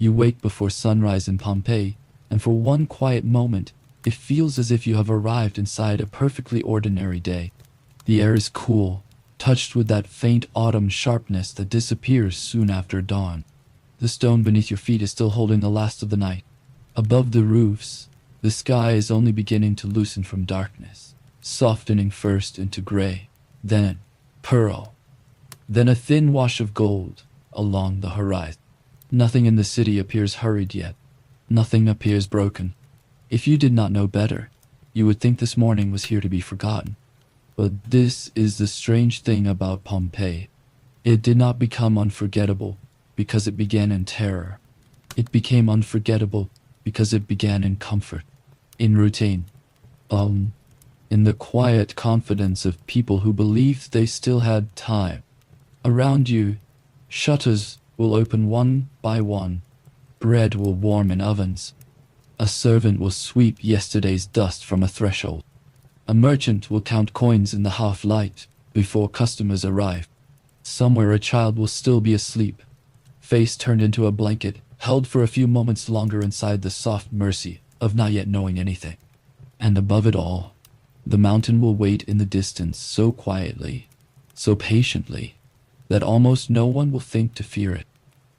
You wake before sunrise in Pompeii, and for one quiet moment, it feels as if you have arrived inside a perfectly ordinary day. The air is cool, touched with that faint autumn sharpness that disappears soon after dawn. The stone beneath your feet is still holding the last of the night. Above the roofs, the sky is only beginning to loosen from darkness, softening first into gray, then pearl, then a thin wash of gold along the horizon. Nothing in the city appears hurried yet. Nothing appears broken. If you did not know better, you would think this morning was here to be forgotten. But this is the strange thing about Pompeii. It did not become unforgettable because it began in terror. It became unforgettable because it began in comfort, in routine, in the quiet confidence of people who believed they still had time. Around you, shutters will open one by one. Bread will warm in ovens. A servant will sweep yesterday's dust from a threshold. A merchant will count coins in the half-light before customers arrive. Somewhere a child will still be asleep, face turned into a blanket, held for a few moments longer inside the soft mercy of not yet knowing anything. And above it all, the mountain will wait in the distance so quietly, so patiently, that almost no one will think to fear it.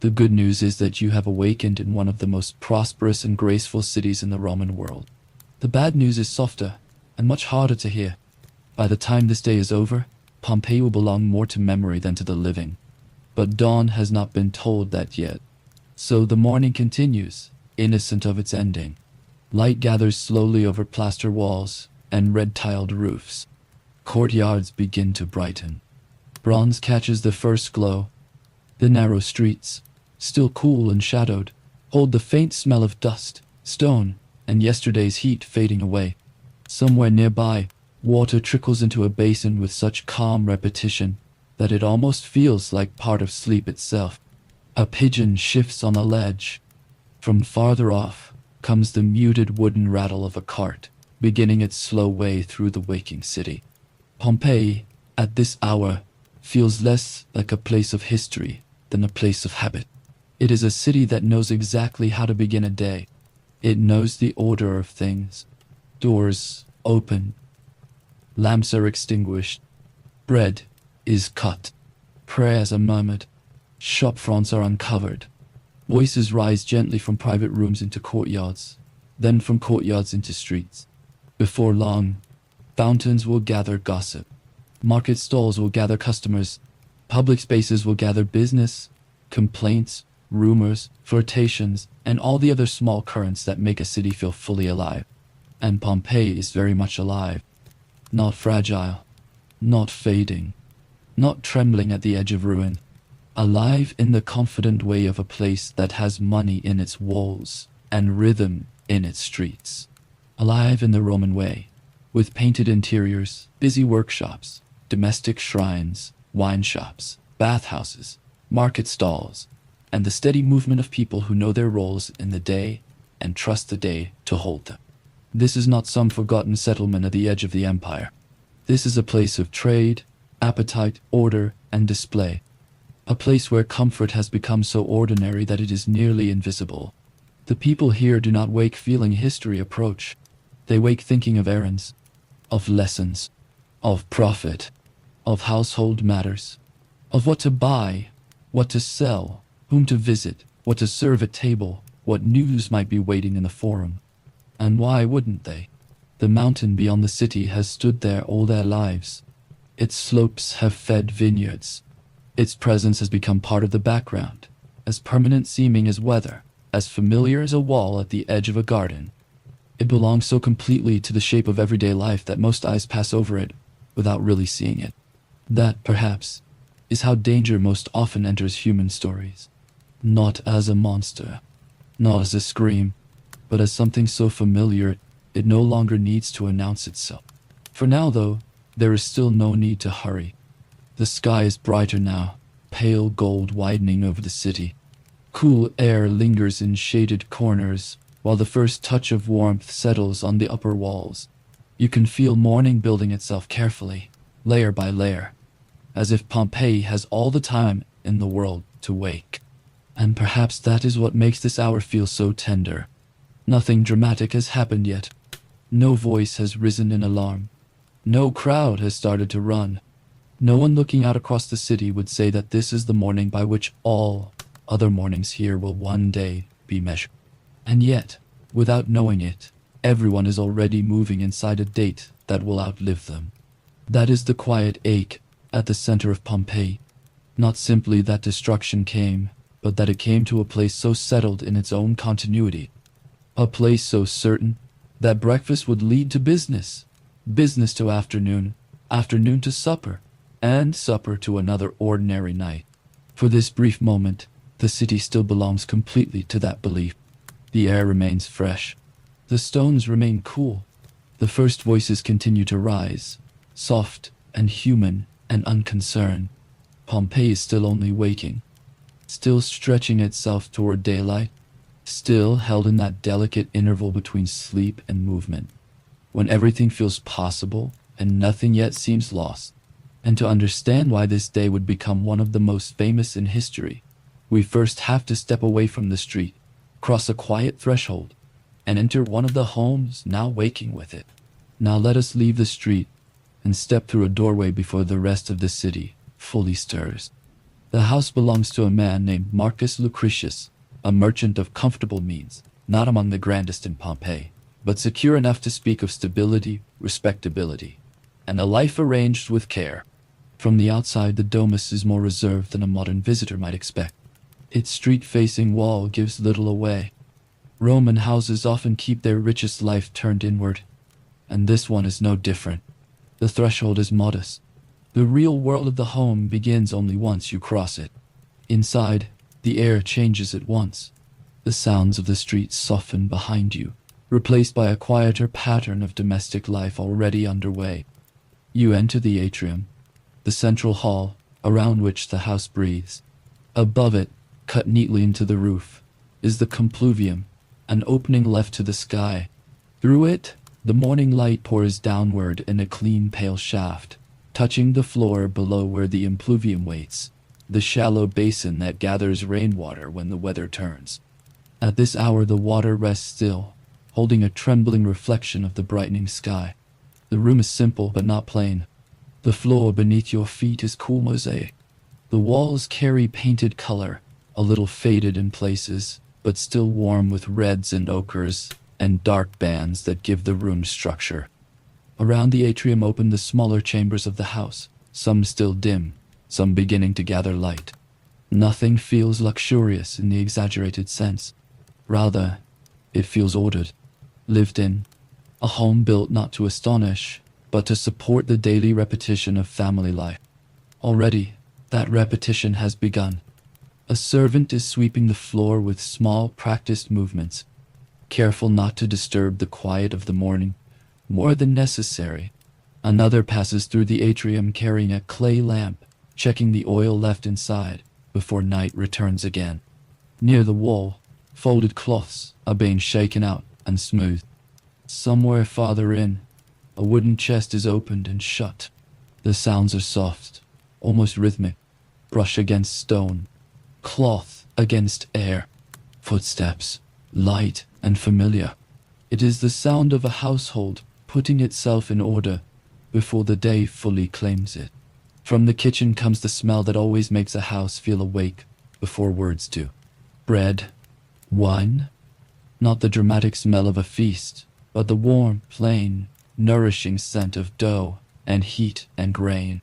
The good news is that you have awakened in one of the most prosperous and graceful cities in the Roman world. The bad news is softer and much harder to hear. By the time this day is over, Pompeii will belong more to memory than to the living. But dawn has not been told that yet. So the morning continues, innocent of its ending. Light gathers slowly over plaster walls and red-tiled roofs. Courtyards begin to brighten. Bronze catches the first glow. The narrow streets, still cool and shadowed, hold the faint smell of dust, stone, and yesterday's heat fading away. Somewhere nearby, water trickles into a basin with such calm repetition that it almost feels like part of sleep itself. A pigeon shifts on a ledge. From farther off comes the muted wooden rattle of a cart, beginning its slow way through the waking city. Pompeii, at this hour, feels less like a place of history than a place of habit. It is a city that knows exactly how to begin a day. It knows the order of things. Doors open. Lamps are extinguished. Bread is cut. Prayers are murmured. Shop fronts are uncovered. Voices rise gently from private rooms into courtyards, then from courtyards into streets. Before long, fountains will gather gossip. Market stalls will gather customers. Public spaces will gather business, complaints, rumors, flirtations, and all the other small currents that make a city feel fully alive. And Pompeii is very much alive. Not fragile, not fading, not trembling at the edge of ruin. Alive in the confident way of a place that has money in its walls and rhythm in its streets. Alive in the Roman way, with painted interiors, busy workshops, domestic shrines, wine shops, bathhouses, market stalls, and the steady movement of people who know their roles in the day and trust the day to hold them. This is not some forgotten settlement at the edge of the empire. This is a place of trade, appetite, order, and display. A place where comfort has become so ordinary that it is nearly invisible. The people here do not wake feeling history approach. They wake thinking of errands, of lessons, of profit, of household matters, of what to buy, what to sell, whom to visit, what to serve at table, what news might be waiting in the forum. And why wouldn't they? The mountain beyond the city has stood there all their lives. Its slopes have fed vineyards. Its presence has become part of the background, as permanent seeming as weather, as familiar as a wall at the edge of a garden. It belongs so completely to the shape of everyday life that most eyes pass over it without really seeing it. That, perhaps, is how danger most often enters human stories. Not as a monster, not as a scream, but as something so familiar it no longer needs to announce itself. For now, though, there is still no need to hurry. The sky is brighter now, pale gold widening over the city. Cool air lingers in shaded corners, while the first touch of warmth settles on the upper walls. You can feel morning building itself carefully, layer by layer, as if Pompeii has all the time in the world to wake. And perhaps that is what makes this hour feel so tender. Nothing dramatic has happened yet. No voice has risen in alarm. No crowd has started to run. No one looking out across the city would say that this is the morning by which all other mornings here will one day be measured. And yet, without knowing it, everyone is already moving inside a date that will outlive them. That is the quiet ache at the center of Pompeii. Not simply that destruction came, but that it came to a place so settled in its own continuity. A place so certain that breakfast would lead to business, business to afternoon, afternoon to supper, and supper to another ordinary night. For this brief moment, the city still belongs completely to that belief. The air remains fresh. The stones remain cool. The first voices continue to rise, soft and human and unconcerned. Pompeii is still only waking, still stretching itself toward daylight, still held in that delicate interval between sleep and movement, when everything feels possible and nothing yet seems lost. And to understand why this day would become one of the most famous in history, we first have to step away from the street, cross a quiet threshold, and enter one of the homes now waking with it. Now let us leave the street and step through a doorway before the rest of the city fully stirs. The house belongs to a man named Marcus Lucretius, a merchant of comfortable means, not among the grandest in Pompeii, but secure enough to speak of stability, respectability, and a life arranged with care. From the outside, the domus is more reserved than a modern visitor might expect. Its street-facing wall gives little away. Roman houses often keep their richest life turned inward, and this one is no different. The threshold is modest. The real world of the home begins only once you cross it. Inside, the air changes at once. The sounds of the street soften behind you, replaced by a quieter pattern of domestic life already underway. You enter the atrium, the central hall around which the house breathes. Above it, cut neatly into the roof, is the compluvium, an opening left to the sky. Through it, the morning light pours downward in a clean pale shaft, touching the floor below where the impluvium waits, the shallow basin that gathers rainwater when the weather turns. At this hour the water rests still, holding a trembling reflection of the brightening sky. The room is simple but not plain. The floor beneath your feet is cool mosaic. The walls carry painted color, a little faded in places, but still warm with reds and ochres and dark bands that give the room structure. Around the atrium open the smaller chambers of the house, some still dim, some beginning to gather light. Nothing feels luxurious in the exaggerated sense. Rather, it feels ordered, lived in, a home built not to astonish, but to support the daily repetition of family life. Already, that repetition has begun. A servant is sweeping the floor with small, practiced movements, careful not to disturb the quiet of the morning, more than necessary. Another passes through the atrium carrying a clay lamp, checking the oil left inside before night returns again. Near the wall, folded cloths are being shaken out and smoothed. Somewhere farther in, a wooden chest is opened and shut. The sounds are soft, almost rhythmic, brush against stone, cloth against air, footsteps, light and familiar. It is the sound of a household putting itself in order before the day fully claims it. From the kitchen comes the smell that always makes a house feel awake before words do. Bread, wine, not the dramatic smell of a feast, but the warm, plain, nourishing scent of dough and heat and grain.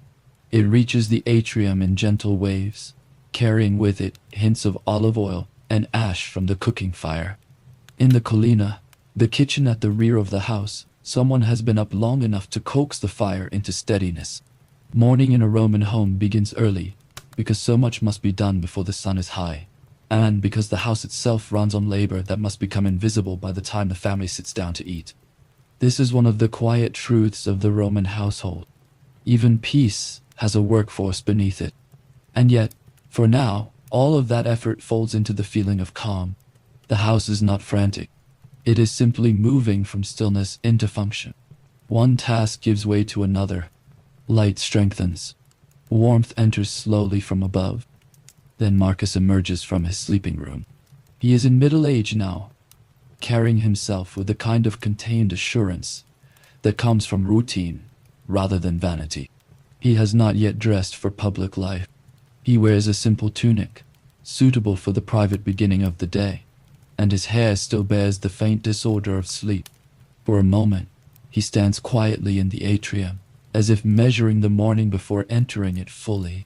It reaches the atrium in gentle waves, carrying with it hints of olive oil and ash from the cooking fire. In the colina, the kitchen at the rear of the house, someone has been up long enough to coax the fire into steadiness. Morning in a Roman home begins early, because so much must be done before the sun is high, and because the house itself runs on labor that must become invisible by the time the family sits down to eat. This is one of the quiet truths of the Roman household. Even peace has a workforce beneath it. And yet, for now, all of that effort folds into the feeling of calm. The house is not frantic. It is simply moving from stillness into function. One task gives way to another. Light strengthens. Warmth enters slowly from above. Then Marcus emerges from his sleeping room. He is in middle age now, carrying himself with a kind of contained assurance that comes from routine rather than vanity. He has not yet dressed for public life. He wears a simple tunic, suitable for the private beginning of the day, and his hair still bears the faint disorder of sleep. For a moment, he stands quietly in the atrium, as if measuring the morning before entering it fully.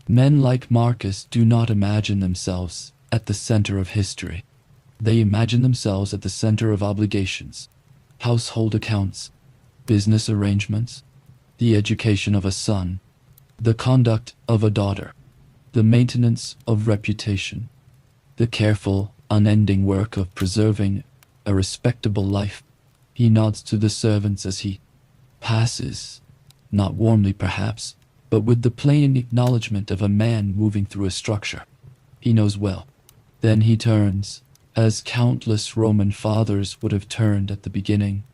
Men like Marcus do not imagine themselves at the center of history. They imagine themselves at the center of obligations, household accounts, business arrangements, the education of a son, the conduct of a daughter, the maintenance of reputation, the careful, unending work of preserving a respectable life. He nods to the servants as he passes, not warmly perhaps, but with the plain acknowledgement of a man moving through a structure he knows well. Then he turns, as countless Roman fathers would have turned at the beginning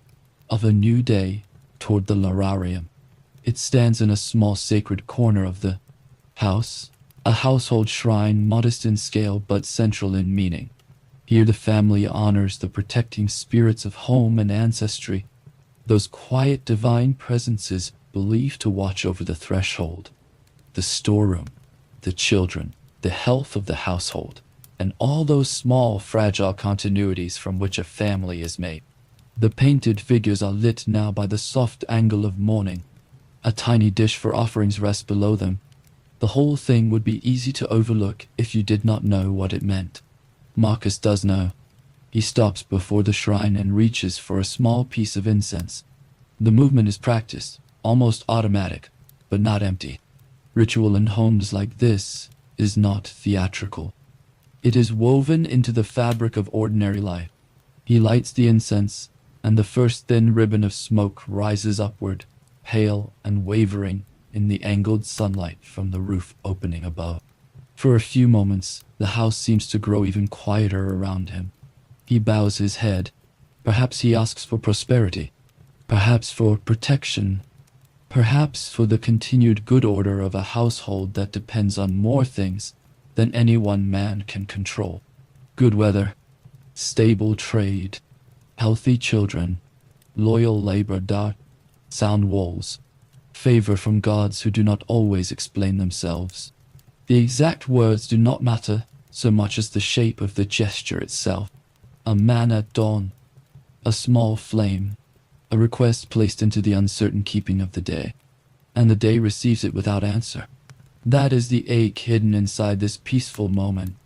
of a new day, toward the lararium. It stands in a small sacred corner of the house, a household shrine modest in scale but central in meaning. Here the family honors the protecting spirits of home and ancestry, those quiet divine presences believed to watch over the threshold, the storeroom, the children, the health of the household, and all those small, fragile continuities from which a family is made. The painted figures are lit now by the soft angle of morning. A tiny dish for offerings rests below them. The whole thing would be easy to overlook if you did not know what it meant. Marcus does know. He stops before the shrine and reaches for a small piece of incense. The movement is practiced, almost automatic, but not empty. Ritual in homes like this is not theatrical. It is woven into the fabric of ordinary life. He lights the incense, and the first thin ribbon of smoke rises upward, pale and wavering in the angled sunlight from the roof opening above. For a few moments, the house seems to grow even quieter around him. He bows his head. Perhaps he asks for prosperity, perhaps for protection, perhaps for the continued good order of a household that depends on more things than any one man can control. Good weather, stable trade, healthy children, loyal labor, sound walls, favor from gods who do not always explain themselves. The exact words do not matter so much as the shape of the gesture itself. A man at dawn, a small flame, a request placed into the uncertain keeping of the day, and the day receives it without answer. That is the ache hidden inside this peaceful moment.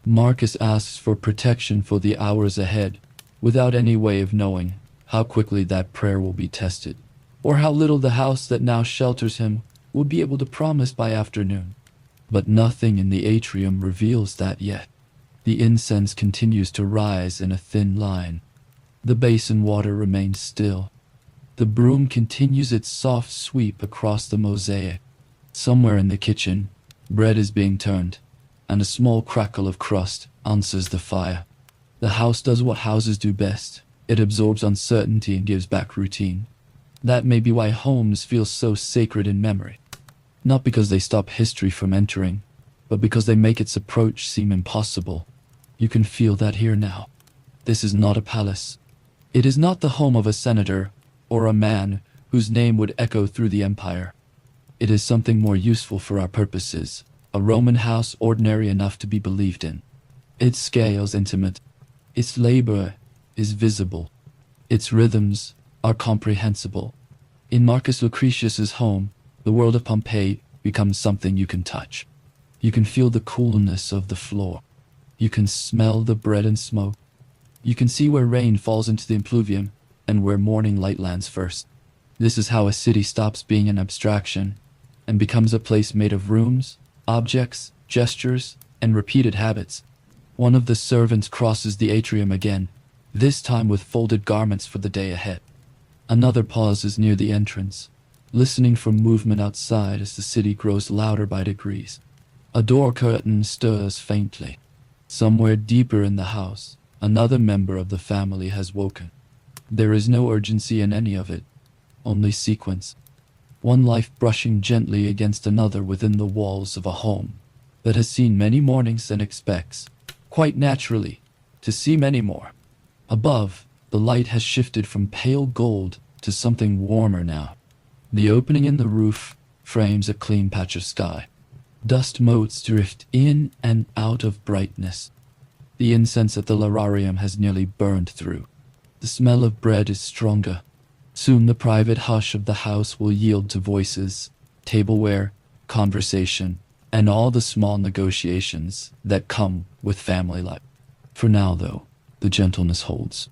Marcus asks for protection for the hours ahead, without any way of knowing how quickly that prayer will be tested, or how little the house that now shelters him will be able to promise by afternoon. But nothing in the atrium reveals that yet. The incense continues to rise in a thin line. The basin water remains still. The broom continues its soft sweep across the mosaic. Somewhere in the kitchen, bread is being turned, and a small crackle of crust answers the fire. The house does what houses do best. It absorbs uncertainty and gives back routine. That may be why homes feel so sacred in memory. Not because they stop history from entering, but because they make its approach seem impossible. You can feel that here now. This is not a palace. It is not the home of a senator or a man whose name would echo through the empire. It is something more useful for our purposes, a Roman house ordinary enough to be believed in. Its scale is intimate. Its labor is visible. Its rhythms are comprehensible. In Marcus Lucretius's home, the world of Pompeii becomes something you can touch. You can feel the coolness of the floor. You can smell the bread and smoke. You can see where rain falls into the impluvium and where morning light lands first. This is how a city stops being an abstraction and becomes a place made of rooms, objects, gestures, and repeated habits. One of the servants crosses the atrium again, this time with folded garments for the day ahead. Another pauses near the entrance, listening for movement outside as the city grows louder by degrees. A door curtain stirs faintly. Somewhere deeper in the house, another member of the family has woken. There is no urgency in any of it, only sequence. One life brushing gently against another within the walls of a home. that has seen many mornings and expects, quite naturally, to see many more. Above, the light has shifted from pale gold to something warmer now. The opening in the roof frames a clean patch of sky. Dust motes drift in and out of brightness. The incense at the lararium has nearly burned through. The smell of bread is stronger. Soon the private hush of the house will yield to voices, tableware, conversation, and all the small negotiations that come with family life. For now, though, the gentleness holds.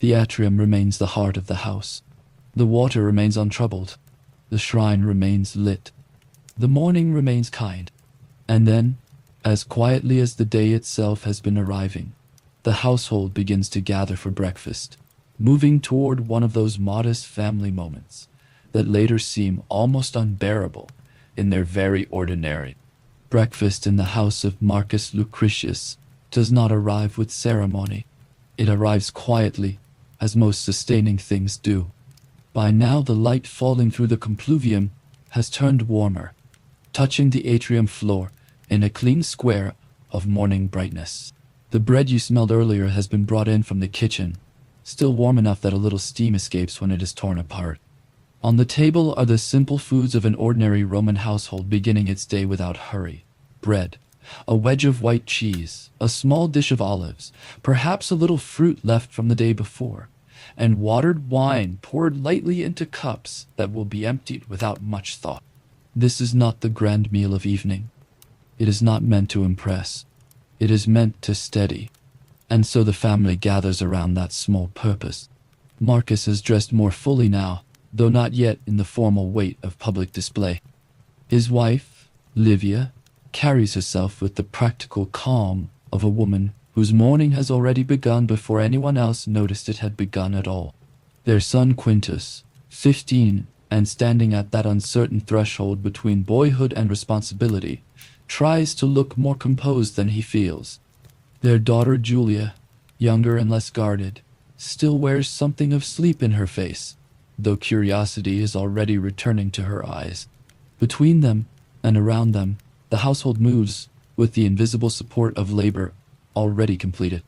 The atrium remains the heart of the house. The water remains untroubled. The shrine remains lit. The morning remains kind. And then, as quietly as the day itself has been arriving, the household begins to gather for breakfast, moving toward one of those modest family moments that later seem almost unbearable in their very ordinary. Breakfast in the house of Marcus Lucretius does not arrive with ceremony. It arrives quietly, as most sustaining things do. By now the light falling through the compluvium has turned warmer, touching the atrium floor in a clean square of morning brightness. The bread you smelled earlier has been brought in from the kitchen, still warm enough that a little steam escapes when it is torn apart. On the table are the simple foods of an ordinary Roman household beginning its day without hurry. Bread, a wedge of white cheese, a small dish of olives, perhaps a little fruit left from the day before, and watered wine poured lightly into cups that will be emptied without much thought. This is not the grand meal of evening. It is not meant to impress. It is meant to steady. And so the family gathers around that small purpose. Marcus is dressed more fully now, though not yet in the formal weight of public display. His wife, Livia, carries herself with the practical calm of a woman whose morning has already begun before anyone else noticed it had begun at all. Their son Quintus, 15, and standing at that uncertain threshold between boyhood and responsibility, tries to look more composed than he feels. Their daughter Julia, younger and less guarded, still wears something of sleep in her face, though curiosity is already returning to her eyes. Between them and around them, the household moves with the invisible support of labor already completed.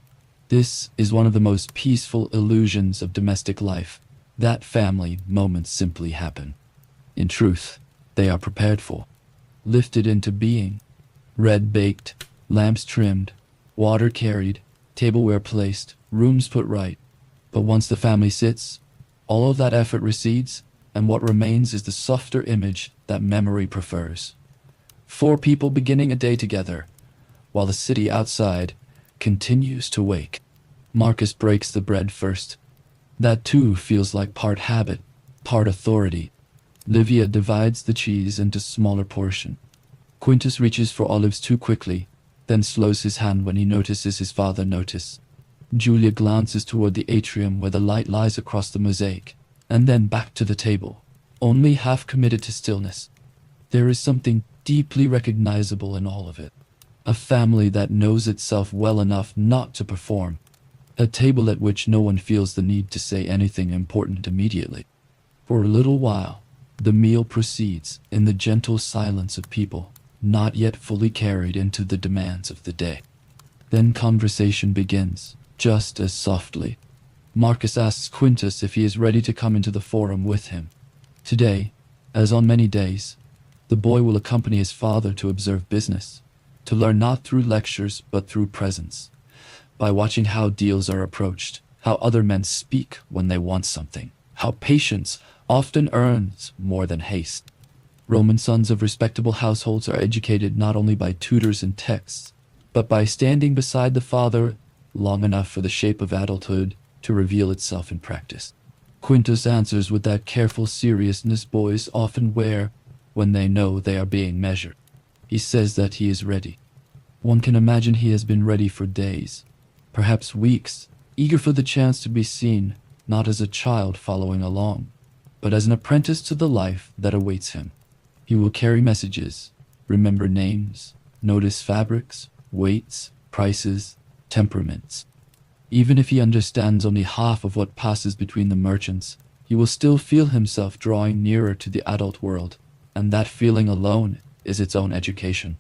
This is one of the most peaceful illusions of domestic life, that family moments simply happen. In truth, they are prepared for, lifted into being. Bread baked, lamps trimmed, water carried, tableware placed, rooms put right. But once the family sits, all of that effort recedes, and what remains is the softer image that memory prefers. 4 people beginning a day together, while the city outside continues to wake. Marcus breaks the bread first. That too feels like part habit, part authority. Livia divides the cheese into smaller portions. Quintus reaches for olives too quickly, then slows his hand when he notices his father notice. Julia glances toward the atrium where the light lies across the mosaic, and then back to the table, only half committed to stillness. There is something deeply recognizable in all of it. A family that knows itself well enough not to perform. A table at which no one feels the need to say anything important immediately. For a little while, the meal proceeds in the gentle silence of people not yet fully carried into the demands of the day. Then conversation begins, just as softly. Marcus asks Quintus if he is ready to come into the forum with him. Today, as on many days, the boy will accompany his father to observe business, to learn not through lectures but through presence, by watching how deals are approached, how other men speak when they want something, how patience often earns more than haste. Roman sons of respectable households are educated not only by tutors and texts, but by standing beside the father long enough for the shape of adulthood to reveal itself in practice. Quintus answers with that careful seriousness boys often wear when they know they are being measured. He says that he is ready. One can imagine he has been ready for days, perhaps weeks, eager for the chance to be seen, not as a child following along, but as an apprentice to the life that awaits him. He will carry messages, remember names, notice fabrics, weights, prices, temperaments. Even if he understands only half of what passes between the merchants, he will still feel himself drawing nearer to the adult world, and that feeling alone is its own education.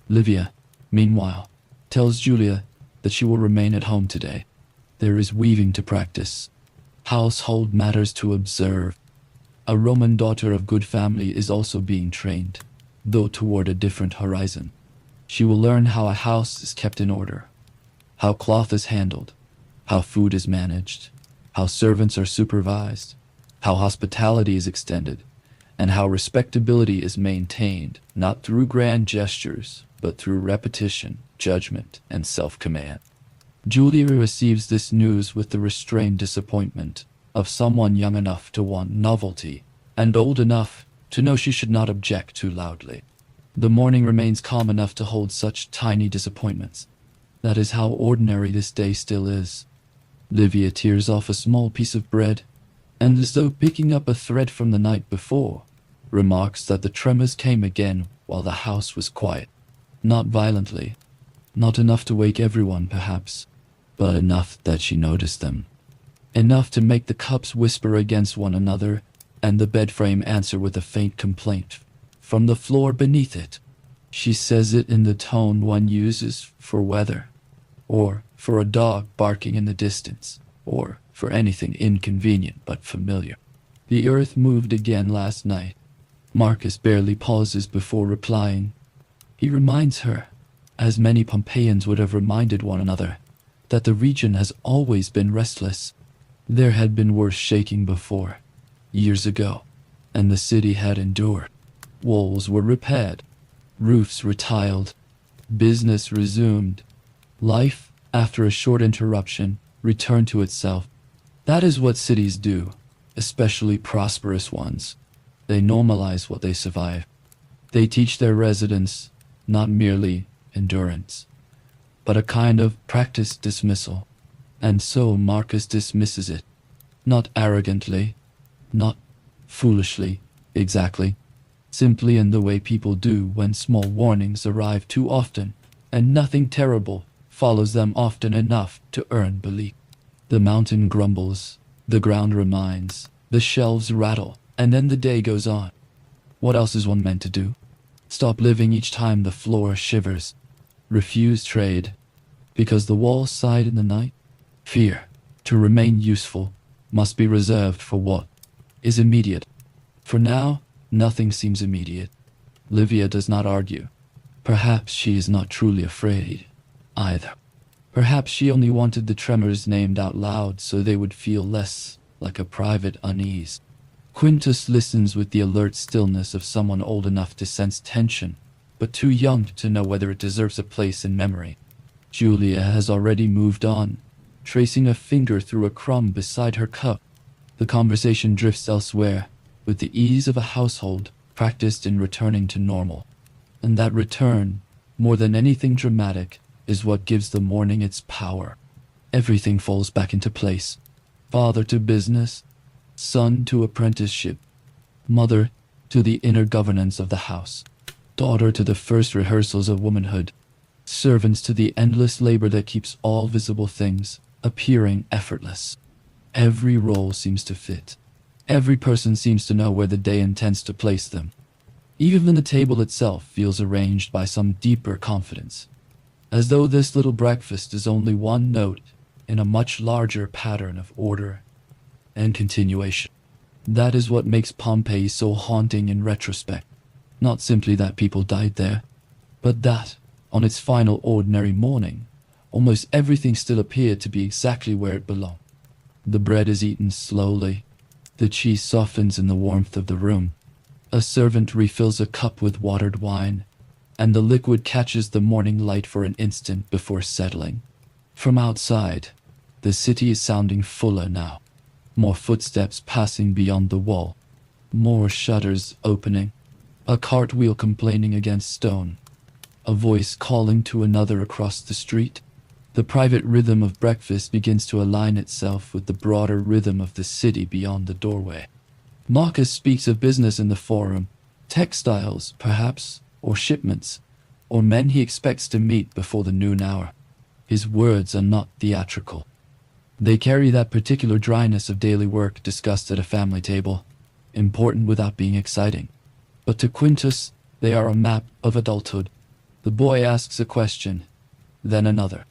Livia, Meanwhile, tells Julia that she will remain at home today. There is weaving to practice, household matters to observe. A Roman daughter of good family is also being trained, though toward a different horizon. She will learn how a house is kept in order, how cloth is handled, how food is managed, how servants are supervised, how hospitality is extended, and how respectability is maintained, not through grand gestures, but through repetition, judgment, and self-command. Julia receives this news with the restrained disappointment of someone young enough to want novelty and old enough to know she should not object too loudly. The morning remains calm enough to hold such tiny disappointments. That is how ordinary this day still is. Livia tears off a small piece of bread, and as though picking up a thread from the night before, remarks that the tremors came again while the house was quiet. Not violently, not enough to wake everyone perhaps, but enough that she noticed them. Enough to make the cups whisper against one another, and the bed frame answer with a faint complaint from the floor beneath it. She says it in the tone one uses for weather, or for a dog barking in the distance, or for anything inconvenient but familiar. The earth moved again last night. Marcus barely pauses before replying. He reminds her, as many Pompeians would have reminded one another, that the region has always been restless. There had been worse shaking before, years ago, and the city had endured. Walls were repaired, roofs retiled, business resumed. Life, after a short interruption, returned to itself. That is what cities do, especially prosperous ones. They normalize what they survive. They teach their residents not merely endurance, but a kind of practiced dismissal. And so Marcus dismisses it, not arrogantly, not foolishly, exactly, simply in the way people do when small warnings arrive too often, and nothing terrible follows them often enough to earn belief. The mountain grumbles, the ground reminds, the shelves rattle, and then the day goes on. What else is one meant to do? Stop living each time the floor shivers? Refuse trade, because the walls sighed in the night? Fear, to remain useful, must be reserved for what is immediate. For now, nothing seems immediate. Livia does not argue. Perhaps she is not truly afraid, either. Perhaps she only wanted the tremors named out loud so they would feel less like a private unease. Quintus listens with the alert stillness of someone old enough to sense tension, but too young to know whether it deserves a place in memory. Julia has already moved on, tracing a finger through a crumb beside her cup. The conversation drifts elsewhere, with the ease of a household practiced in returning to normal. And that return, more than anything dramatic, is what gives the morning its power. Everything falls back into place. Father to business, son to apprenticeship, mother to the inner governance of the house, daughter to the first rehearsals of womanhood, servants to the endless labor that keeps all visible things appearing effortless. Every role seems to fit. Every person seems to know where the day intends to place them. Even the table itself feels arranged by some deeper confidence, as though this little breakfast is only one note in a much larger pattern of order and continuation. That is what makes Pompeii so haunting in retrospect. Not simply that people died there, but that, on its final ordinary morning, almost everything still appeared to be exactly where it belonged. The bread is eaten slowly. The cheese softens in the warmth of the room. A servant refills a cup with watered wine, and the liquid catches the morning light for an instant before settling. From outside, the city is sounding fuller now. More footsteps passing beyond the wall. More shutters opening. A cartwheel complaining against stone. A voice calling to another across the street. The private rhythm of breakfast begins to align itself with the broader rhythm of the city beyond the doorway. Marcus speaks of business in the forum, textiles, perhaps, or shipments, or men he expects to meet before the noon hour. His words are not theatrical. They carry that particular dryness of daily work discussed at a family table, important without being exciting. But to Quintus, they are a map of adulthood, The boy asks a question, then another.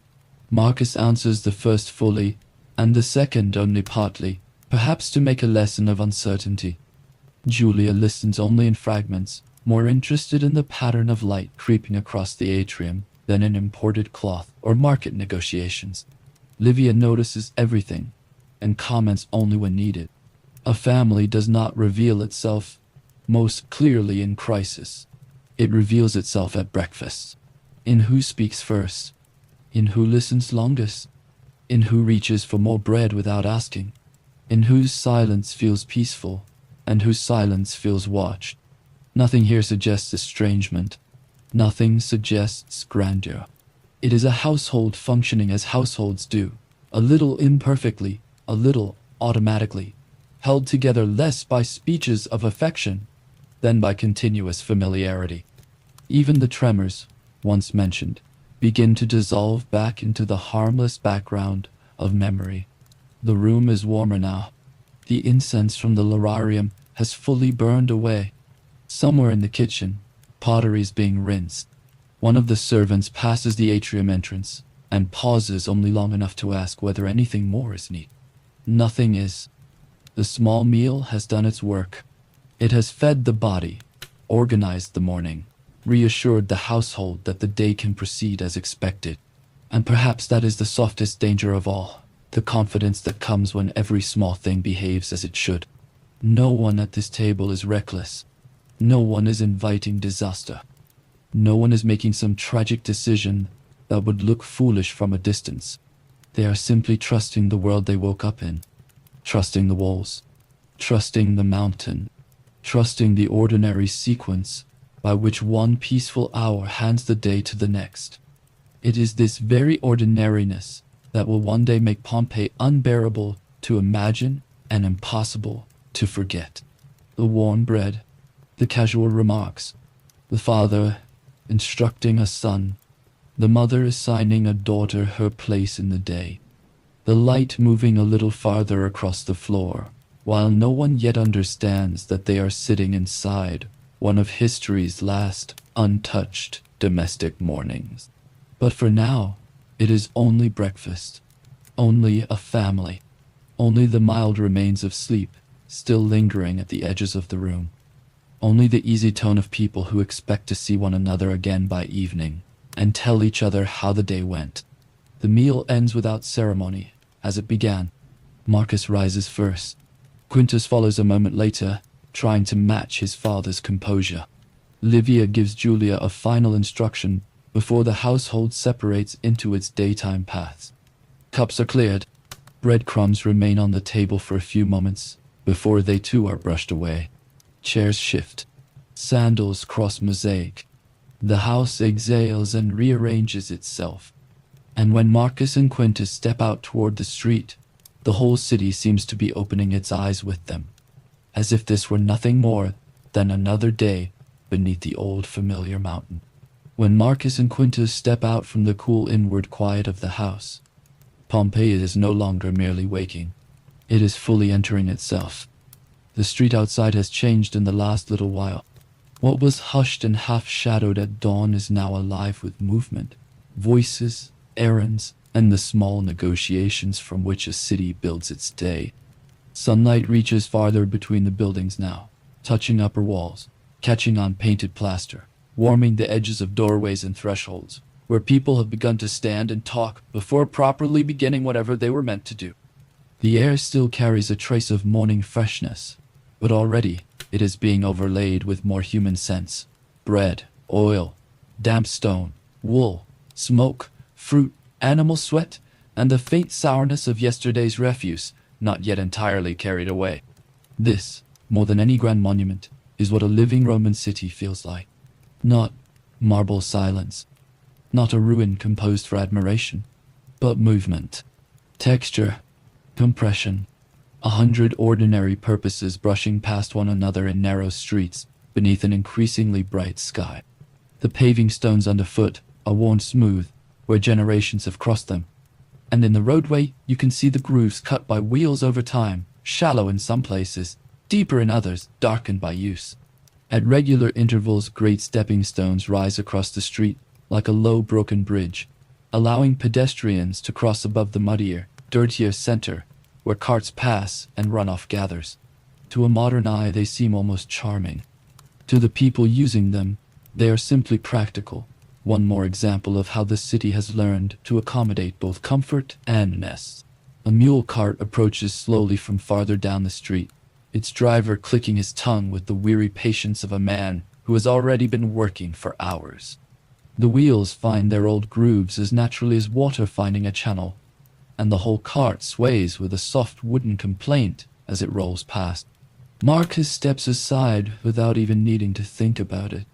Marcus answers the first fully, and the second only partly, perhaps to make a lesson of uncertainty. Julia listens only in fragments, more interested in the pattern of light creeping across the atrium than in imported cloth or market negotiations. Livia notices everything, and comments only when needed. A family does not reveal itself most clearly in crisis. It reveals itself at breakfast. In who speaks first, in who listens longest, in who reaches for more bread without asking, in whose silence feels peaceful, and whose silence feels watched. Nothing here suggests estrangement. Nothing suggests grandeur. It is a household functioning as households do, a little imperfectly, a little automatically, held together less by speeches of affection than by continuous familiarity. Even the tremors, once mentioned, begin to dissolve back into the harmless background of memory. The room is warmer now. The incense from the lararium has fully burned away. Somewhere in the kitchen, pottery is being rinsed. One of the servants passes the atrium entrance and pauses only long enough to ask whether anything more is needed. Nothing is. The small meal has done its work. It has fed the body, organized the morning, reassured the household that the day can proceed as expected. And perhaps that is the softest danger of all, the confidence that comes when every small thing behaves as it should. No one at this table is reckless. No one is inviting disaster. No one is making some tragic decision that would look foolish from a distance. They are simply trusting the world they woke up in, trusting the walls, trusting the mountain, trusting the ordinary sequence by which one peaceful hour hands the day to the next. It is this very ordinariness that will one day make Pompeii unbearable to imagine and impossible to forget. The warm bread, the casual remarks, the father instructing a son, the mother assigning a daughter her place in the day, the light moving a little farther across the floor, while no one yet understands that they are sitting inside one of history's last untouched domestic mornings. But for now, it is only breakfast, only a family, only the mild remains of sleep still lingering at the edges of the room, only the easy tone of people who expect to see one another again by evening and tell each other how the day went. The meal ends without ceremony, as it began. Marcus rises first. Quintus follows a moment later, trying to match his father's composure. Livia gives Julia a final instruction before the household separates into its daytime paths. Cups are cleared. Breadcrumbs remain on the table for a few moments before they too are brushed away. Chairs shift. Sandals cross mosaic. The house exhales and rearranges itself. And when Marcus and Quintus step out toward the street, the whole city seems to be opening its eyes with them, as if this were nothing more than another day beneath the old familiar mountain. When Marcus and Quintus step out from the cool inward quiet of the house, Pompeii is no longer merely waking. It is fully entering itself. The street outside has changed in the last little while. What was hushed and half-shadowed at dawn is now alive with movement, voices, errands, and the small negotiations from which a city builds its day. Sunlight reaches farther between the buildings now, touching upper walls, catching on painted plaster, warming the edges of doorways and thresholds, where people have begun to stand and talk before properly beginning whatever they were meant to do. The air still carries a trace of morning freshness, but already it is being overlaid with more human scents: bread, oil, damp stone, wool, smoke, fruit, animal sweat, and the faint sourness of yesterday's refuse, not yet entirely carried away. This, more than any grand monument, is what a living Roman city feels like. Not marble silence, not a ruin composed for admiration, but movement, texture, compression, 100 ordinary purposes brushing past one another in narrow streets beneath an increasingly bright sky. The paving stones underfoot are worn smooth where generations have crossed them, and in the roadway you can see the grooves cut by wheels over time, shallow in some places, deeper in others, darkened by use. At regular intervals, great stepping stones rise across the street, like a low broken bridge, allowing pedestrians to cross above the muddier, dirtier center, where carts pass and runoff gathers. To a modern eye, they seem almost charming. To the people using them, they are simply practical. One more example of how the city has learned to accommodate both comfort and mess. A mule cart approaches slowly from farther down the street, its driver clicking his tongue with the weary patience of a man who has already been working for hours. The wheels find their old grooves as naturally as water finding a channel, and the whole cart sways with a soft wooden complaint as it rolls past. Marcus steps aside without even needing to think about it.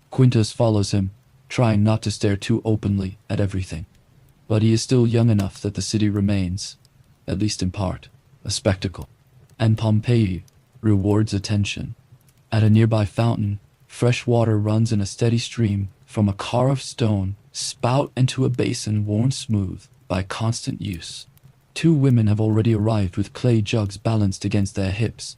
Quintus follows him, trying not to stare too openly at everything. But he is still young enough that the city remains, at least in part, a spectacle. And Pompeii rewards attention. At a nearby fountain, fresh water runs in a steady stream from a car of stone, spout into a basin worn smooth by constant use. 2 women have already arrived with clay jugs balanced against their hips.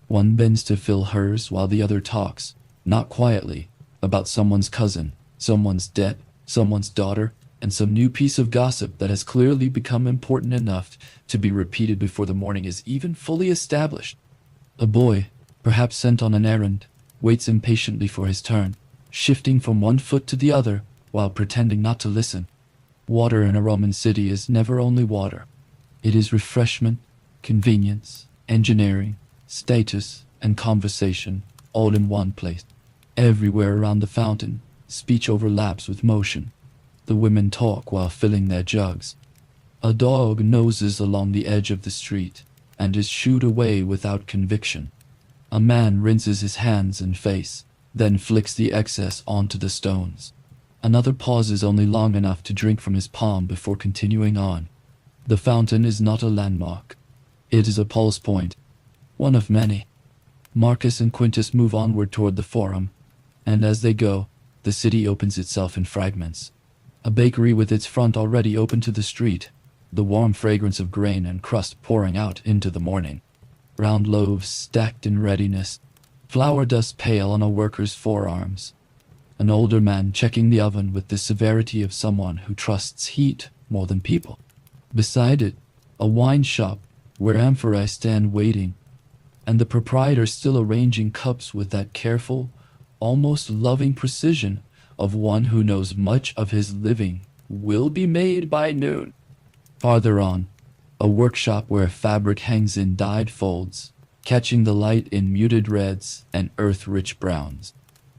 One bends to fill hers while the other talks, not quietly, about someone's cousin, someone's debt, someone's daughter, and some new piece of gossip that has clearly become important enough to be repeated before the morning is even fully established. A boy, perhaps sent on an errand, waits impatiently for his turn, shifting from one foot to the other while pretending not to listen. Water in a Roman city is never only water. It is refreshment, convenience, engineering, status, and conversation, all in one place. Everywhere around the fountain, speech overlaps with motion. The women talk while filling their jugs. A dog noses along the edge of the street and is shooed away without conviction. A man rinses his hands and face, then flicks the excess onto the stones. Another pauses only long enough to drink from his palm before continuing on. The fountain is not a landmark. It is a pulse point, one of many. Marcus and Quintus move onward toward the forum, and as they go, the city opens itself in fragments. A bakery with its front already open to the street, the warm fragrance of grain and crust pouring out into the morning. Round loaves stacked in readiness, flour dust pale on a worker's forearms. An older man checking the oven with the severity of someone who trusts heat more than people. Beside it, a wine shop where amphorae stand waiting, and the proprietor still arranging cups with that careful, almost loving precision of one who knows much of his living will be made by noon. Farther on, a workshop where fabric hangs in dyed folds, catching the light in muted reds and earth-rich browns.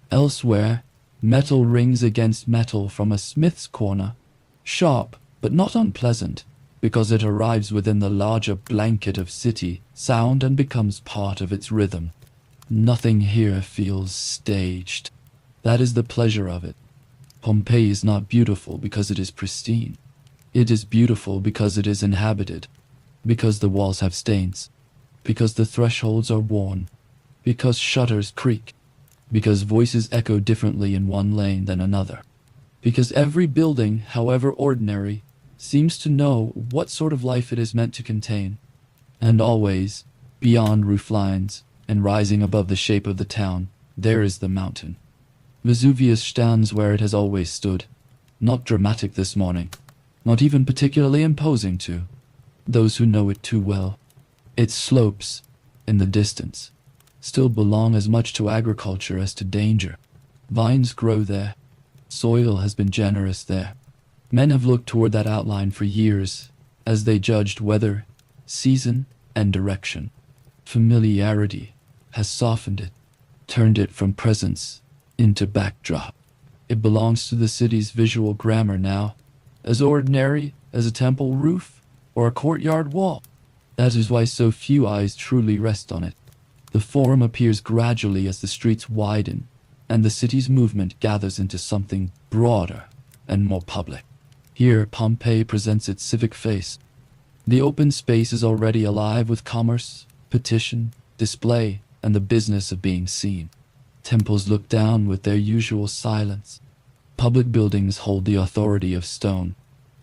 Elsewhere, metal rings against metal from a smith's corner, sharp but not unpleasant, because it arrives within the larger blanket of city sound and becomes part of its rhythm. Nothing here feels staged. That is the pleasure of it. Pompeii is not beautiful because it is pristine. It is beautiful because it is inhabited, because the walls have stains, because the thresholds are worn, because shutters creak, because voices echo differently in one lane than another, because every building, however ordinary, seems to know what sort of life it is meant to contain. And always, beyond roof lines and rising above the shape of the town, there is the mountain. Vesuvius stands where it has always stood, not dramatic this morning, not even particularly imposing to those who know it too well. Its slopes, in the distance, still belong as much to agriculture as to danger. Vines grow there. Soil has been generous there. Men have looked toward that outline for years as they judged weather, season, and direction. Familiarity has softened it, turned it from presence into backdrop. It belongs to the city's visual grammar now, as ordinary as a temple roof or a courtyard wall. That is why so few eyes truly rest on it. The forum appears gradually as the streets widen, and the city's movement gathers into something broader and more public. Here, Pompeii presents its civic face. The open space is already alive with commerce, petition, display, and the business of being seen. Temples look down with their usual silence. Public buildings hold the authority of stone.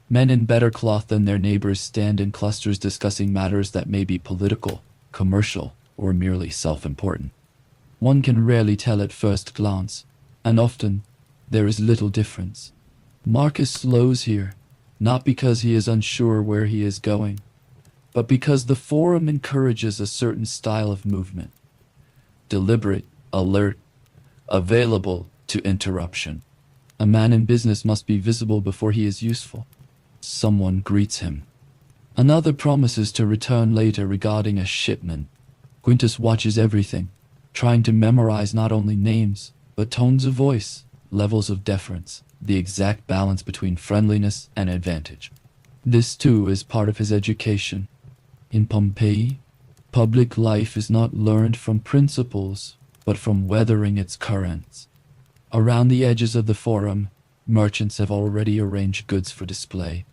Men in better cloth than their neighbors stand in clusters discussing matters that may be political, commercial, or merely self-important. One can rarely tell at first glance, and often there is little difference. Marcus slows here, not because he is unsure where he is going, but because the forum encourages a certain style of movement. Deliberate, alert, available to interruption. A man in business must be visible before he is useful. Someone greets him. Another promises to return later regarding a shipment. Quintus watches everything, trying to memorize not only names, but tones of voice, levels of deference, the exact balance between friendliness and advantage. This too is part of his education. In Pompeii, public life is not learned from principles, but from weathering its currents. Around the edges of the forum, merchants have already arranged goods for display.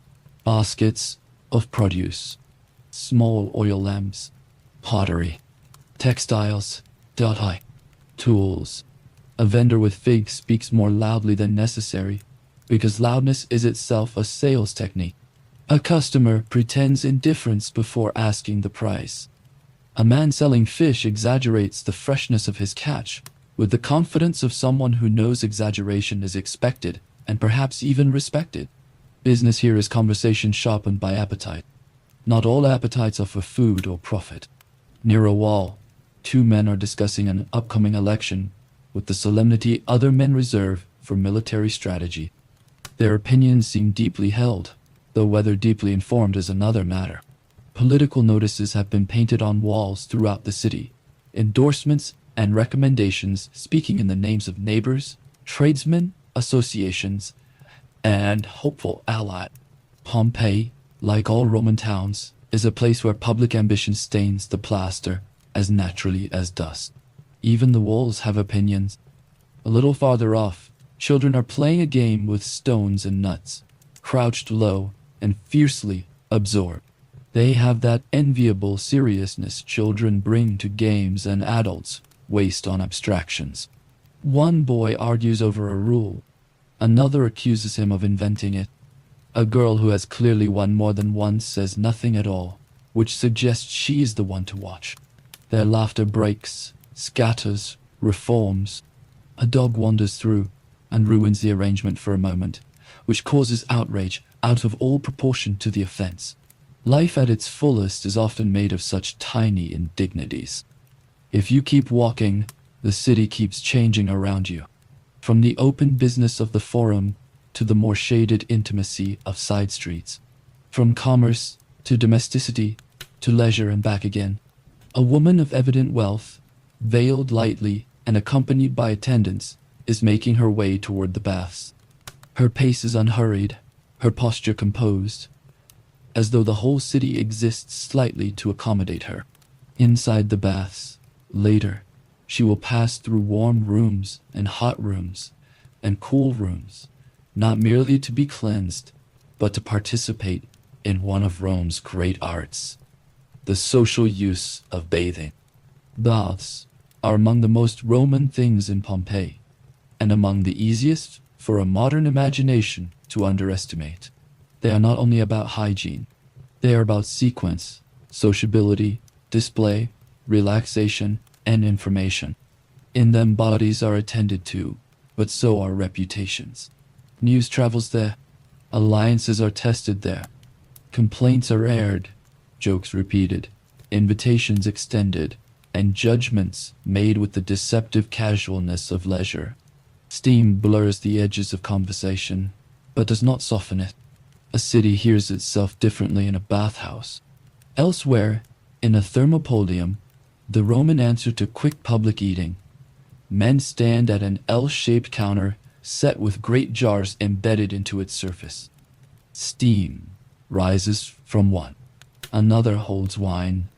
Baskets of produce, small oil lamps, pottery, textiles, tools. A vendor with figs speaks more loudly than necessary, because loudness is itself a sales technique. A customer pretends indifference before asking the price. A man selling fish exaggerates the freshness of his catch, with the confidence of someone who knows exaggeration is expected and perhaps even respected. Business here is conversation sharpened by appetite. Not all appetites are for food or profit. Near a wall, two men are discussing an upcoming election with the solemnity other men reserve for military strategy. Their opinions seem deeply held, though whether deeply informed is another matter. Political notices have been painted on walls throughout the city, endorsements and recommendations speaking in the names of neighbors, tradesmen, associations, and hopeful allies. Pompeii, like all Roman towns, is a place where public ambition stains the plaster as naturally as dust. Even the walls have opinions. A little farther off, children are playing a game with stones and nuts, crouched low and fiercely absorbed. They have that enviable seriousness children bring to games and adults waste on abstractions. One boy argues over a rule. Another accuses him of inventing it. A girl who has clearly won more than once says nothing at all, which suggests she is the one to watch. Their laughter breaks, scatters, reforms. A dog wanders through and ruins the arrangement for a moment, which causes outrage out of all proportion to the offense. Life at its fullest is often made of such tiny indignities. If you keep walking, the city keeps changing around you. From the open business of the forum to the more shaded intimacy of side streets. From commerce to domesticity to leisure and back again. A woman of evident wealth, veiled lightly and accompanied by attendants, is making her way toward the baths. Her pace is unhurried, her posture composed, as though the whole city exists slightly to accommodate her. Inside the baths, later, she will pass through warm rooms and hot rooms and cool rooms, not merely to be cleansed, but to participate in one of Rome's great arts, the social use of bathing. Baths are among the most Roman things in Pompeii, and among the easiest for a modern imagination to underestimate. They are not only about hygiene, they are about sequence, sociability, display, relaxation, and information. In them bodies are attended to, but so are reputations. News travels there, alliances are tested there, complaints are aired, jokes repeated, invitations extended, and judgments made with the deceptive casualness of leisure. Steam blurs the edges of conversation, but does not soften it. A city hears itself differently in a bathhouse. Elsewhere, in a thermopolium, the Roman answer to quick public eating. Men stand at an L-shaped counter set with great jars embedded into its surface. Steam rises from one. Another holds wine.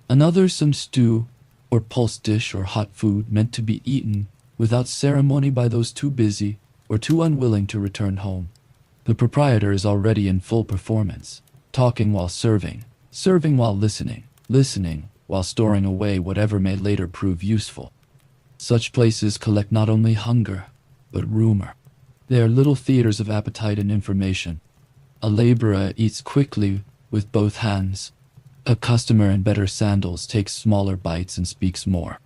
Another some stew or pulse dish or hot food meant to be eaten without ceremony by those too busy or too unwilling to return home. The proprietor is already in full performance, talking while serving, serving while listening, listening while storing away whatever may later prove useful. Such places collect not only hunger, but rumor. They are little theaters of appetite and information. A laborer eats quickly with both hands. A customer in better sandals takes smaller bites and speaks more.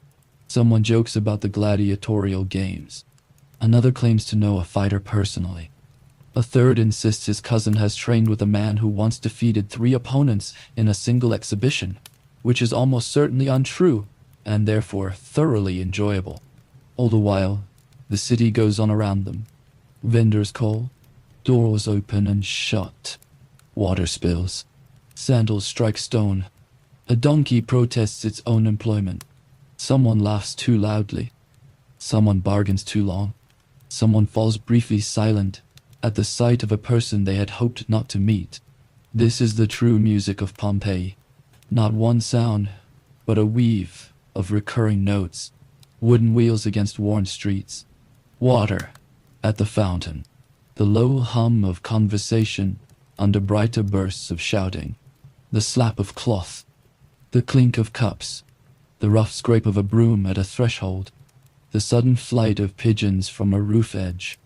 Someone jokes about the gladiatorial games. Another claims to know a fighter personally. A third insists his cousin has trained with a man who once defeated 3 opponents in a single exhibition, which is almost certainly untrue, and therefore thoroughly enjoyable. All the while, the city goes on around them. Vendors call, doors open and shut. Water spills. Sandals strike stone. A donkey protests its own employment. Someone laughs too loudly. Someone bargains too long. Someone falls briefly silent at the sight of a person they had hoped not to meet. This is the true music of Pompeii. Not one sound, but a weave of recurring notes. Wooden wheels against worn streets. Water at the fountain. The low hum of conversation under brighter bursts of shouting. The slap of cloth. The clink of cups. The rough scrape of a broom at a threshold. The sudden flight of pigeons from a roof edge.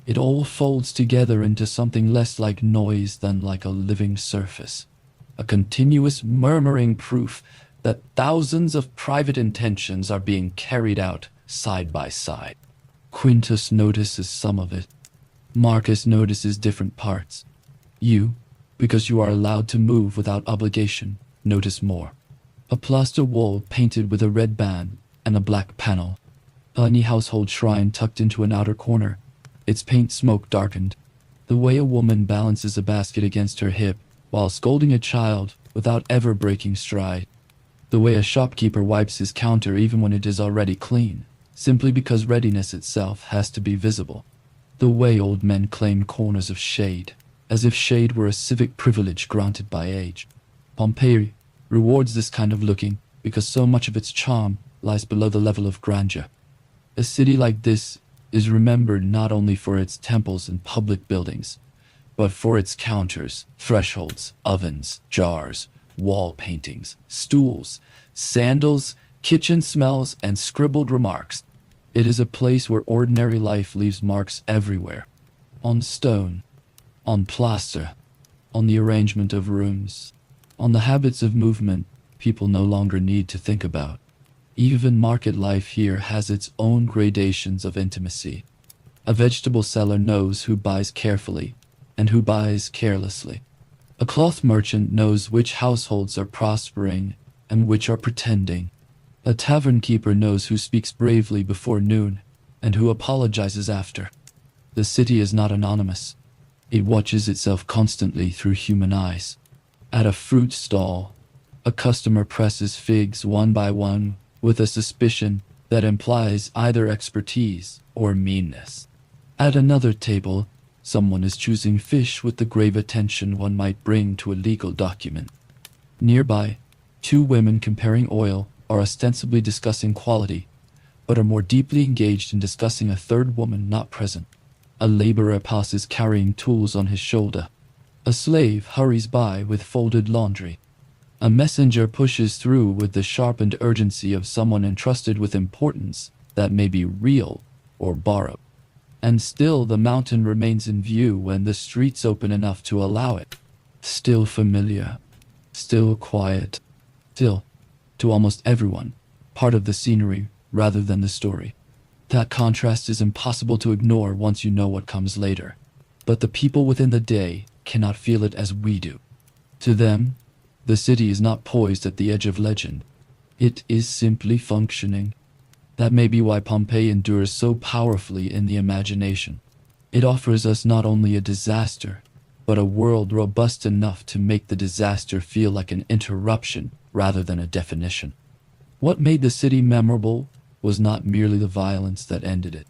It all folds together into something less like noise than like a living surface. A continuous murmuring proof that thousands of private intentions are being carried out side by side. Quintus notices some of it. Marcus notices different parts. You, because you are allowed to move without obligation, notice more. A plaster wall painted with a red band and a black panel. A tiny household shrine tucked into an outer corner, its paint smoke darkened. The way a woman balances a basket against her hip while scolding a child without ever breaking stride. The way a shopkeeper wipes his counter even when it is already clean, simply because readiness itself has to be visible. The way old men claim corners of shade, as if shade were a civic privilege granted by age. Pompeii rewards this kind of looking because so much of its charm lies below the level of grandeur. A city like this is remembered not only for its temples and public buildings, but for its counters, thresholds, ovens, jars, wall paintings, stools, sandals, kitchen smells, and scribbled remarks. It is a place where ordinary life leaves marks everywhere. On stone, on plaster, on the arrangement of rooms, on the habits of movement people no longer need to think about. Even market life here has its own gradations of intimacy. A vegetable seller knows who buys carefully and who buys carelessly. A cloth merchant knows which households are prospering and which are pretending. A tavern keeper knows who speaks bravely before noon and who apologizes after. The city is not anonymous. It watches itself constantly through human eyes. At a fruit stall, a customer presses figs one by one with a suspicion that implies either expertise or meanness. At another table, someone is choosing fish with the grave attention one might bring to a legal document. Nearby, 2 women comparing oil are ostensibly discussing quality, but are more deeply engaged in discussing a third woman not present. A laborer passes carrying tools on his shoulder. A slave hurries by with folded laundry. A messenger pushes through with the sharpened urgency of someone entrusted with importance that may be real or borrowed. And still the mountain remains in view when the streets open enough to allow it. Still familiar, still quiet, still, to almost everyone, part of the scenery rather than the story. That contrast is impossible to ignore once you know what comes later. But the people within the day cannot feel it as we do. To them, the city is not poised at the edge of legend. It is simply functioning. That may be why Pompeii endures so powerfully in the imagination. It offers us not only a disaster, but a world robust enough to make the disaster feel like an interruption rather than a definition. What made the city memorable was not merely the violence that ended it.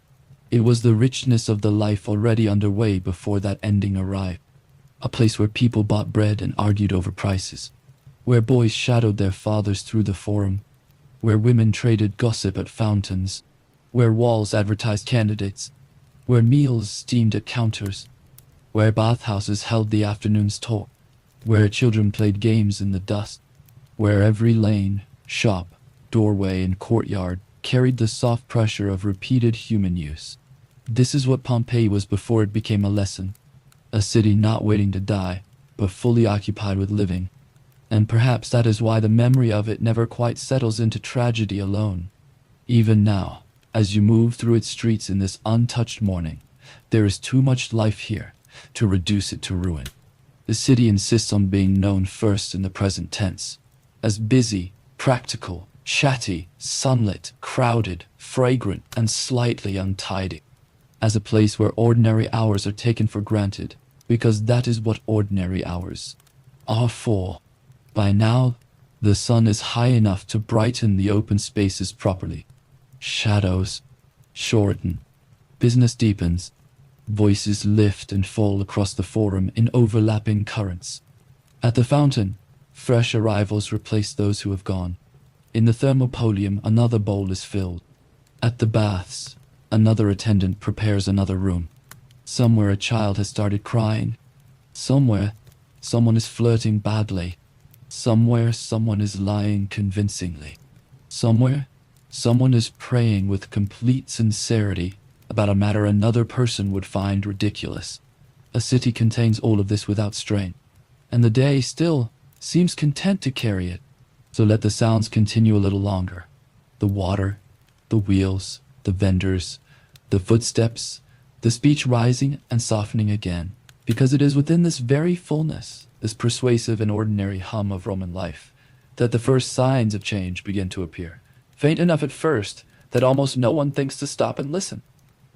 It was the richness of the life already underway before that ending arrived. A place where people bought bread and argued over prices, where boys shadowed their fathers through the forum, where women traded gossip at fountains, where walls advertised candidates, where meals steamed at counters, where bathhouses held the afternoon's talk, where children played games in the dust, where every lane, shop, doorway, and courtyard carried the soft pressure of repeated human use. This is what Pompeii was before it became a lesson. A city not waiting to die, but fully occupied with living. And perhaps that is why the memory of it never quite settles into tragedy alone. Even now, as you move through its streets in this untouched morning, there is too much life here, to reduce it to ruin. The city insists on being known first in the present tense, as busy, practical, chatty, sunlit, crowded, fragrant, and slightly untidy, as a place where ordinary hours are taken for granted, because that is what ordinary hours are for. By now, the sun is high enough to brighten the open spaces properly. Shadows shorten, business deepens, voices lift and fall across the forum in overlapping currents. At the fountain, fresh arrivals replace those who have gone. In the thermopolium, another bowl is filled. At the baths, another attendant prepares another room. Somewhere a child has started crying. Somewhere, someone is flirting badly. Somewhere, someone is lying convincingly. Somewhere, someone is praying with complete sincerity about a matter another person would find ridiculous. A city contains all of this without strain, and the day still seems content to carry it. So let the sounds continue a little longer. The water, the wheels, the vendors, the footsteps, the speech rising and softening again, because it is within this very fullness, this persuasive and ordinary hum of Roman life, that the first signs of change begin to appear, faint enough at first that almost no one thinks to stop and listen.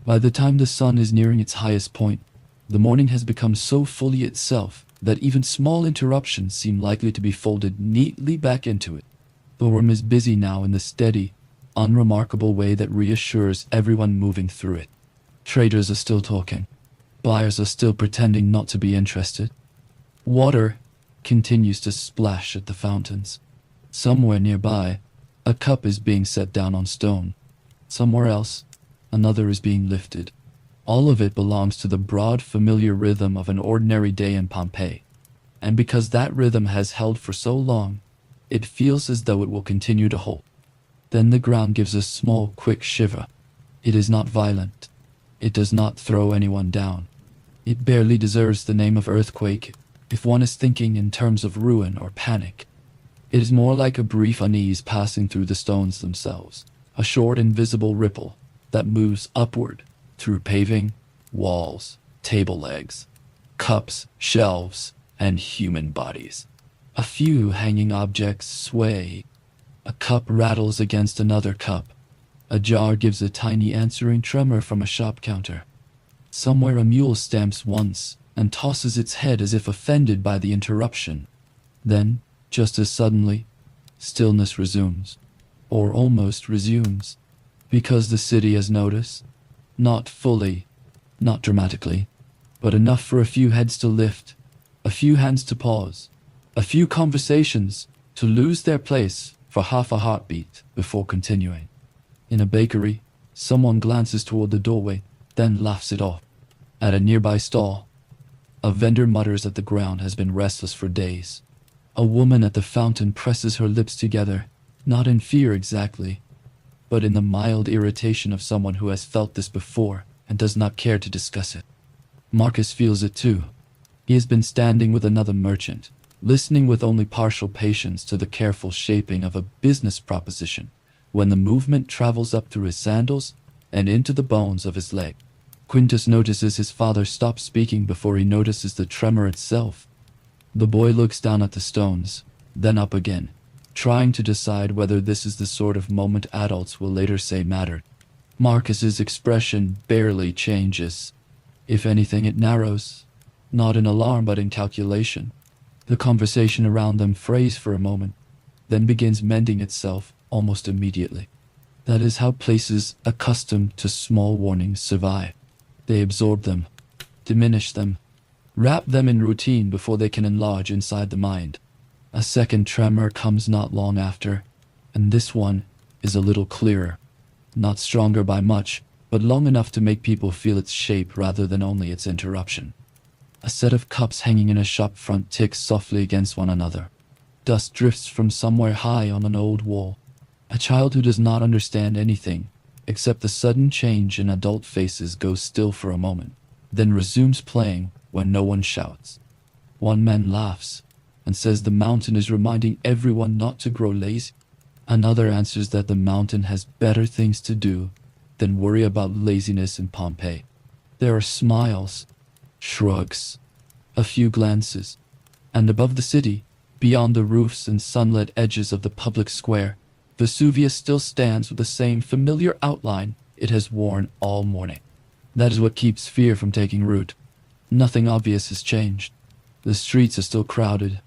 By the time the sun is nearing its highest point, the morning has become so fully itself that even small interruptions seem likely to be folded neatly back into it. The room is busy now in the steady, unremarkable way that reassures everyone moving through it. Traders are still talking. Buyers are still pretending not to be interested. Water continues to splash at the fountains. Somewhere nearby, a cup is being set down on stone. Somewhere else, another is being lifted. All of it belongs to the broad, familiar rhythm of an ordinary day in Pompeii. And because that rhythm has held for so long, it feels as though it will continue to hold. Then the ground gives a small, quick shiver. It is not violent. It does not throw anyone down. It barely deserves the name of earthquake if one is thinking in terms of ruin or panic. It is more like a brief unease passing through the stones themselves, a short invisible ripple that moves upward through paving, walls, table legs, cups, shelves, and human bodies. A few hanging objects sway. A cup rattles against another cup. A jar gives a tiny answering tremor from a shop counter. Somewhere a mule stamps once and tosses its head as if offended by the interruption. Then, just as suddenly, stillness resumes, or almost resumes, because the city has noticed, not fully, not dramatically, but enough for a few heads to lift, a few hands to pause, a few conversations to lose their place for half a heartbeat before continuing. In a bakery, someone glances toward the doorway, then laughs it off. At a nearby stall, a vendor mutters that the ground has been restless for days. A woman at the fountain presses her lips together, not in fear exactly, but in the mild irritation of someone who has felt this before and does not care to discuss it. Marcus feels it too. He has been standing with another merchant, listening with only partial patience to the careful shaping of a business proposition, when the movement travels up through his sandals and into the bones of his leg. Quintus notices his father stop speaking before he notices the tremor itself. The boy looks down at the stones, then up again, trying to decide whether this is the sort of moment adults will later say mattered. Marcus's expression barely changes. If anything, it narrows, not in alarm but in calculation. The conversation around them frays for a moment, then begins mending itself almost immediately. That is how places accustomed to small warnings survive. They absorb them, diminish them, wrap them in routine before they can enlarge inside the mind. A second tremor comes not long after, and this one is a little clearer. Not stronger by much, but long enough to make people feel its shape rather than only its interruption. A set of cups hanging in a shop front ticks softly against one another. Dust drifts from somewhere high on an old wall. A child who does not understand anything except the sudden change in adult faces goes still for a moment, then resumes playing when no one shouts. One man laughs and says the mountain is reminding everyone not to grow lazy. Another answers that the mountain has better things to do than worry about laziness in Pompeii. There are smiles, shrugs, a few glances, and above the city, beyond the roofs and sunlit edges of the public square, Vesuvius still stands with the same familiar outline it has worn all morning. That is what keeps fear from taking root. Nothing obvious has changed. The streets are still crowded.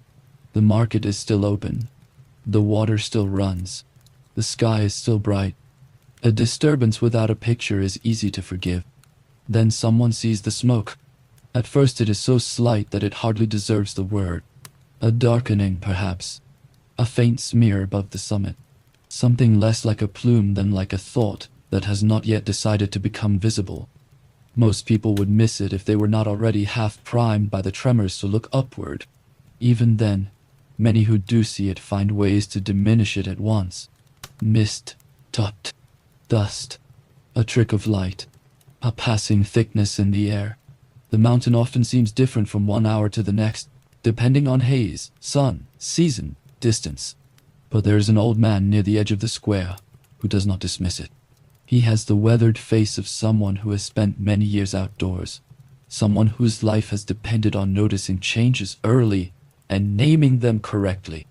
The market is still open. The water still runs. The sky is still bright. A disturbance without a picture is easy to forgive. Then someone sees the smoke. At first it is so slight that it hardly deserves the word. A darkening, perhaps. A faint smear above the summit. Something less like a plume than like a thought that has not yet decided to become visible. Most people would miss it if they were not already half primed by the tremors to look upward. Even then, many who do see it find ways to diminish it at once. Mist, dot, dust, a trick of light, a passing thickness in the air. The mountain often seems different from one hour to the next, depending on haze, sun, season, distance. But there is an old man near the edge of the square who does not dismiss it. He has the weathered face of someone who has spent many years outdoors, someone whose life has depended on noticing changes early and naming them correctly.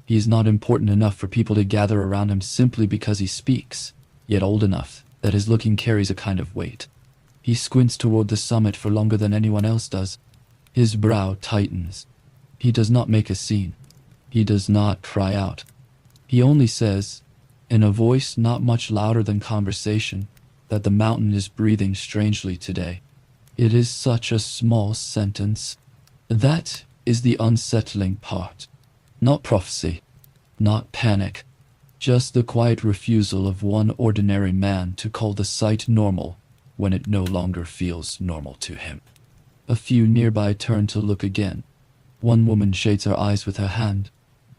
He is not important enough for people to gather around him simply because he speaks, yet old enough that his looking carries a kind of weight. He squints toward the summit for longer than anyone else does. His brow tightens. He does not make a scene. He does not cry out. He only says, in a voice not much louder than conversation, that the mountain is breathing strangely today. It is such a small sentence. That is the unsettling part. Not prophecy, not panic, just the quiet refusal of one ordinary man to call the sight normal when it no longer feels normal to him. A few nearby turn to look again. One woman shades her eyes with her hand.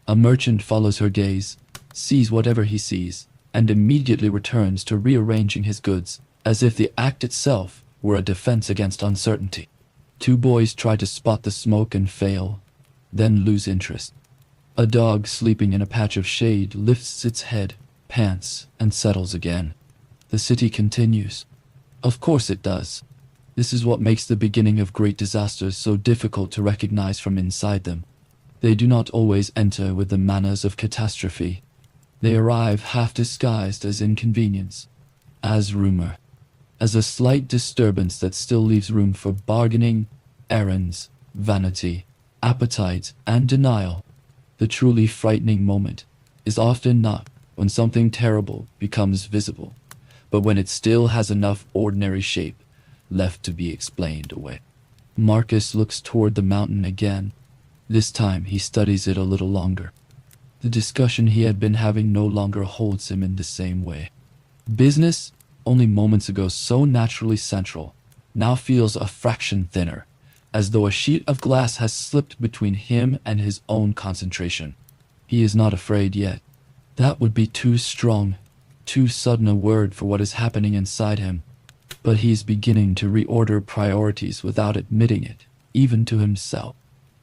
A merchant follows her gaze, sees whatever he sees, and immediately returns to rearranging his goods, as if the act itself were a defense against uncertainty. Two boys try to spot the smoke and fail, then lose interest. A dog sleeping in a patch of shade lifts its head, pants, and settles again. The city continues. Of course it does. This is what makes the beginning of great disasters so difficult to recognize from inside them. They do not always enter with the manners of catastrophe. They arrive half disguised as inconvenience, as rumor, as a slight disturbance that still leaves room for bargaining, errands, vanity, appetite, and denial. The truly frightening moment is often not when something terrible becomes visible, but when it still has enough ordinary shape left to be explained away. Marcus looks toward the mountain again. This time he studies it a little longer. The discussion he had been having no longer holds him in the same way. Business, only moments ago so naturally central, now feels a fraction thinner, as though a sheet of glass has slipped between him and his own concentration. He is not afraid yet. That would be too strong, too sudden a word for what is happening inside him. But he is beginning to reorder priorities without admitting it, even to himself.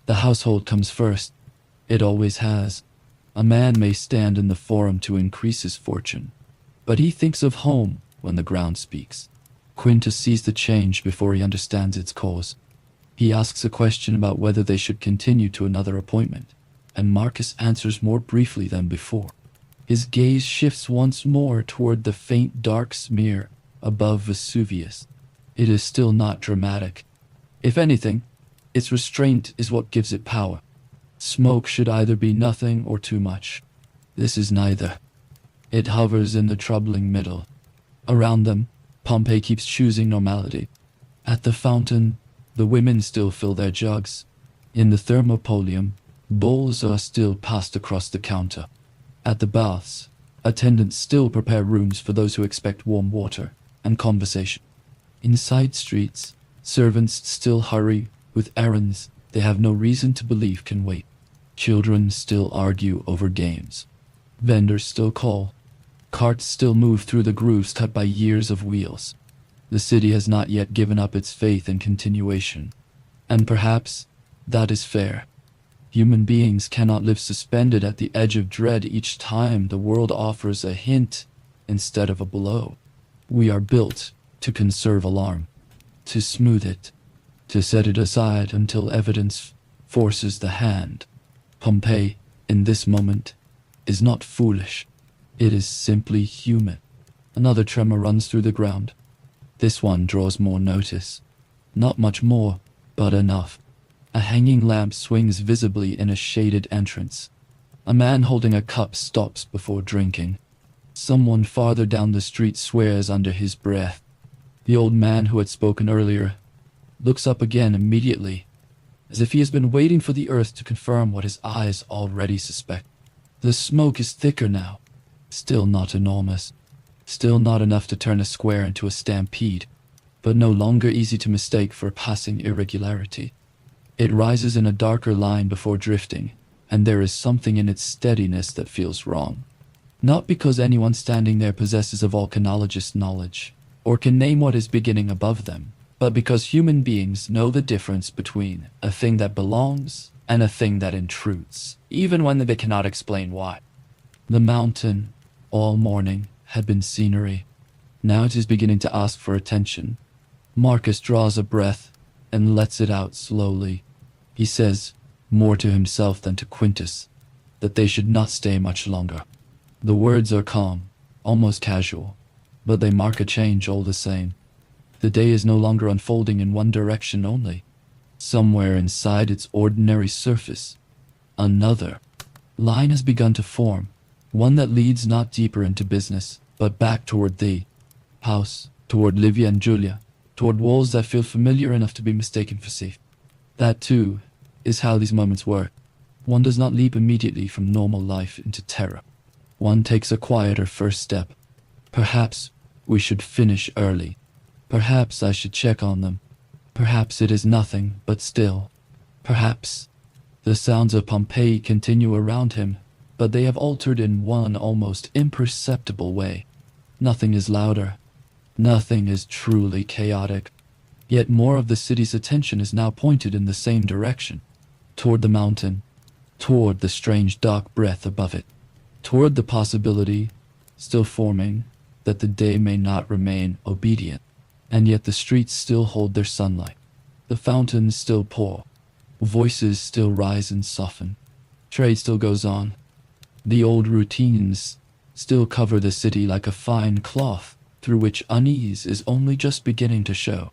The household comes first. It always has. A man may stand in the forum to increase his fortune, but he thinks of home when the ground speaks. Quintus sees the change before he understands its cause. He asks a question about whether they should continue to another appointment, and Marcus answers more briefly than before. His gaze shifts once more toward the faint dark smear above Vesuvius. It is still not dramatic. If anything, its restraint is what gives it power. Smoke should either be nothing or too much. This is neither. It hovers in the troubling middle. Around them, Pompeii keeps choosing normality. At the fountain, the women still fill their jugs. In the thermopolium, bowls are still passed across the counter. At the baths, attendants still prepare rooms for those who expect warm water and conversation. In side streets, servants still hurry with errands they have no reason to believe can wait. Children still argue over games. Vendors still call. Carts still move through the grooves cut by years of wheels. The city has not yet given up its faith in continuation. And perhaps that is fair. Human beings cannot live suspended at the edge of dread each time the world offers a hint instead of a blow. We are built to conserve alarm, to smooth it, to set it aside until evidence forces the hand. Pompeii, in this moment, is not foolish. It is simply human. Another tremor runs through the ground. This one draws more notice. Not much more, but enough. A hanging lamp swings visibly in a shaded entrance. A man holding a cup stops before drinking. Someone farther down the street swears under his breath. The old man who had spoken earlier looks up again immediately, as if he has been waiting for the earth to confirm what his eyes already suspect. The smoke is thicker now, still not enormous, still not enough to turn a square into a stampede, but no longer easy to mistake for a passing irregularity. It rises in a darker line before drifting, and there is something in its steadiness that feels wrong. Not because anyone standing there possesses a volcanologist's knowledge, or can name what is beginning above them, but because human beings know the difference between a thing that belongs and a thing that intrudes, even when they cannot explain why. The mountain, all morning, had been scenery. Now it is beginning to ask for attention. Marcus draws a breath and lets it out slowly. He says, more to himself than to Quintus, that they should not stay much longer. The words are calm, almost casual, but they mark a change all the same. The day is no longer unfolding in one direction only. Somewhere inside its ordinary surface, another line has begun to form, one that leads not deeper into business, but back toward the house, toward Livia and Julia, toward walls that feel familiar enough to be mistaken for safe. That, too, is how these moments work. One does not leap immediately from normal life into terror. One takes a quieter first step. Perhaps we should finish early. Perhaps I should check on them. Perhaps it is nothing, but still. Perhaps. The sounds of Pompeii continue around him, but they have altered in one almost imperceptible way. Nothing is louder. Nothing is truly chaotic. Yet more of the city's attention is now pointed in the same direction. Toward the mountain. Toward the strange dark breath above it. Toward the possibility, still forming, that the day may not remain obedient. And yet the streets still hold their sunlight. The fountains still pour. Voices still rise and soften. Trade still goes on. The old routines still cover the city like a fine cloth through which unease is only just beginning to show.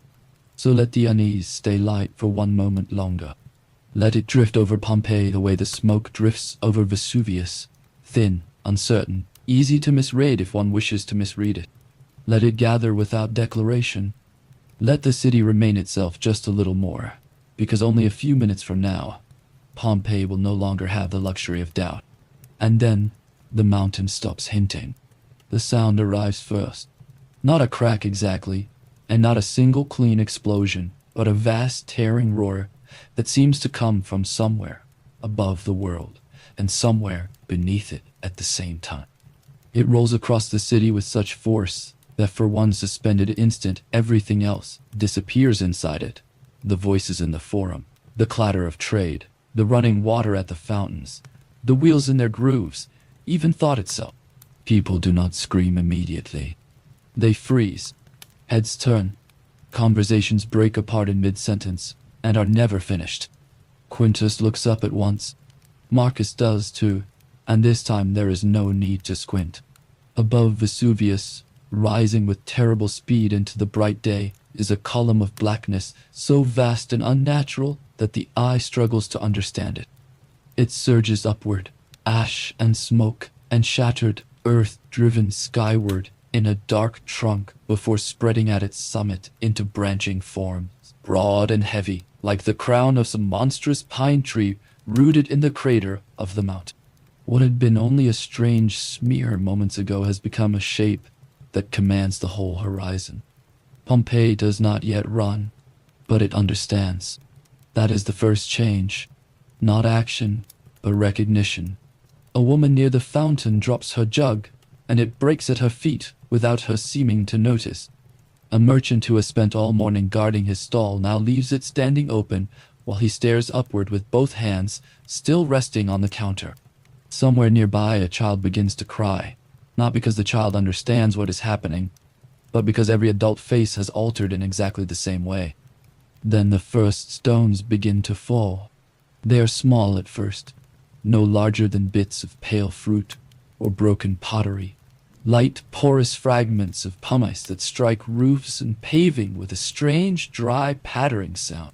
So let the unease stay light for one moment longer. Let it drift over Pompeii the way the smoke drifts over Vesuvius, thin, uncertain, easy to misread if one wishes to misread it. Let it gather without declaration. Let the city remain itself just a little more, because only a few minutes from now, Pompeii will no longer have the luxury of doubt. And then, the mountain stops hinting. The sound arrives first. Not a crack exactly, and not a single clean explosion, but a vast tearing roar that seems to come from somewhere above the world, and somewhere beneath it at the same time. It rolls across the city with such force that for one suspended instant everything else disappears inside it. The voices in the forum, the clatter of trade, the running water at the fountains, the wheels in their grooves, even thought itself. People do not scream immediately. They freeze. Heads turn. Conversations break apart in mid-sentence and are never finished. Quintus looks up at once. Marcus does too, and this time there is no need to squint. Above Vesuvius, rising with terrible speed into the bright day, is a column of blackness so vast and unnatural that the eye struggles to understand it. It surges upward, ash and smoke and shattered earth driven skyward in a dark trunk before spreading at its summit into branching forms, broad and heavy, like the crown of some monstrous pine tree rooted in the crater of the mountain. What had been only a strange smear moments ago has become a shape that commands the whole horizon. Pompeii does not yet run, but it understands. That is the first change. Not action, but recognition. A woman near the fountain drops her jug, and it breaks at her feet without her seeming to notice. A merchant who has spent all morning guarding his stall now leaves it standing open while he stares upward with both hands still resting on the counter. Somewhere nearby a child begins to cry, not because the child understands what is happening, but because every adult face has altered in exactly the same way. Then the first stones begin to fall. They are small at first, no larger than bits of pale fruit or broken pottery. Light, porous fragments of pumice that strike roofs and paving with a strange, dry, pattering sound.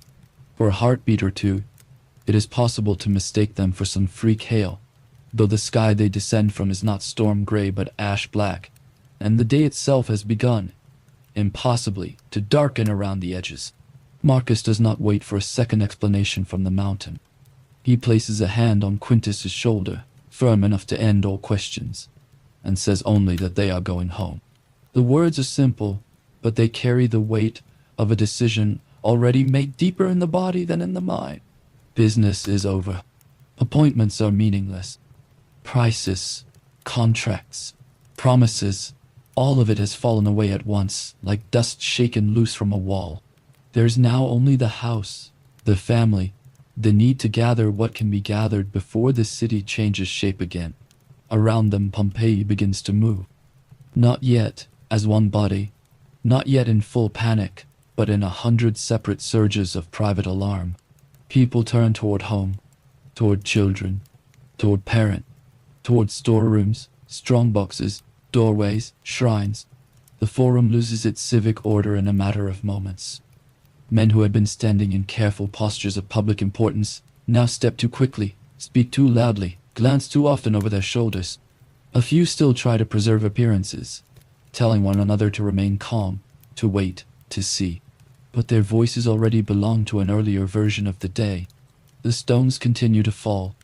For a heartbeat or two, it is possible to mistake them for some freak hail, though the sky they descend from is not storm gray but ash black, and the day itself has begun, impossibly, to darken around the edges. Marcus does not wait for a second explanation from the mountain. He places a hand on Quintus's shoulder, firm enough to end all questions, and says only that they are going home. The words are simple, but they carry the weight of a decision already made deeper in the body than in the mind. Business is over. Appointments are meaningless. Prices, contracts, promises, all of it has fallen away at once, like dust shaken loose from a wall. There is now only the house, the family, the need to gather what can be gathered before the city changes shape again. Around them, Pompeii begins to move. Not yet as one body, not yet in full panic, but in 100 separate surges of private alarm. People turn toward home, toward children, toward parent, toward storerooms, strongboxes, doorways, shrines. The forum loses its civic order in a matter of moments. Men who had been standing in careful postures of public importance now step too quickly, speak too loudly, glance too often over their shoulders. A few still try to preserve appearances, telling one another to remain calm, to wait, to see. But their voices already belong to an earlier version of the day. The stones continue to fall.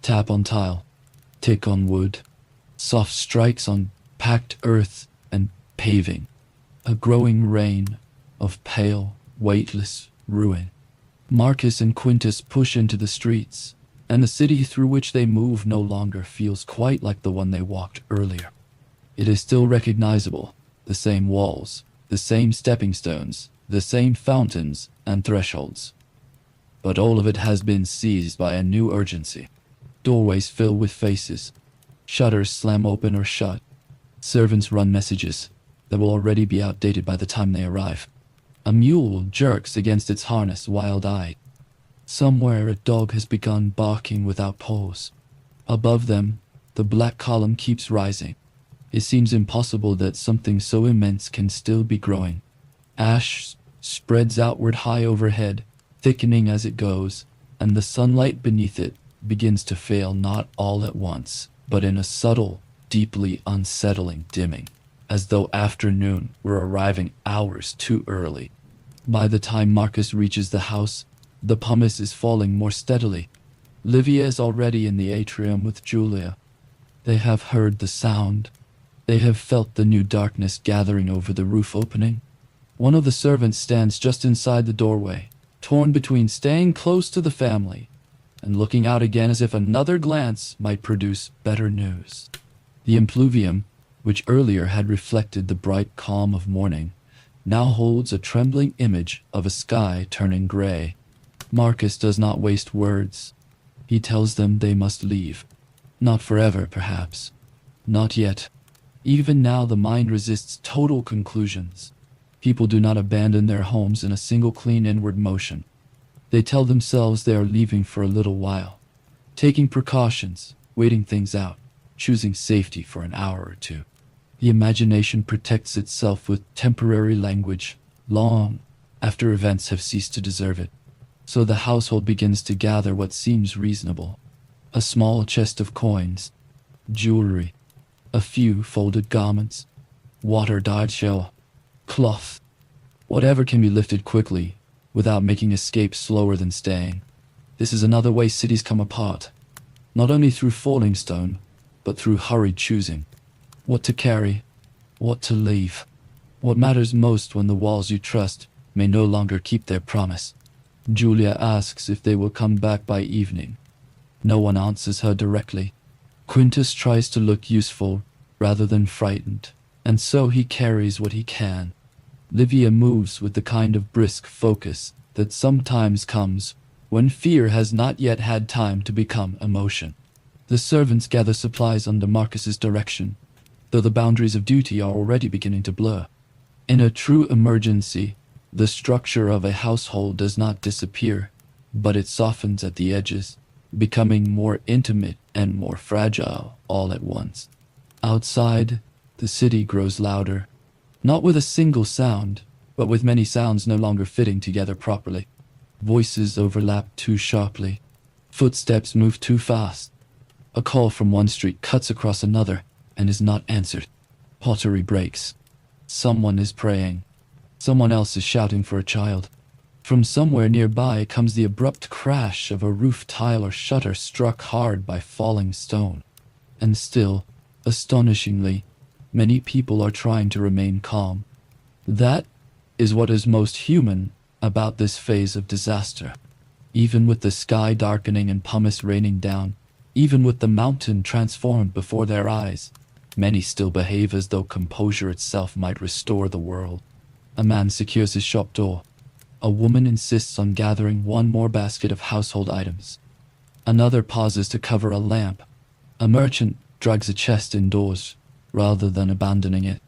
Tap on tile, tick on wood, soft strikes on packed earth and paving. A growing rain of pale, weightless ruin. Marcus and Quintus push into the streets, and the city through which they move no longer feels quite like the one they walked earlier. It is still recognizable, the same walls, the same stepping stones, the same fountains and thresholds. But all of it has been seized by a new urgency. Doorways fill with faces. Shutters slam open or shut. Servants run messages that will already be outdated by the time they arrive. A mule jerks against its harness wild-eyed. Somewhere a dog has begun barking without pause. Above them, the black column keeps rising. It seems impossible that something so immense can still be growing. Ash spreads outward high overhead, thickening as it goes, and the sunlight beneath it begins to fail not all at once, but in a subtle, deeply unsettling dimming, as though afternoon were arriving hours too early. By the time Marcus reaches the house, the pumice is falling more steadily. Livia is already in the atrium with Julia. They have heard the sound. They have felt the new darkness gathering over the roof opening. One of the servants stands just inside the doorway, torn between staying close to the family and looking out again as if another glance might produce better news. The impluvium, which earlier had reflected the bright calm of morning, now holds a trembling image of a sky turning gray. Marcus does not waste words. He tells them they must leave. Not forever, perhaps. Not yet. Even now the mind resists total conclusions. People do not abandon their homes in a single clean inward motion. They tell themselves they are leaving for a little while, taking precautions, waiting things out, choosing safety for an hour or two. The imagination protects itself with temporary language, long after events have ceased to deserve it. So the household begins to gather what seems reasonable. A small chest of coins, jewelry, a few folded garments, water-dyed shell, cloth, whatever can be lifted quickly, without making escape slower than staying. This is another way cities come apart, not only through falling stone, but through hurried choosing. What to carry, what to leave, what matters most when the walls you trust may no longer keep their promise. Julia asks if they will come back by evening. No one answers her directly. Quintus tries to look useful rather than frightened, and so he carries what he can. Livia moves with the kind of brisk focus that sometimes comes when fear has not yet had time to become emotion. The servants gather supplies under Marcus's direction, though the boundaries of duty are already beginning to blur. In a true emergency, The structure of a household does not disappear, but it softens at the edges, becoming more intimate and more fragile all at once. Outside, the city grows louder, not with a single sound, but with many sounds no longer fitting together properly. Voices overlap too sharply. Footsteps move too fast. A call from one street cuts across another and is not answered. Pottery breaks. Someone is praying. Someone else is shouting for a child. From somewhere nearby comes the abrupt crash of a roof tile or shutter struck hard by falling stone. And still, astonishingly, many people are trying to remain calm. That is what is most human about this phase of disaster. Even with the sky darkening and pumice raining down, even with the mountain transformed before their eyes, many still behave as though composure itself might restore the world. A man secures his shop door. A woman insists on gathering one more basket of household items. Another pauses to cover a lamp. A merchant drags a chest indoors, rather than abandoning it.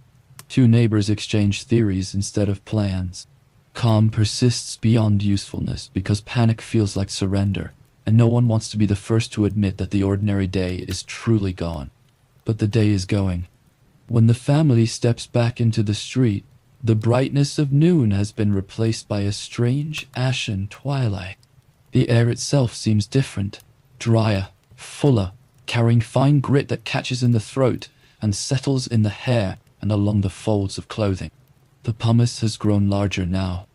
Two neighbors exchange theories instead of plans. Calm persists beyond usefulness because panic feels like surrender, and no one wants to be the first to admit that the ordinary day is truly gone. But the day is going. When the family steps back into the street, the brightness of noon has been replaced by a strange, ashen twilight. The air itself seems different, drier, fuller, carrying fine grit that catches in the throat and settles in the hair and along the folds of clothing. The pumice has grown larger now.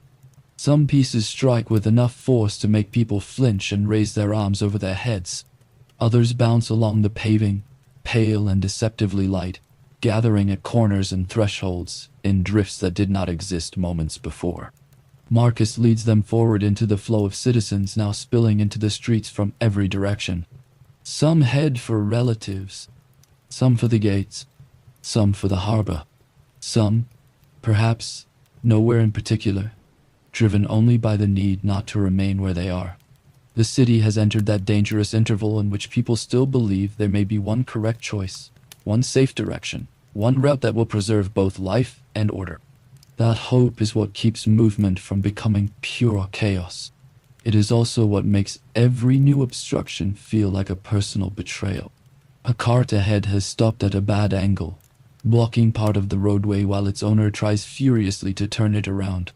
Some pieces strike with enough force to make people flinch and raise their arms over their heads. Others bounce along the paving, pale and deceptively light, gathering at corners and thresholds in drifts that did not exist moments before. Marcus leads them forward into the flow of citizens now spilling into the streets from every direction. Some head for relatives, some for the gates, some for the harbor, some, perhaps, nowhere in particular, driven only by the need not to remain where they are. The city has entered that dangerous interval in which people still believe there may be one correct choice, one safe direction, one route that will preserve both life and order. That hope is what keeps movement from becoming pure chaos. It is also what makes every new obstruction feel like a personal betrayal. A cart ahead has stopped at a bad angle, blocking part of the roadway while its owner tries furiously to turn it around.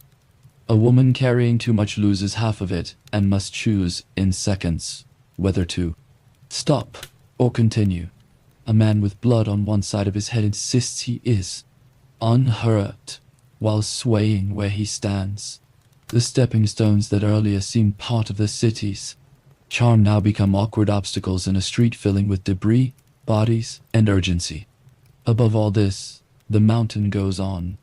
A woman carrying too much loses half of it and must choose in seconds whether to stop or continue. A man with blood on one side of his head insists he is unhurt while swaying where he stands. The stepping stones that earlier seemed part of the city's charm now become awkward obstacles in a street filling with debris, bodies, and urgency. Above all this, the mountain goes on.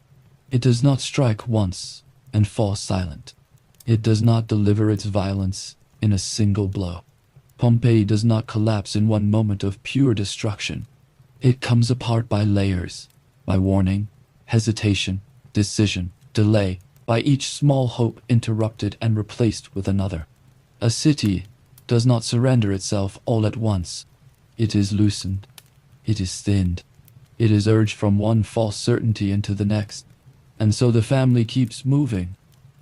It does not strike once and fall silent. It does not deliver its violence in a single blow. Pompeii does not collapse in one moment of pure destruction. It comes apart by layers, by warning, hesitation, decision, delay, by each small hope interrupted and replaced with another. A city does not surrender itself all at once. It is loosened. It is thinned. It is urged from one false certainty into the next. And so the family keeps moving.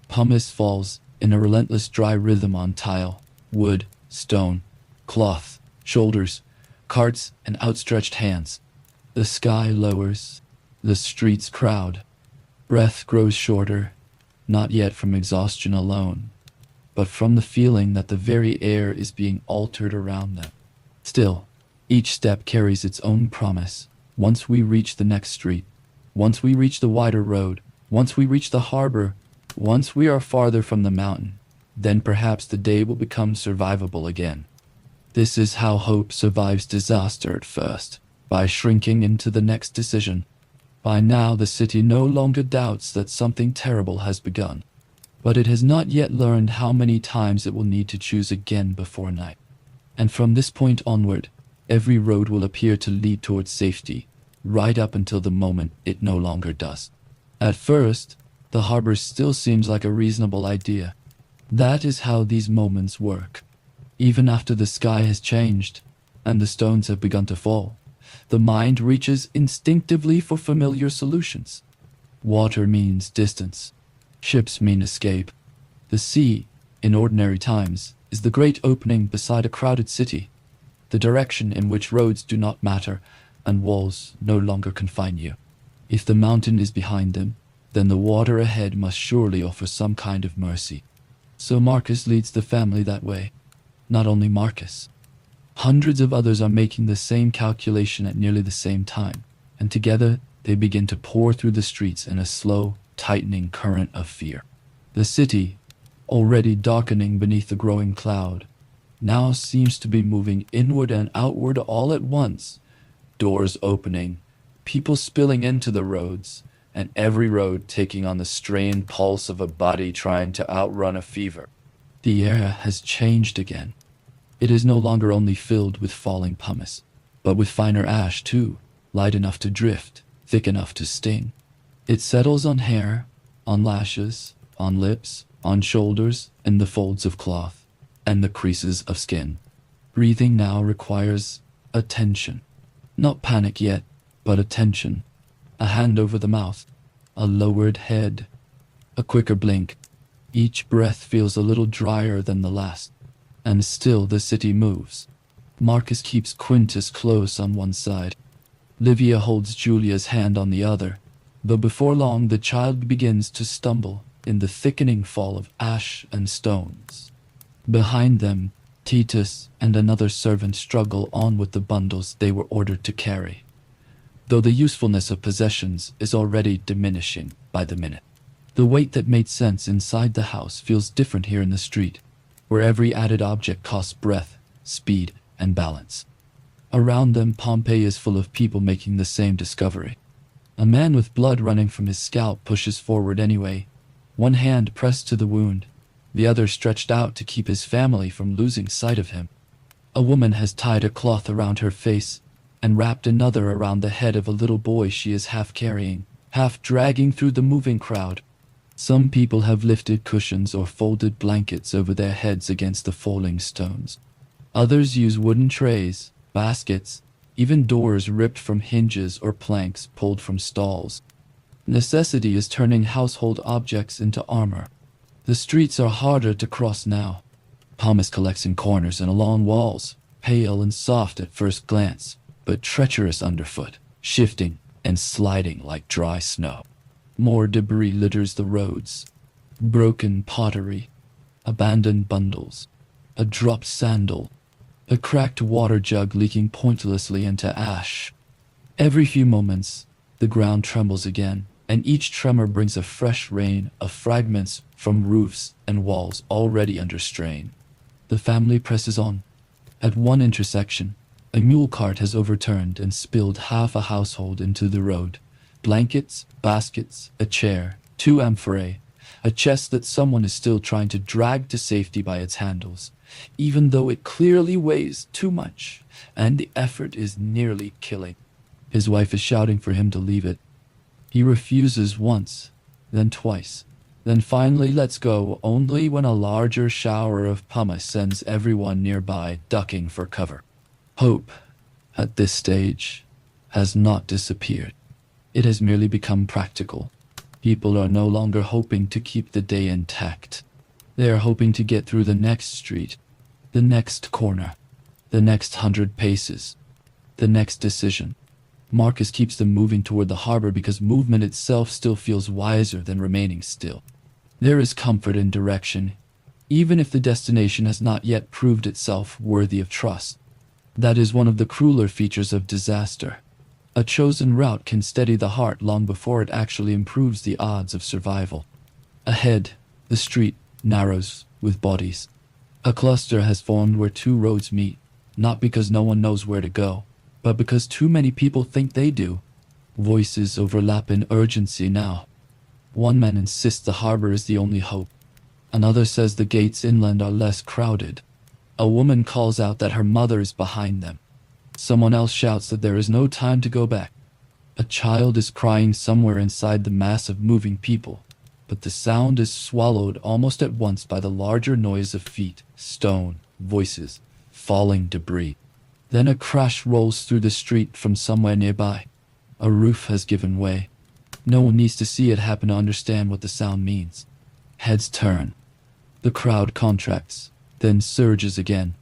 Pumice falls in a relentless dry rhythm on tile, wood, stone, cloth, shoulders, carts, and outstretched hands. The sky lowers. The streets crowd. Breath grows shorter, not yet from exhaustion alone, but from the feeling that the very air is being altered around them. Still, each step carries its own promise. Once we reach the next street, once we reach the wider road, once we reach the harbor, once we are farther from the mountain, then perhaps the day will become survivable again. This is how hope survives disaster at first, by shrinking into the next decision. By now the city no longer doubts that something terrible has begun, but it has not yet learned how many times it will need to choose again before night. And from this point onward, every road will appear to lead towards safety, right up until the moment it no longer does. At first, the harbor still seems like a reasonable idea. That is how these moments work. Even after the sky has changed, and the stones have begun to fall, the mind reaches instinctively for familiar solutions. Water means distance. Ships mean escape. The sea, in ordinary times, is the great opening beside a crowded city, the direction in which roads do not matter and walls no longer confine you. If the mountain is behind them, then the water ahead must surely offer some kind of mercy. So Marcus leads the family that way. Not only Marcus. Hundreds of others are making the same calculation at nearly the same time, and together they begin to pour through the streets in a slow, tightening current of fear. The city, already darkening beneath the growing cloud, now seems to be moving inward and outward all at once, doors opening, people spilling into the roads, and every road taking on the strained pulse of a body trying to outrun a fever. The air has changed again. It is no longer only filled with falling pumice, but with finer ash too, light enough to drift, thick enough to sting. It settles on hair, on lashes, on lips, on shoulders, in the folds of cloth, and the creases of skin. Breathing now requires attention. Not panic yet, but attention. A hand over the mouth, a lowered head, a quicker blink. Each breath feels a little drier than the last, and still the city moves. Marcus keeps Quintus close on one side. Livia holds Julia's hand on the other, though before long the child begins to stumble in the thickening fall of ash and stones. Behind them, Titus and another servant struggle on with the bundles they were ordered to carry, though the usefulness of possessions is already diminishing by the minute. The weight that made sense inside the house feels different here in the street, where every added object costs breath, speed, and balance. Around them, Pompeii is full of people making the same discovery. A man with blood running from his scalp pushes forward anyway, one hand pressed to the wound, the other stretched out to keep his family from losing sight of him. A woman has tied a cloth around her face and wrapped another around the head of a little boy she is half carrying, half dragging through the moving crowd. Some people have lifted cushions or folded blankets over their heads against the falling stones. Others use wooden trays, baskets, even doors ripped from hinges or planks pulled from stalls. Necessity is turning household objects into armor. The streets are harder to cross now. Pumice collects in corners and along walls, pale and soft at first glance, but treacherous underfoot, shifting and sliding like dry snow. More debris litters the roads. Broken pottery, abandoned bundles, a dropped sandal, a cracked water jug leaking pointlessly into ash. Every few moments, the ground trembles again, and each tremor brings a fresh rain of fragments from roofs and walls already under strain. The family presses on. At one intersection, a mule cart has overturned and spilled half a household into the road. Blankets, baskets, a chair, 2 amphorae, a chest that someone is still trying to drag to safety by its handles, even though it clearly weighs too much, and the effort is nearly killing. His wife is shouting for him to leave it. He refuses once, then twice, then finally lets go only when a larger shower of pumice sends everyone nearby ducking for cover. Hope, at this stage, has not disappeared. It has merely become practical. People are no longer hoping to keep the day intact. They are hoping to get through the next street, the next corner, the next 100 paces, the next decision. Marcus keeps them moving toward the harbor because movement itself still feels wiser than remaining still. There is comfort in direction, even if the destination has not yet proved itself worthy of trust. That is one of the crueler features of disaster. A chosen route can steady the heart long before it actually improves the odds of survival. Ahead, the street narrows with bodies. A cluster has formed where 2 roads meet, not because no one knows where to go, but because too many people think they do. Voices overlap in urgency now. One man insists the harbor is the only hope. Another says the gates inland are less crowded. A woman calls out that her mother is behind them. Someone else shouts that there is no time to go back. A child is crying somewhere inside the mass of moving people, but the sound is swallowed almost at once by the larger noise of feet, stone, voices, falling debris. Then a crash rolls through the street from somewhere nearby. A roof has given way. No one needs to see it happen to understand what the sound means. Heads turn. The crowd contracts, then surges again.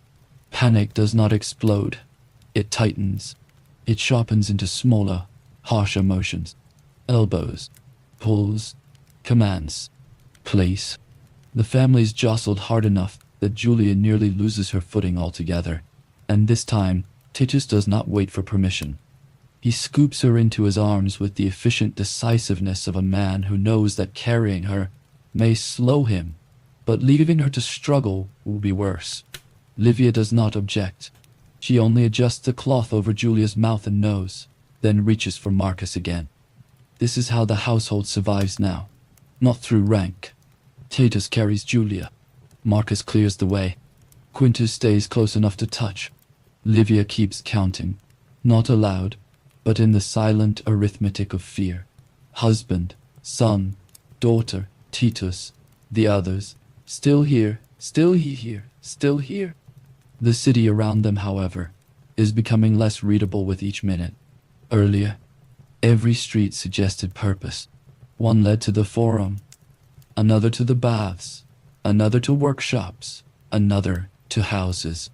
Panic does not explode. It tightens. It sharpens into smaller, harsher motions. Elbows, pulls, commands, place. The family's jostled hard enough that Julia nearly loses her footing altogether. And this time, Titus does not wait for permission. He scoops her into his arms with the efficient decisiveness of a man who knows that carrying her may slow him, but leaving her to struggle will be worse. Livia does not object. She only adjusts the cloth over Julia's mouth and nose, then reaches for Marcus again. This is how the household survives now, not through rank. Titus carries Julia. Marcus clears the way. Quintus stays close enough to touch. Livia keeps counting, not aloud, but in the silent arithmetic of fear. Husband, son, daughter, Titus, the others, still here, still here, still here. The city around them, however, is becoming less readable with each minute. Earlier, every street suggested purpose. One led to the forum, another to the baths, another to workshops, another to houses.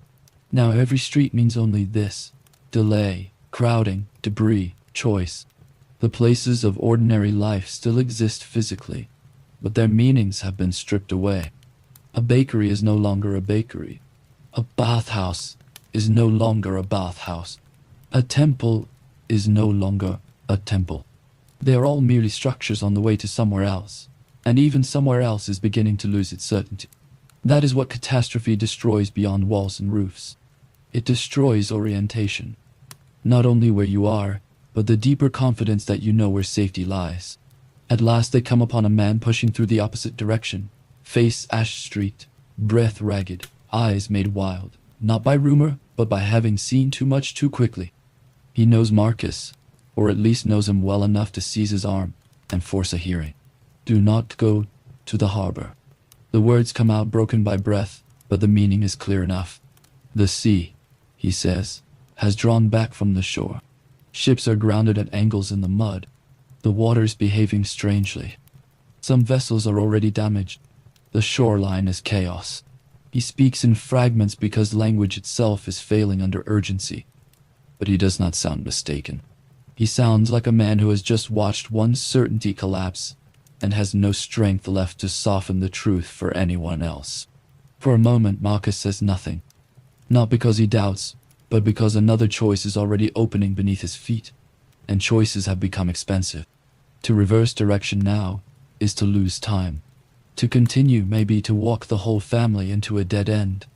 Now every street means only this: delay, crowding, debris, choice. The places of ordinary life still exist physically, but their meanings have been stripped away. A bakery is no longer a bakery. A bathhouse is no longer a bathhouse. A temple is no longer a temple. They are all merely structures on the way to somewhere else, and even somewhere else is beginning to lose its certainty. That is what catastrophe destroys beyond walls and roofs. It destroys orientation. Not only where you are, but the deeper confidence that you know where safety lies. At last they come upon a man pushing through the opposite direction, face ash streaked, breath ragged, eyes made wild, not by rumor, but by having seen too much too quickly. He knows Marcus, or at least knows him well enough to seize his arm and force a hearing. Do not go to the harbor. The words come out broken by breath, but the meaning is clear enough. The sea, he says, has drawn back from the shore. Ships are grounded at angles in the mud. The water's behaving strangely. Some vessels are already damaged. The shoreline is chaos. He speaks in fragments because language itself is failing under urgency. But he does not sound mistaken. He sounds like a man who has just watched one certainty collapse and has no strength left to soften the truth for anyone else. For a moment, Marcus says nothing. Not because he doubts, but because another choice is already opening beneath his feet, and choices have become expensive. To reverse direction now is to lose time. To continue may be to walk the whole family into a dead end.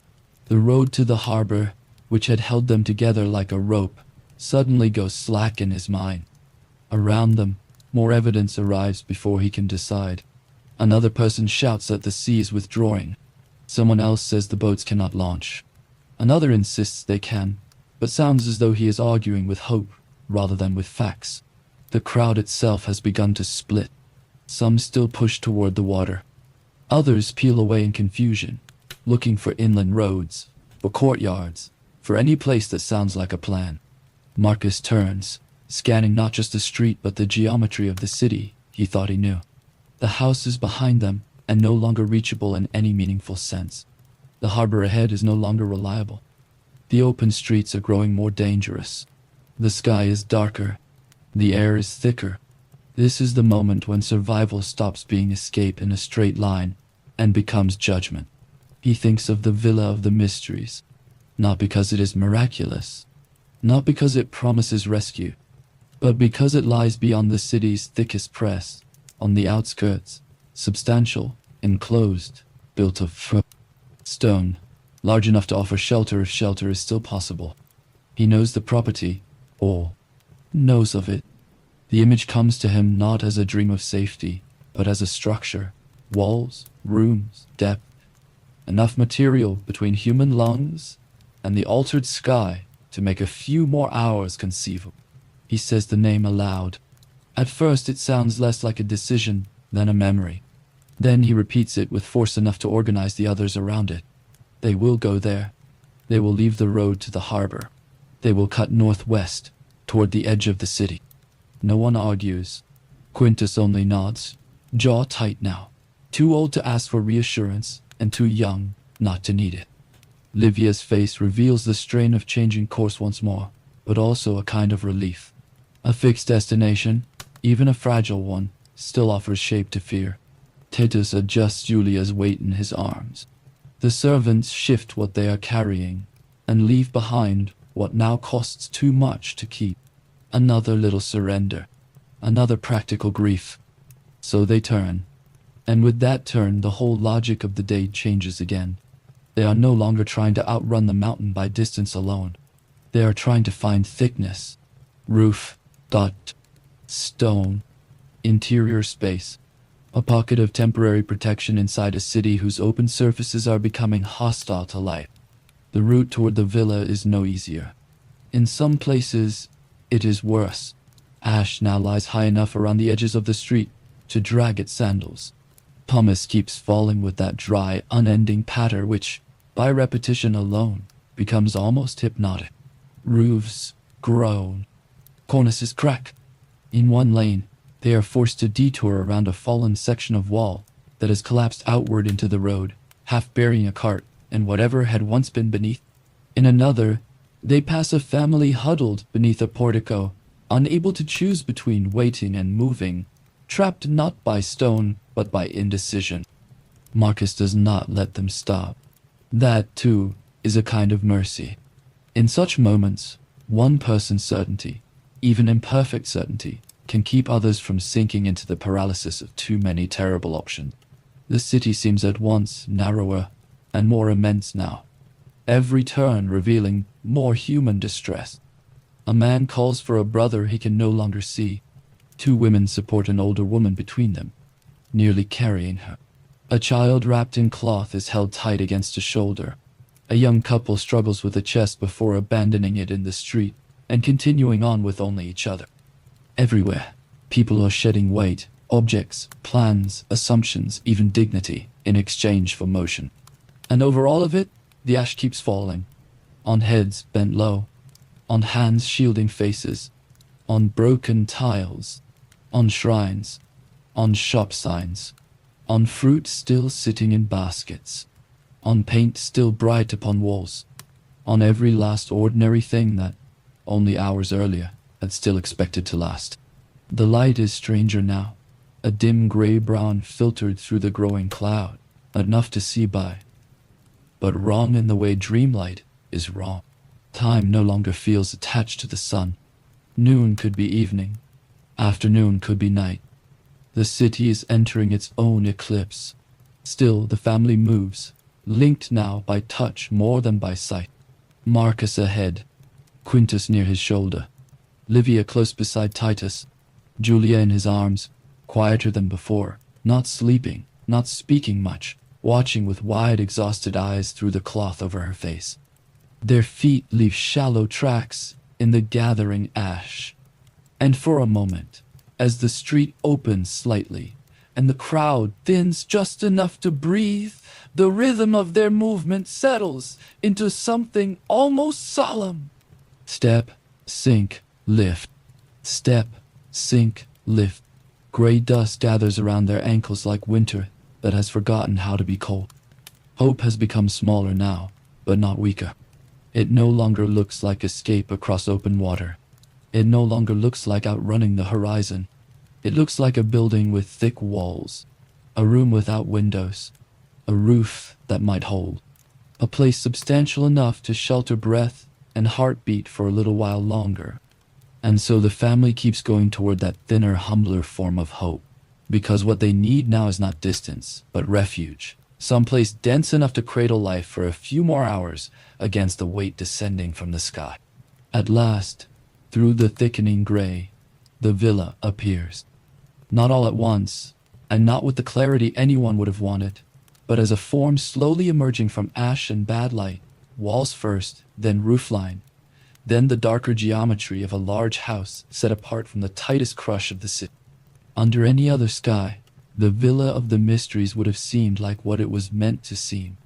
The road to the harbor, which had held them together like a rope, suddenly goes slack in his mind. Around them, more evidence arrives before he can decide. Another person shouts that the sea is withdrawing. Someone else says the boats cannot launch. Another insists they can, but sounds as though he is arguing with hope rather than with facts. The crowd itself has begun to split. Some still push toward the water. Others peel away in confusion, looking for inland roads, for courtyards, for any place that sounds like a plan. Marcus turns, scanning not just the street but the geometry of the city he thought he knew. The house is behind them and no longer reachable in any meaningful sense. The harbor ahead is no longer reliable. The open streets are growing more dangerous. The sky is darker. The air is thicker. This is the moment when survival stops being escape in a straight line and becomes judgment. He thinks of the Villa of the Mysteries, not because it is miraculous, not because it promises rescue, but because it lies beyond the city's thickest press, on the outskirts, substantial, enclosed, built of stone, large enough to offer shelter if shelter is still possible. He knows the property, or knows of it. The image comes to him not as a dream of safety, but as a structure, walls, rooms, depth, enough material between human lungs and the altered sky to make a few more hours conceivable. He says the name aloud. At first it sounds less like a decision than a memory. Then he repeats it with force enough to organize the others around it. They will go there. They will leave the road to the harbor. They will cut northwest, toward the edge of the city. No one argues. Quintus only nods, jaw tight now. Too old to ask for reassurance, and too young not to need it. Livia's face reveals the strain of changing course once more, but also a kind of relief. A fixed destination, even a fragile one, still offers shape to fear. Titus adjusts Julia's weight in his arms. The servants shift what they are carrying, and leave behind what now costs too much to keep. Another little surrender, another practical grief. So they turn, and with that turn the whole logic of the day changes again. They are no longer trying to outrun the mountain by distance alone. They are trying to find thickness, roof, dot, stone, interior space, a pocket of temporary protection inside a city whose open surfaces are becoming hostile to life. The route toward the villa is no easier. In some places, it is worse. Ash now lies high enough around the edges of the street to drag its sandals. Pumice keeps falling with that dry, unending patter which, by repetition alone, becomes almost hypnotic. Roofs groan. Cornices crack. In one lane, they are forced to detour around a fallen section of wall that has collapsed outward into the road, half burying a cart and whatever had once been beneath. In another, they pass a family huddled beneath a portico, unable to choose between waiting and moving, trapped not by stone but by indecision. Marcus does not let them stop. That, too, is a kind of mercy. In such moments, one person's certainty, even imperfect certainty, can keep others from sinking into the paralysis of too many terrible options. The city seems at once narrower and more immense now, every turn revealing more human distress. A man calls for a brother he can no longer see. Two women support an older woman between them, nearly carrying her. A child wrapped in cloth is held tight against a shoulder. A young couple struggles with a chest before abandoning it in the street and continuing on with only each other. Everywhere, people are shedding weight, objects, plans, assumptions, even dignity, in exchange for motion. And over all of it, the ash keeps falling. On heads bent low, on hands shielding faces, on broken tiles, on shrines, on shop signs, on fruit still sitting in baskets, on paint still bright upon walls, on every last ordinary thing that, only hours earlier, had still expected to last. The light is stranger now, a dim gray-brown filtered through the growing cloud, enough to see by. But wrong in the way dreamlight is wrong. Time no longer feels attached to the sun. Noon could be evening. Afternoon could be night. The city is entering its own eclipse. Still, the family moves, linked now by touch more than by sight. Marcus ahead, Quintus near his shoulder, Livia close beside Titus, Julia in his arms, quieter than before, not sleeping, not speaking much, watching with wide, exhausted eyes through the cloth over her face. Their feet leave shallow tracks in the gathering ash. And for a moment, as the street opens slightly, and the crowd thins just enough to breathe, the rhythm of their movement settles into something almost solemn. Step, sink, lift. Step, sink, lift. Gray dust gathers around their ankles like winter that has forgotten how to be cold. Hope has become smaller now, but not weaker. It no longer looks like escape across open water. It no longer looks like outrunning the horizon. It looks like a building with thick walls, a room without windows, a roof that might hold, a place substantial enough to shelter breath and heartbeat for a little while longer. And so the family keeps going toward that thinner, humbler form of hope, because what they need now is not distance, but refuge, someplace dense enough to cradle life for a few more hours against the weight descending from the sky. At last, through the thickening gray, the villa appears. Not all at once, and not with the clarity anyone would have wanted, but as a form slowly emerging from ash and bad light, walls first, then roofline, then the darker geometry of a large house set apart from the tightest crush of the city. Under any other sky, the Villa of the Mysteries would have seemed like what it was meant to seem.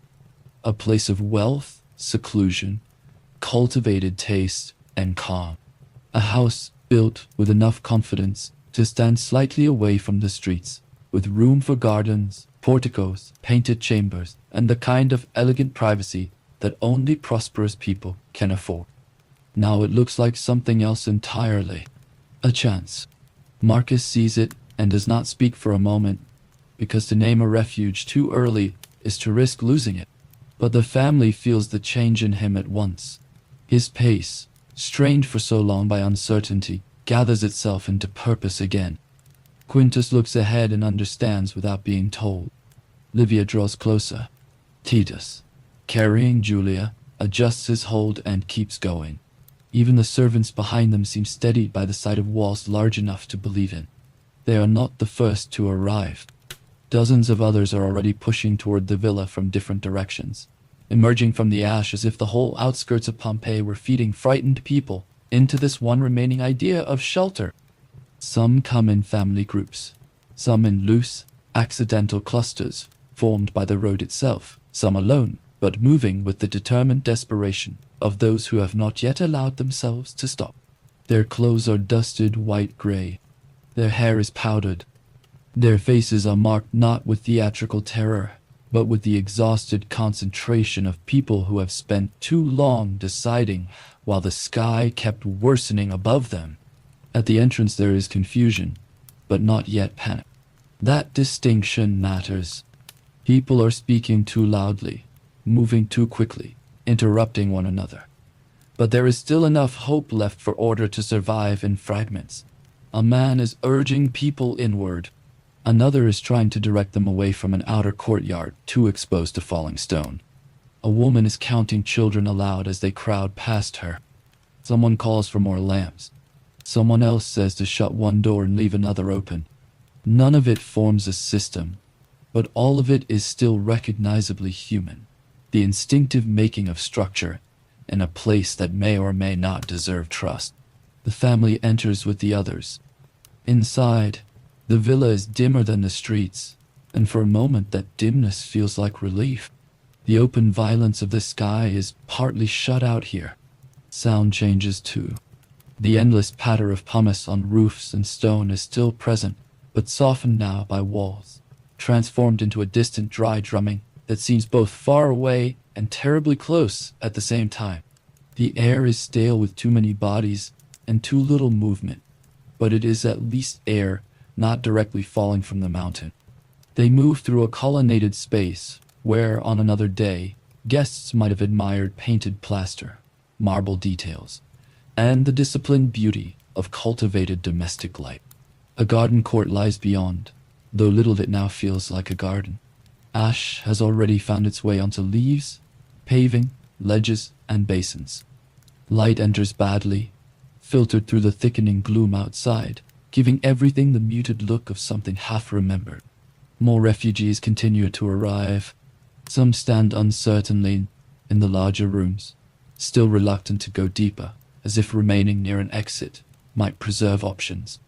A place of wealth, seclusion, cultivated taste, and calm. A house built with enough confidence to stand slightly away from the streets, with room for gardens, porticos, painted chambers, and the kind of elegant privacy that only prosperous people can afford. Now it looks like something else entirely. A chance. Marcus sees it and does not speak for a moment, because to name a refuge too early is to risk losing it. But the family feels the change in him at once. His pace, strained for so long by uncertainty, gathers itself into purpose again. Quintus looks ahead and understands without being told. Livia draws closer. Titus, carrying Julia, adjusts his hold and keeps going. Even the servants behind them seem steadied by the sight of walls large enough to believe in. They are not the first to arrive. Dozens of others are already pushing toward the villa from different directions, emerging from the ash as if the whole outskirts of Pompeii were feeding frightened people into this one remaining idea of shelter. Some come in family groups, some in loose, accidental clusters formed by the road itself, some alone, but moving with the determined desperation of those who have not yet allowed themselves to stop. Their clothes are dusted white-gray. Their hair is powdered. Their faces are marked not with theatrical terror, but with the exhausted concentration of people who have spent too long deciding while the sky kept worsening above them. At the entrance there is confusion, but not yet panic. That distinction matters. People are speaking too loudly, moving too quickly, interrupting one another. But there is still enough hope left for order to survive in fragments. A man is urging people inward. Another is trying to direct them away from an outer courtyard too exposed to falling stone. A woman is counting children aloud as they crowd past her. Someone calls for more lamps. Someone else says to shut one door and leave another open. None of it forms a system, but all of it is still recognizably human. The instinctive making of structure in a place that may or may not deserve trust. The family enters with the others. Inside, the villa is dimmer than the streets, and for a moment that dimness feels like relief. The open violence of the sky is partly shut out here. Sound changes too. The endless patter of pumice on roofs and stone is still present, but softened now by walls, transformed into a distant dry drumming that seems both far away and terribly close at the same time. The air is stale with too many bodies and too little movement, but it is at least air, not directly falling from the mountain. They move through a colonnaded space where, on another day, guests might have admired painted plaster, marble details, and the disciplined beauty of cultivated domestic life. A garden court lies beyond, though little of it now feels like a garden. Ash has already found its way onto leaves, paving, ledges, and basins. Light enters badly, filtered through the thickening gloom outside, giving everything the muted look of something half-remembered. More refugees continue to arrive. Some stand uncertainly in the larger rooms, still reluctant to go deeper, as if remaining near an exit might preserve options.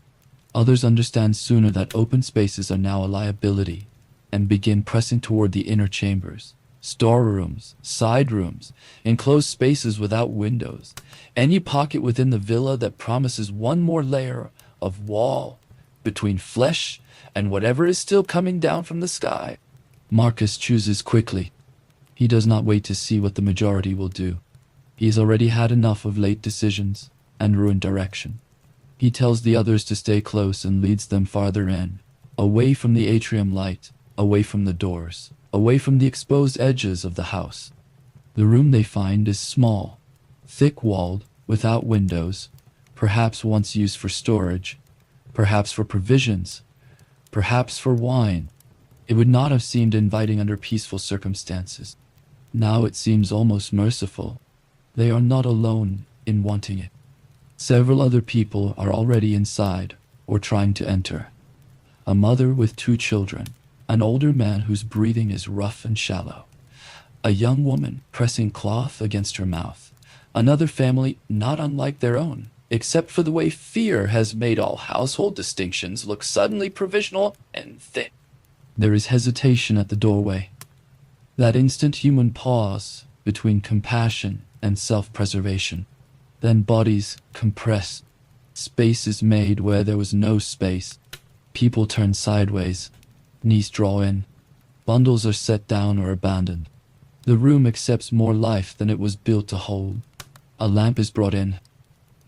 Others understand sooner that open spaces are now a liability and begin pressing toward the inner chambers, storerooms, side rooms, enclosed spaces without windows, any pocket within the villa that promises one more layer of wall between flesh and whatever is still coming down from the sky. Marcus chooses quickly. He does not wait to see what the majority will do. He has already had enough of late decisions and ruined direction. He tells the others to stay close and leads them farther in, away from the atrium light, away from the doors, away from the exposed edges of the house. The room they find is small, thick-walled, without windows, perhaps once used for storage, perhaps for provisions, perhaps for wine. It would not have seemed inviting under peaceful circumstances. Now it seems almost merciful. They are not alone in wanting it. Several other people are already inside or trying to enter. A mother with 2 children, an older man whose breathing is rough and shallow, a young woman pressing cloth against her mouth, another family not unlike their own, except for the way fear has made all household distinctions look suddenly provisional and thin. There is hesitation at the doorway. That instant human pause between compassion and self-preservation. Then bodies compress. Space is made where there was no space. People turn sideways. Knees draw in. Bundles are set down or abandoned. The room accepts more life than it was built to hold. A lamp is brought in.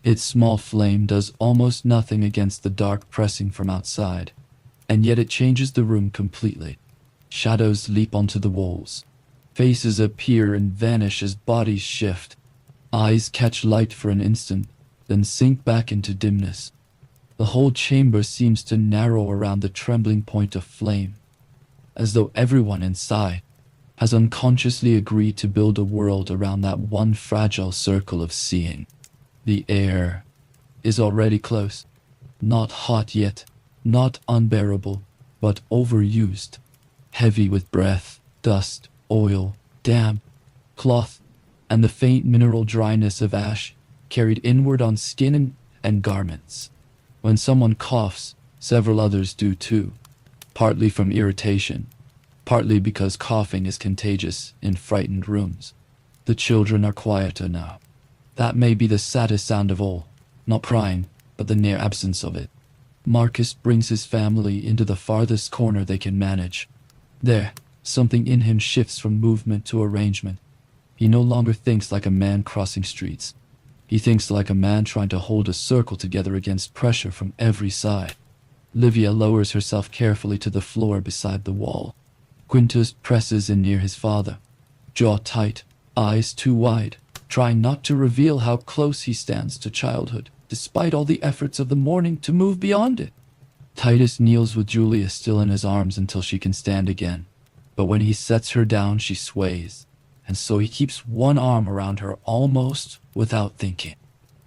Its small flame does almost nothing against the dark pressing from outside, and yet it changes the room completely. Shadows leap onto the walls. Faces appear and vanish as bodies shift. Eyes catch light for an instant, then sink back into dimness. The whole chamber seems to narrow around the trembling point of flame, as though everyone inside has unconsciously agreed to build a world around that one fragile circle of seeing. The air is already close, not hot yet, not unbearable, but overused, heavy with breath, dust, oil, damp, cloth, and the faint mineral dryness of ash carried inward on skin and garments. When someone coughs, several others do too, partly from irritation, partly because coughing is contagious in frightened rooms. The children are quieter now. That may be the saddest sound of all, not crying, but the near absence of it. Marcus brings his family into the farthest corner they can manage. There, something in him shifts from movement to arrangement. He no longer thinks like a man crossing streets. He thinks like a man trying to hold a circle together against pressure from every side. Livia lowers herself carefully to the floor beside the wall. Quintus presses in near his father, jaw tight, eyes too wide, trying not to reveal how close he stands to childhood, despite all the efforts of the morning to move beyond it. Titus kneels with Julia still in his arms until she can stand again, but when he sets her down she sways, and so he keeps one arm around her almost without thinking.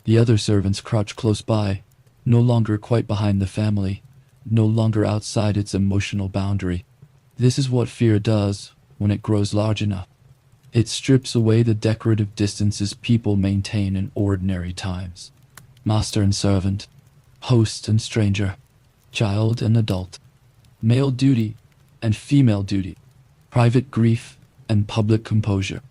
The other servants crouch close by, no longer quite behind the family, no longer outside its emotional boundary. This is what fear does when it grows large enough. It strips away the decorative distances people maintain in ordinary times. Master and servant, host and stranger, child and adult, male duty and female duty, private grief and public composure.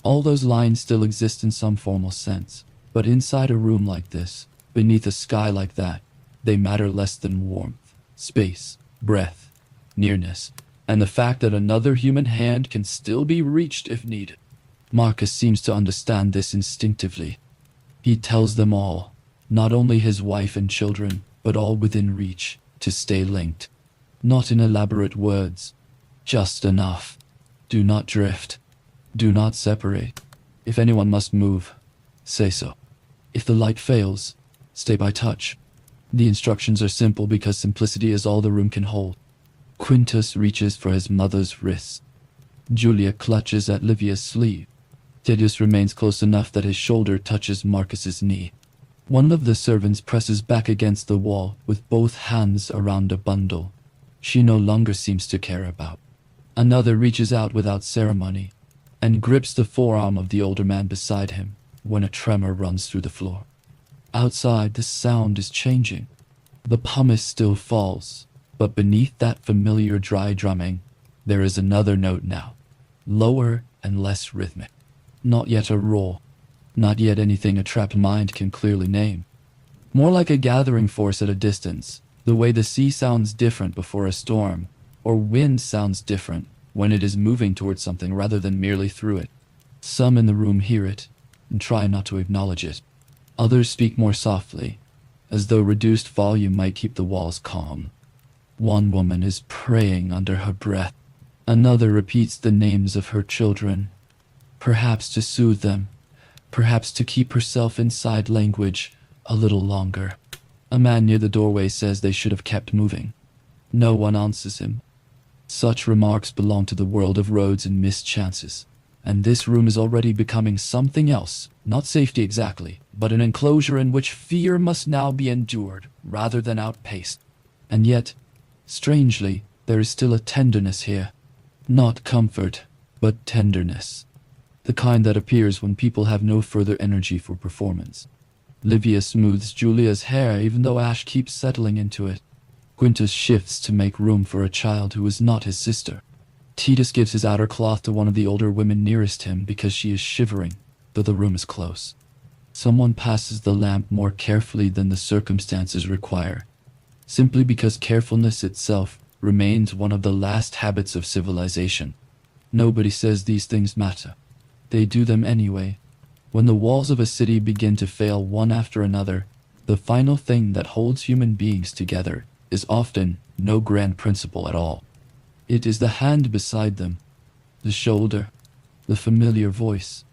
All those lines still exist in some formal sense, but inside a room like this, beneath a sky like that, they matter less than warmth, space, breath, nearness, and the fact that another human hand can still be reached if needed. Marcus seems to understand this instinctively. He tells them all, not only his wife and children, but all within reach, to stay linked. Not in elaborate words, just enough. Do not drift. Do not separate. If anyone must move, say so. If the light fails, stay by touch. The instructions are simple because simplicity is all the room can hold. Quintus reaches for his mother's wrist. Julia clutches at Livia's sleeve. Titus remains close enough that his shoulder touches Marcus's knee. One of the servants presses back against the wall with both hands around a bundle she no longer seems to care about. Another reaches out without ceremony and grips the forearm of the older man beside him when a tremor runs through the floor. Outside, the sound is changing. The pumice still falls, but beneath that familiar dry drumming, there is another note now, lower and less rhythmic. Not yet a roar, not yet anything a trapped mind can clearly name. More like a gathering force at a distance, the way the sea sounds different before a storm, or wind sounds different when it is moving towards something rather than merely through it. Some in the room hear it and try not to acknowledge it. Others speak more softly, as though reduced volume might keep the walls calm. One woman is praying under her breath. Another repeats the names of her children, perhaps to soothe them, perhaps to keep herself inside language a little longer. A man near the doorway says they should have kept moving. No one answers him. Such remarks belong to the world of roads and missed chances, and this room is already becoming something else, not safety exactly, but an enclosure in which fear must now be endured rather than outpaced. And yet, strangely, there is still a tenderness here. Not comfort, but tenderness. The kind that appears when people have no further energy for performance. Livia smooths Julia's hair even though ash keeps settling into it. Quintus shifts to make room for a child who is not his sister. Titus gives his outer cloth to one of the older women nearest him because she is shivering, though the room is close. Someone passes the lamp more carefully than the circumstances require, simply because carefulness itself remains one of the last habits of civilization. Nobody says these things matter. They do them anyway. When the walls of a city begin to fail one after another, the final thing that holds human beings together is often no grand principle at all. It is the hand beside them, the shoulder, the familiar voice,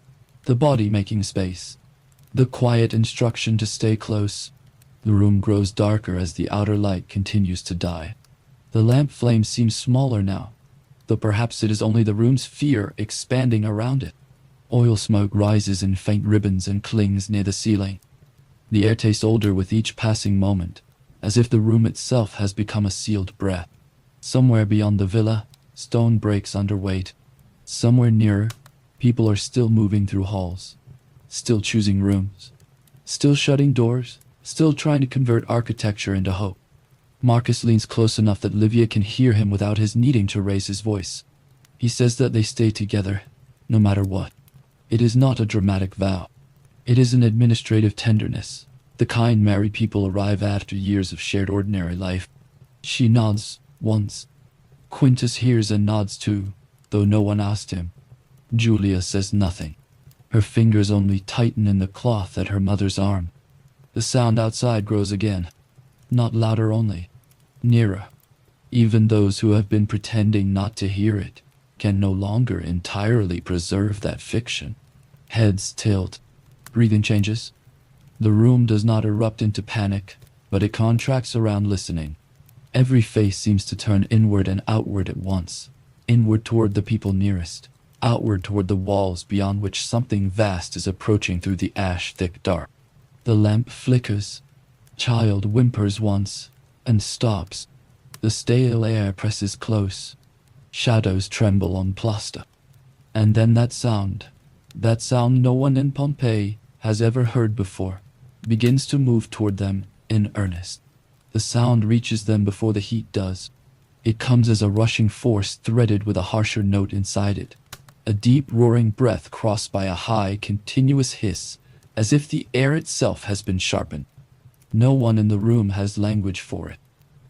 the body making space, the quiet instruction to stay close. The room grows darker as the outer light continues to die. The lamp flame seems smaller now, though perhaps it is only the room's fear expanding around it. Oil smoke rises in faint ribbons and clings near the ceiling. The air tastes older with each passing moment, as if the room itself has become a sealed breath. Somewhere beyond the villa, stone breaks under weight. Somewhere nearer, people are still moving through halls, still choosing rooms, still shutting doors, still trying to convert architecture into hope. Marcus leans close enough that Livia can hear him without his needing to raise his voice. He says that they stay together, no matter what. It is not a dramatic vow. It is an administrative tenderness, the kind married people arrive at after years of shared ordinary life. She nods once. Quintus hears and nods too, though no one asked him. Julia says nothing. Her fingers only tighten in the cloth at her mother's arm. The sound outside grows again, not louder only, nearer. Even those who have been pretending not to hear it can no longer entirely preserve that fiction. Heads tilt. Breathing changes. The room does not erupt into panic, but it contracts around listening. Every face seems to turn inward and outward at once. Inward toward the people nearest, outward toward the walls beyond which something vast is approaching through the ash-thick dark. The lamp flickers. Child whimpers once, and stops. The stale air presses close. Shadows tremble on plaster. And then that sound no one in Pompeii has ever heard before, begins to move toward them in earnest. The sound reaches them before the heat does. It comes as a rushing force threaded with a harsher note inside it. A deep roaring breath crossed by a high, continuous hiss, as if the air itself has been sharpened. No one in the room has language for it.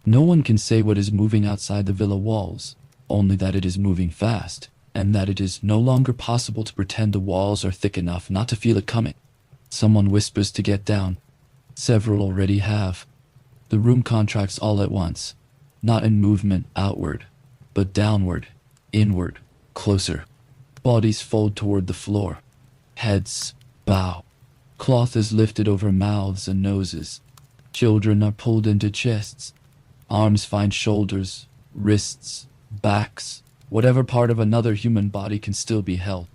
No one can say what is moving outside the villa walls, only that it is moving fast, and that it is no longer possible to pretend the walls are thick enough not to feel it coming. Someone whispers to get down. Several already have. The room contracts all at once, not in movement outward, but downward, inward, closer. Bodies fold toward the floor. Heads bow. Cloth is lifted over mouths and noses. Children are pulled into chests. Arms find shoulders, wrists, backs. Whatever part of another human body can still be held.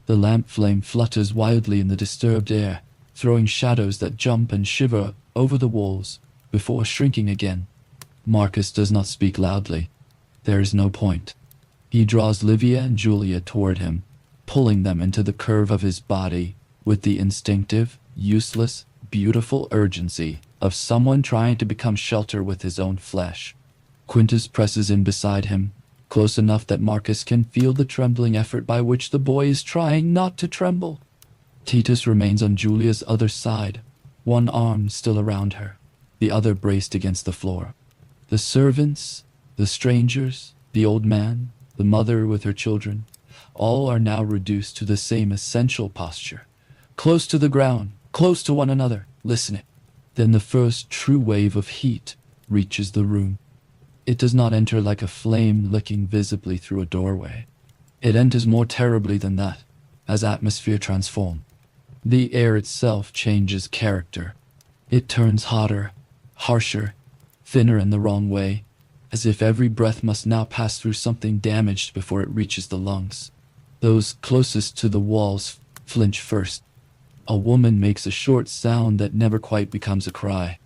The lamp flame flutters wildly in the disturbed air, throwing shadows that jump and shiver over the walls, before shrinking again. Marcus does not speak loudly. There is no point. He draws Livia and Julia toward him, pulling them into the curve of his body with the instinctive, useless, beautiful urgency of someone trying to become shelter with his own flesh. Quintus presses in beside him, close enough that Marcus can feel the trembling effort by which the boy is trying not to tremble. Titus remains on Julia's other side, one arm still around her, the other braced against the floor. The servants, the strangers, the old man, the mother with her children, all are now reduced to the same essential posture, close to the ground, close to one another, listening. Then the first true wave of heat reaches the room. It does not enter like a flame licking visibly through a doorway. It enters more terribly than that, as atmosphere transforms. The air itself changes character. It turns hotter, harsher, thinner in the wrong way, as if every breath must now pass through something damaged before it reaches the lungs. Those closest to the walls flinch first. A woman makes a short sound that never quite becomes a cry.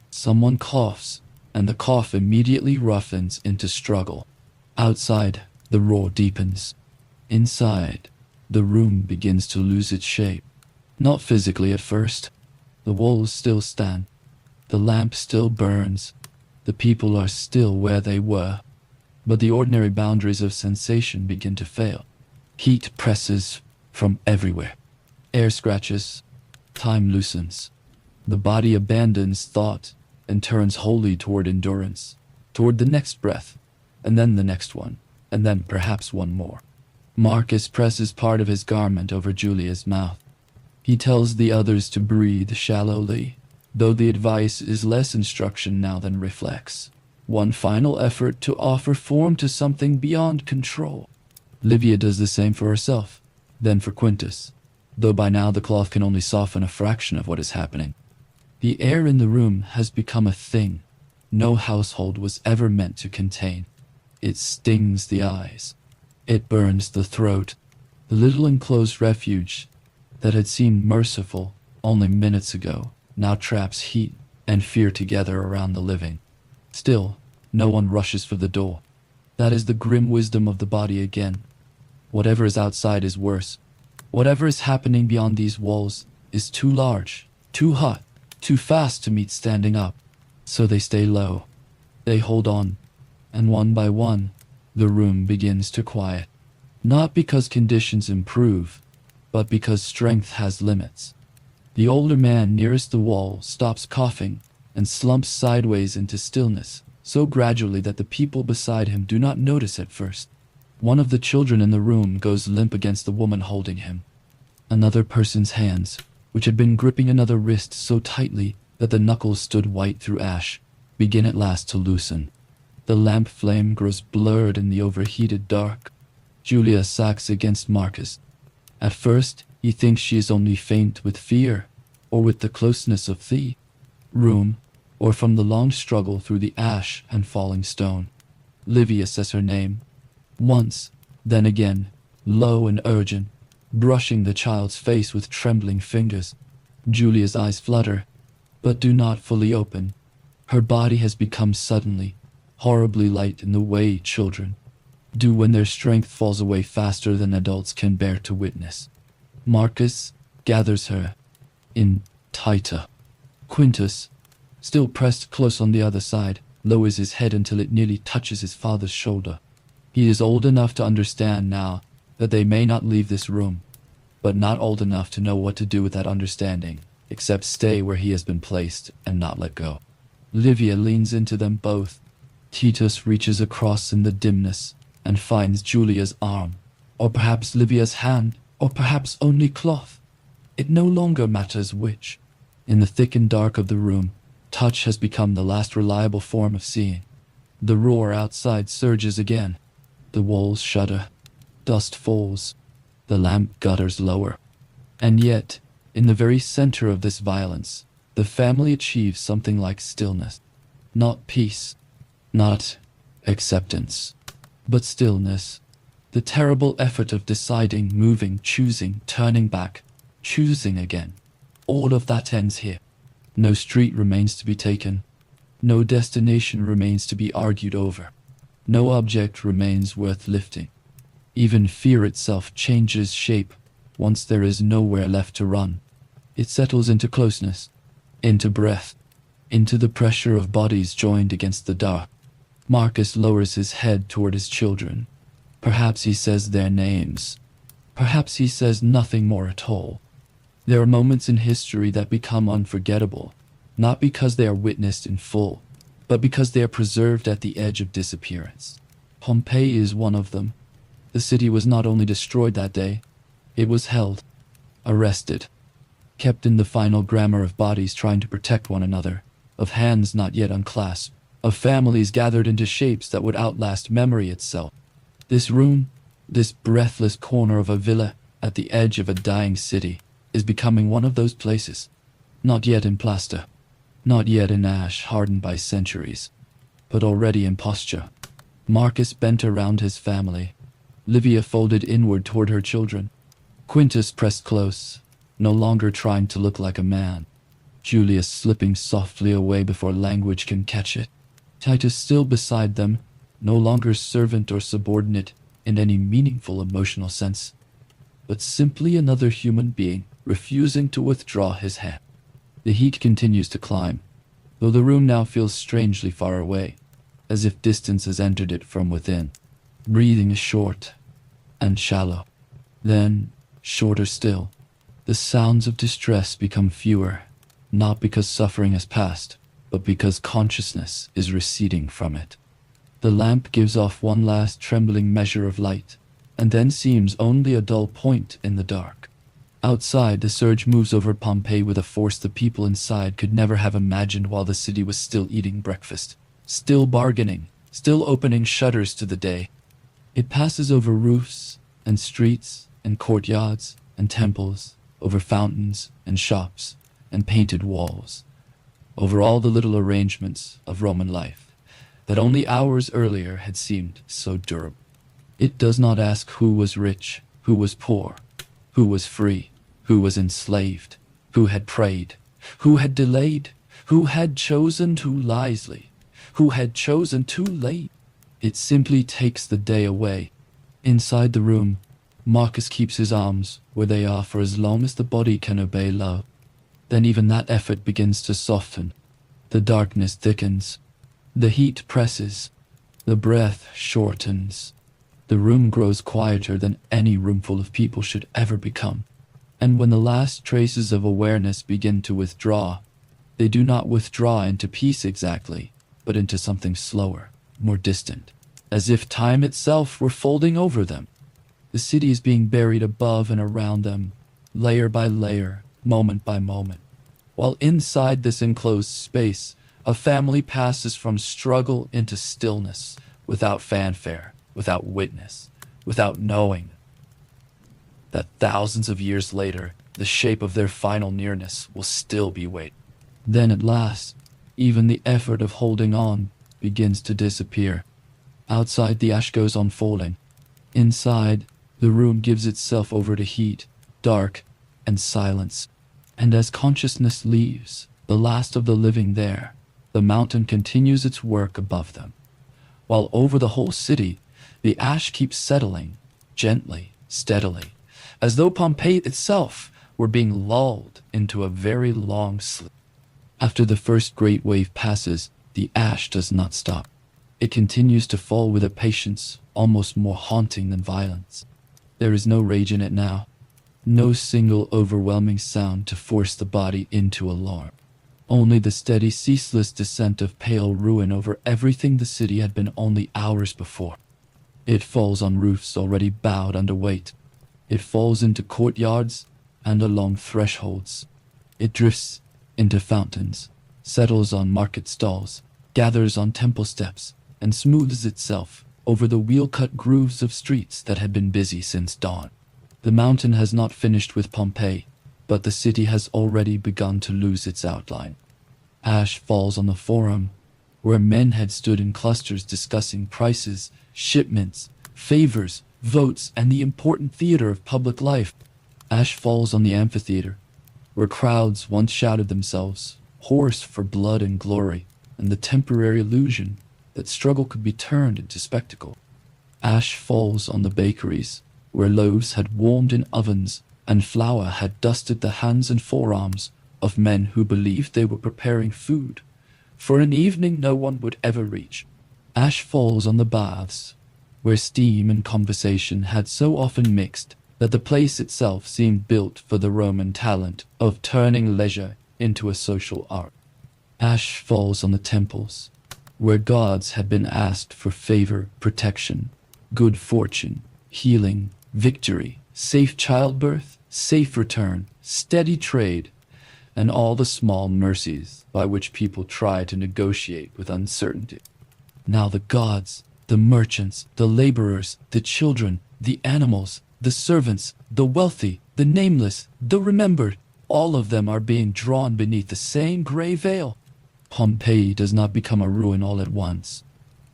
Someone coughs, and the cough immediately roughens into struggle. Outside, the roar deepens. Inside, the room begins to lose its shape. Not physically at first. The walls still stand. The lamp still burns. The people are still where they were. But the ordinary boundaries of sensation begin to fail. Heat presses from everywhere. Air scratches. Time loosens. The body abandons thought and turns wholly toward endurance, toward the next breath, and then the next one, and then perhaps one more. Marcus presses part of his garment over Julia's mouth. He tells the others to breathe shallowly, though the advice is less instruction now than reflex. One final effort to offer form to something beyond control. Livia does the same for herself, then for Quintus, though by now the cloth can only soften a fraction of what is happening. The air in the room has become a thing no household was ever meant to contain. It stings the eyes. It burns the throat. The little enclosed refuge that had seemed merciful only minutes ago now traps heat and fear together around the living. Still, no one rushes for the door. That is the grim wisdom of the body again. Whatever is outside is worse. Whatever is happening beyond these walls is too large, too hot, too fast to meet standing up. So they stay low. They hold on. And one by one, the room begins to quiet. Not because conditions improve, but because strength has limits. The older man nearest the wall stops coughing and slumps sideways into stillness, so gradually that the people beside him do not notice at first. One of the children in the room goes limp against the woman holding him. Another person's hands, which had been gripping another wrist so tightly that the knuckles stood white through ash, begin at last to loosen. The lamp flame grows blurred in the overheated dark. Julia sags against Marcus. At first, he thinks she is only faint with fear, or with the closeness of the room, or from the long struggle through the ash and falling stone. Livia says her name. Once, then again, low and urgent, brushing the child's face with trembling fingers. Julia's eyes flutter, but do not fully open. Her body has become suddenly, horribly light in the way children do when their strength falls away faster than adults can bear to witness. Marcus gathers her in tighter. Quintus, still pressed close on the other side, lowers his head until it nearly touches his father's shoulder. He is old enough to understand now that they may not leave this room, but not old enough to know what to do with that understanding, except stay where he has been placed and not let go. Livia leans into them both. Titus reaches across in the dimness and finds Julia's arm, or perhaps Livia's hand, or perhaps only cloth. It no longer matters which. In the thick and dark of the room, touch has become the last reliable form of seeing. The roar outside surges again. The walls shudder. Dust falls. The lamp gutters lower. And yet, in the very center of this violence, the family achieves something like stillness. Not peace, not acceptance, but stillness. The terrible effort of deciding, moving, choosing, turning back, choosing again. All of that ends here. No street remains to be taken. No destination remains to be argued over. No object remains worth lifting. Even fear itself changes shape once there is nowhere left to run. It settles into closeness, into breath, into the pressure of bodies joined against the dark. Marcus lowers his head toward his children. Perhaps he says their names. Perhaps he says nothing more at all. There are moments in history that become unforgettable, not because they are witnessed in full, but because they are preserved at the edge of disappearance. Pompeii is one of them. The city was not only destroyed that day, it was held, arrested, kept in the final grammar of bodies trying to protect one another, of hands not yet unclasped, of families gathered into shapes that would outlast memory itself. This room, this breathless corner of a villa at the edge of a dying city, is becoming one of those places. Not yet in plaster, not yet in ash hardened by centuries, but already in posture. Marcus bent around his family. Livia folded inward toward her children. Quintus pressed close, no longer trying to look like a man. Julius slipping softly away before language can catch it. Titus still beside them, no longer servant or subordinate in any meaningful emotional sense, but simply another human being refusing to withdraw his hand. The heat continues to climb, though the room now feels strangely far away, as if distance has entered it from within. Breathing is short and shallow, then shorter still. The sounds of distress become fewer, not because suffering has passed, but because consciousness is receding from it. The lamp gives off one last trembling measure of light, and then seems only a dull point in the dark. Outside, the surge moves over Pompeii with a force the people inside could never have imagined while the city was still eating breakfast, still bargaining, still opening shutters to the day. It passes over roofs and streets and courtyards and temples, over fountains and shops and painted walls, over all the little arrangements of Roman life that only hours earlier had seemed so durable. It does not ask who was rich, who was poor, who was free, who was enslaved, who had prayed, who had delayed, who had chosen too wisely, who had chosen too late. It simply takes the day away. Inside the room, Marcus keeps his arms where they are for as long as the body can obey love. Then even that effort begins to soften. The darkness thickens. The heat presses. The breath shortens. The room grows quieter than any roomful of people should ever become. And when the last traces of awareness begin to withdraw, they do not withdraw into peace exactly, but into something slower, more distant, as if time itself were folding over them. The city is being buried above and around them, layer by layer, moment by moment. While inside this enclosed space, a family passes from struggle into stillness, without fanfare, without witness, without knowing that thousands of years later, the shape of their final nearness will still be waiting. Then at last, even the effort of holding on begins to disappear. Outside, the ash goes on falling. Inside, the room gives itself over to heat, dark, and silence. And as consciousness leaves, the last of the living there, the mountain continues its work above them. While over the whole city, the ash keeps settling, gently, steadily, as though Pompeii itself were being lulled into a very long sleep. After the first great wave passes, the ash does not stop. It continues to fall with a patience almost more haunting than violence. There is no rage in it now, no single overwhelming sound to force the body into alarm. Only the steady, ceaseless descent of pale ruin over everything the city had been only hours before. It falls on roofs already bowed under weight. It falls into courtyards and along thresholds. It drifts into fountains, settles on market stalls, gathers on temple steps, and smooths itself over the wheel-cut grooves of streets that had been busy since dawn. The mountain has not finished with Pompeii, but the city has already begun to lose its outline. Ash falls on the forum, where men had stood in clusters discussing prices, shipments, favors, votes, and the important theater of public life. Ash falls on the amphitheater, where crowds once shouted themselves hoarse for blood and glory, and the temporary illusion that struggle could be turned into spectacle. Ash falls on the bakeries, where loaves had warmed in ovens and flour had dusted the hands and forearms of men who believed they were preparing food for an evening no one would ever reach. Ash falls on the baths, where steam and conversation had so often mixed that the place itself seemed built for the Roman talent of turning leisure into a social art. Ash falls on the temples, where gods had been asked for favor, protection, good fortune, healing, victory, safe childbirth, safe return, steady trade, and all the small mercies by which people try to negotiate with uncertainty. Now the gods, the merchants, the laborers, the children, the animals, the servants, the wealthy, the nameless, the remembered, all of them are being drawn beneath the same gray veil. Pompeii does not become a ruin all at once.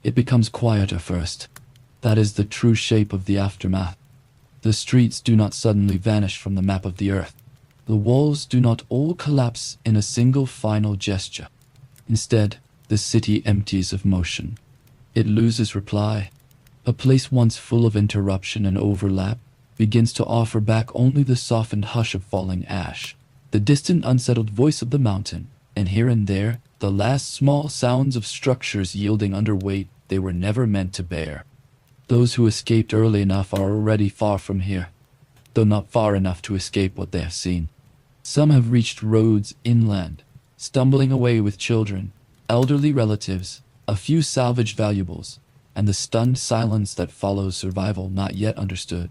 It becomes quieter first. That is the true shape of the aftermath. The streets do not suddenly vanish from the map of the earth. The walls do not all collapse in a single final gesture. Instead, the city empties of motion. It loses reply. A place once full of interruption and overlap begins to offer back only the softened hush of falling ash, the distant unsettled voice of the mountain, and here and there, the last small sounds of structures yielding under weight they were never meant to bear. Those who escaped early enough are already far from here, though not far enough to escape what they have seen. Some have reached roads inland, stumbling away with children, elderly relatives, a few salvaged valuables, and the stunned silence that follows survival not yet understood.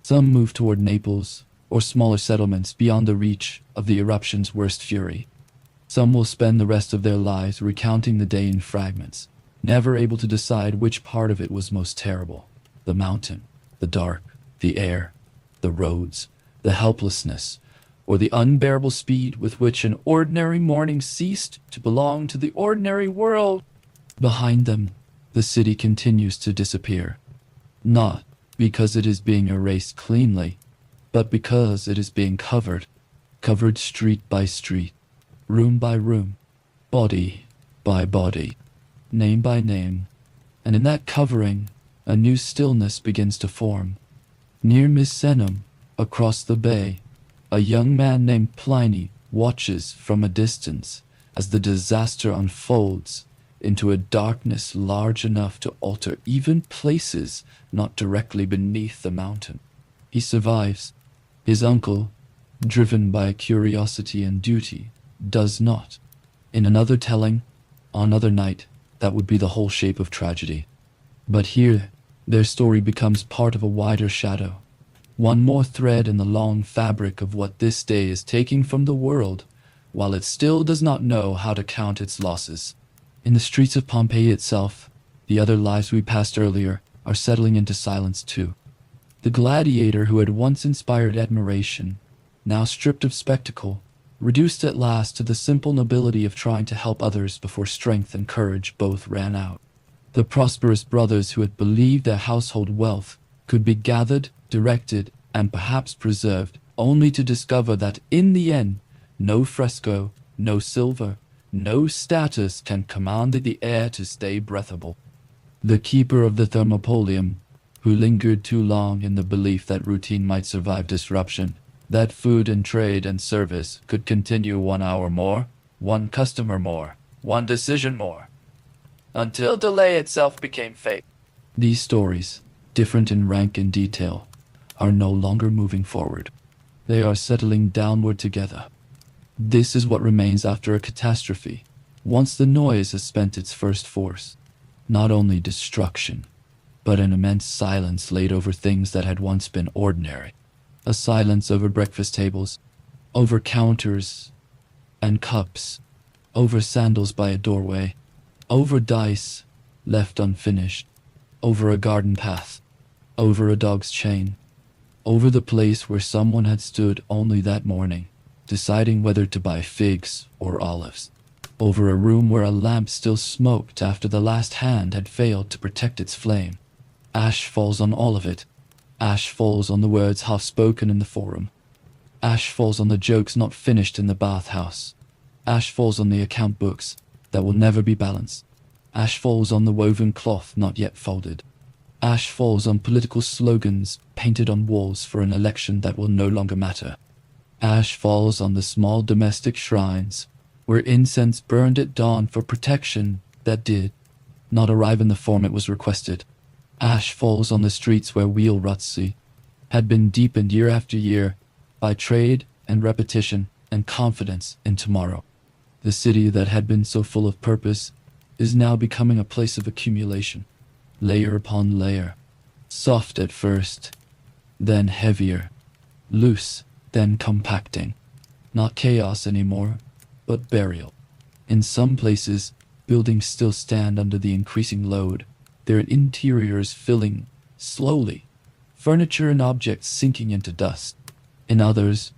Some move toward Naples or smaller settlements beyond the reach of the eruption's worst fury. Some will spend the rest of their lives recounting the day in fragments, never able to decide which part of it was most terrible. The mountain, the dark, the air, the roads, the helplessness, or the unbearable speed with which an ordinary morning ceased to belong to the ordinary world. Behind them, the city continues to disappear. Not because it is being erased cleanly, but because it is being covered street by street, room by room, body by body, name by name, and in that covering, a new stillness begins to form. Near Misenum, across the bay, a young man named Pliny watches from a distance as the disaster unfolds into a darkness large enough to alter even places not directly beneath the mountain. He survives. His uncle, driven by curiosity and duty, does not. In another telling, on another night, that would be the whole shape of tragedy. But here, their story becomes part of a wider shadow. One more thread in the long fabric of what this day is taking from the world, while it still does not know how to count its losses. In the streets of Pompeii itself, the other lives we passed earlier are settling into silence too. The gladiator who had once inspired admiration, now stripped of spectacle, reduced at last to the simple nobility of trying to help others before strength and courage both ran out. The prosperous brothers who had believed their household wealth could be gathered, directed, and perhaps preserved, only to discover that in the end, no fresco, no silver, no status can command the air to stay breathable. The keeper of the Thermopolium, who lingered too long in the belief that routine might survive disruption, that food and trade and service could continue 1 hour more, one customer more, one decision more, until delay itself became fate. These stories, different in rank and detail, are no longer moving forward. They are settling downward together. This is what remains after a catastrophe, once the noise has spent its first force. Not only destruction, but an immense silence laid over things that had once been ordinary. A silence over breakfast tables, over counters and cups, over sandals by a doorway, over dice left unfinished, over a garden path, over a dog's chain, over the place where someone had stood only that morning, deciding whether to buy figs or olives, over a room where a lamp still smoked after the last hand had failed to protect its flame. Ash falls on all of it. Ash falls on the words half spoken in the forum. Ash falls on the jokes not finished in the bathhouse. Ash falls on the account books that will never be balanced. Ash falls on the woven cloth not yet folded. Ash falls on political slogans painted on walls for an election that will no longer matter. Ash falls on the small domestic shrines where incense burned at dawn for protection that did not arrive in the form it was requested. Ash falls on the streets where wheel ruts had been deepened year after year by trade and repetition and confidence in tomorrow. The city that had been so full of purpose is now becoming a place of accumulation, layer upon layer, soft at first, then heavier, loose, then compacting. Not chaos anymore, but burial. In some places, buildings still stand under the increasing load, their interiors filling slowly, furniture and objects sinking into dust. In others,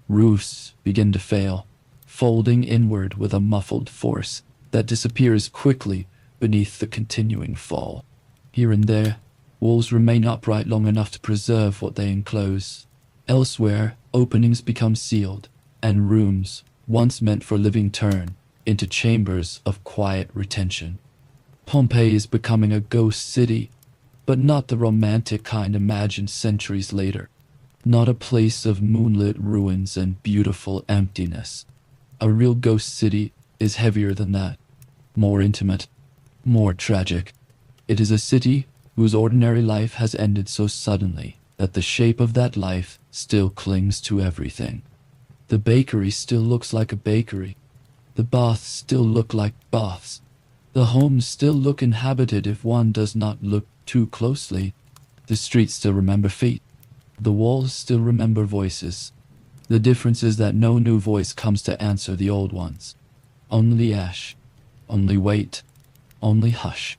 roofs begin to fail, folding inward with a muffled force that disappears quickly beneath the continuing fall. Here and there, walls remain upright long enough to preserve what they enclose. Elsewhere, openings become sealed, and rooms, once meant for living, turn into chambers of quiet retention. Pompeii is becoming a ghost city, but not the romantic kind imagined centuries later. Not a place of moonlit ruins and beautiful emptiness. A real ghost city is heavier than that, more intimate, more tragic. It is a city whose ordinary life has ended so suddenly that the shape of that life still clings to everything. The bakery still looks like a bakery. The baths still look like baths. The homes still look inhabited if one does not look too closely. The streets still remember feet. The walls still remember voices. The difference is that no new voice comes to answer the old ones. Only ash. Only weight. Only hush.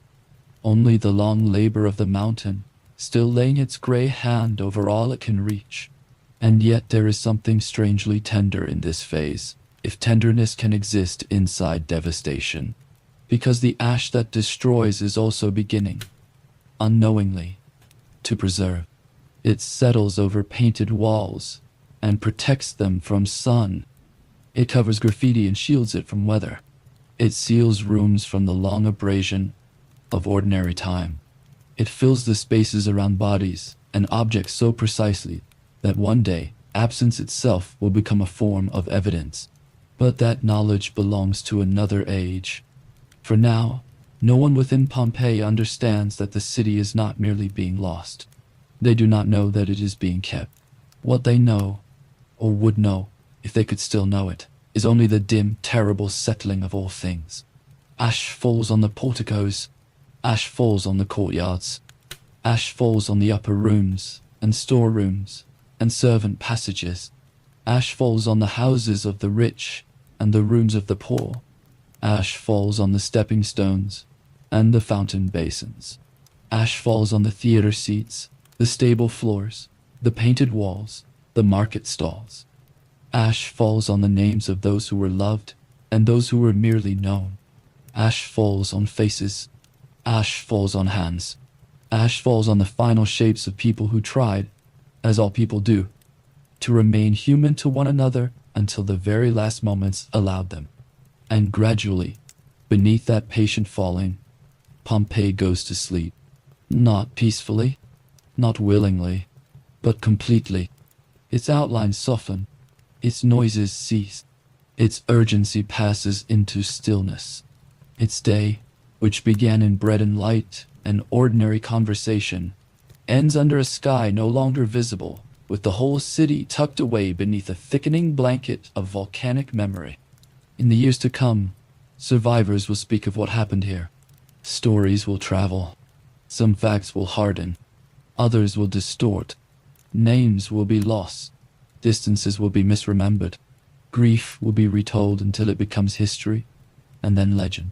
Only the long labor of the mountain, still laying its gray hand over all it can reach. And yet there is something strangely tender in this phase, if tenderness can exist inside devastation. Because the ash that destroys is also beginning, unknowingly, to preserve. It settles over painted walls and protects them from sun. It covers graffiti and shields it from weather. It seals rooms from the long abrasion of ordinary time. It fills the spaces around bodies and objects so precisely that one day absence itself will become a form of evidence. But that knowledge belongs to another age. For now, no one within Pompeii understands that the city is not merely being lost. They do not know that it is being kept. What they know, or would know, if they could still know it, is only the dim, terrible settling of all things. Ash falls on the porticos. Ash falls on the courtyards. Ash falls on the upper rooms, and storerooms, and servant passages. Ash falls on the houses of the rich, and the rooms of the poor. Ash falls on the stepping stones, and the fountain basins. Ash falls on the theater seats, the stable floors, the painted walls, the market stalls. Ash falls on the names of those who were loved, and those who were merely known. Ash falls on faces. Ash falls on hands. Ash falls on the final shapes of people who tried, as all people do, to remain human to one another until the very last moments allowed them. And gradually, beneath that patient falling, Pompeii goes to sleep. Not peacefully, not willingly, but completely. Its outlines soften, its noises cease, its urgency passes into stillness. Its day, which began in bread and light and ordinary conversation, ends under a sky no longer visible, with the whole city tucked away beneath a thickening blanket of volcanic memory. In the years to come, survivors will speak of what happened here. Stories will travel. Some facts will harden. Others will distort. Names will be lost. Distances will be misremembered. Grief will be retold until it becomes history, and then legend.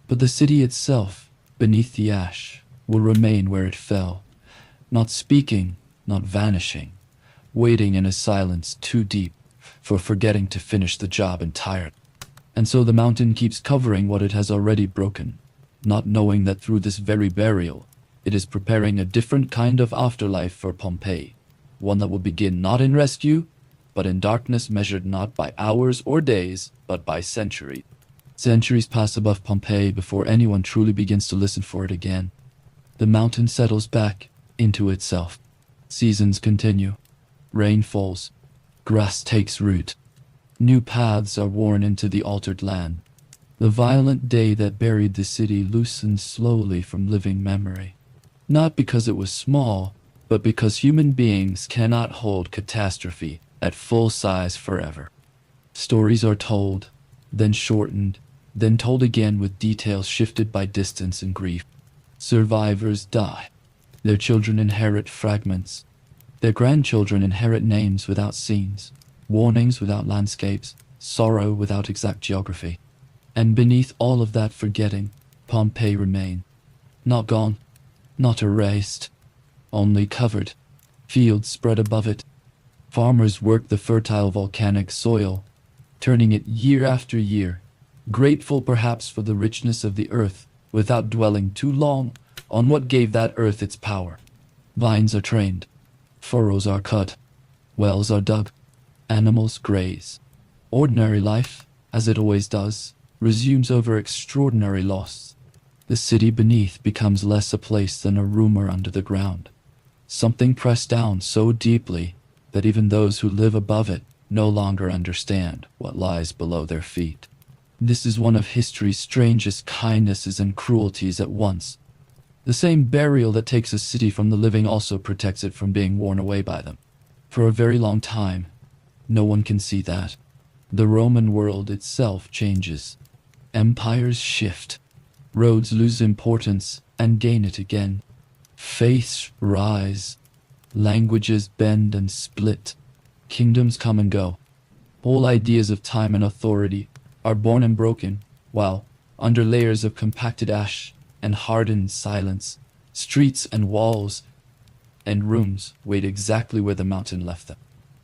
But the city itself, beneath the ash, will remain where it fell, not speaking, not vanishing, waiting in a silence too deep for forgetting to finish the job entirely. And so the mountain keeps covering what it has already broken, not knowing that through this very burial, it is preparing a different kind of afterlife for Pompeii, one that will begin not in rescue, but in darkness measured not by hours or days, but by centuries. Centuries pass above Pompeii before anyone truly begins to listen for it again. The mountain settles back into itself. Seasons continue. Rain falls. Grass takes root. New paths are worn into the altered land. The violent day that buried the city loosens slowly from living memory. Not because it was small, but because human beings cannot hold catastrophe at full size forever. Stories are told, then shortened, then told again with details shifted by distance and grief. Survivors die. Their children inherit fragments. Their grandchildren inherit names without scenes, warnings without landscapes, sorrow without exact geography. And beneath all of that forgetting, Pompeii remains. Not gone, not erased, only covered. Fields spread above it. Farmers work the fertile volcanic soil, turning it year after year, grateful perhaps for the richness of the earth, without dwelling too long on what gave that earth its power. Vines are trained, furrows are cut, wells are dug, animals graze. Ordinary life, as it always does, resumes over extraordinary loss. The city beneath becomes less a place than a rumor under the ground, something pressed down so deeply that even those who live above it no longer understand what lies below their feet. This is one of history's strangest kindnesses and cruelties at once. The same burial that takes a city from the living also protects it from being worn away by them. For a very long time, no one can see that. The Roman world itself changes. Empires shift. Roads lose importance and gain it again. Faiths rise. Languages bend and split. Kingdoms come and go. All ideas of time and authority are born and broken, while, under layers of compacted ash and hardened silence, streets and walls and rooms wait exactly where the mountain left them.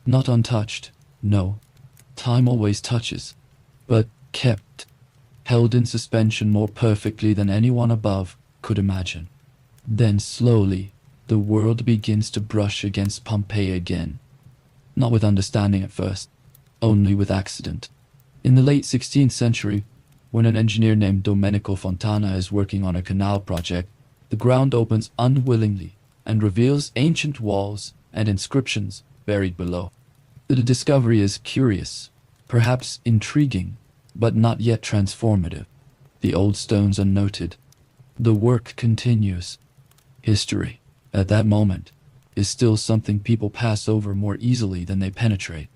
Not untouched, no. Time always touches, but kept, held in suspension more perfectly than anyone above could imagine. Then slowly, the world begins to brush against Pompeii again. Not with understanding at first, only with accident. In the late 16th century, when an engineer named Domenico Fontana is working on a canal project, the ground opens unwillingly and reveals ancient walls and inscriptions buried below. The discovery is curious, perhaps intriguing, but not yet transformative. The old stones are noted. The work continues. History, at that moment, is still something people pass over more easily than they penetrate.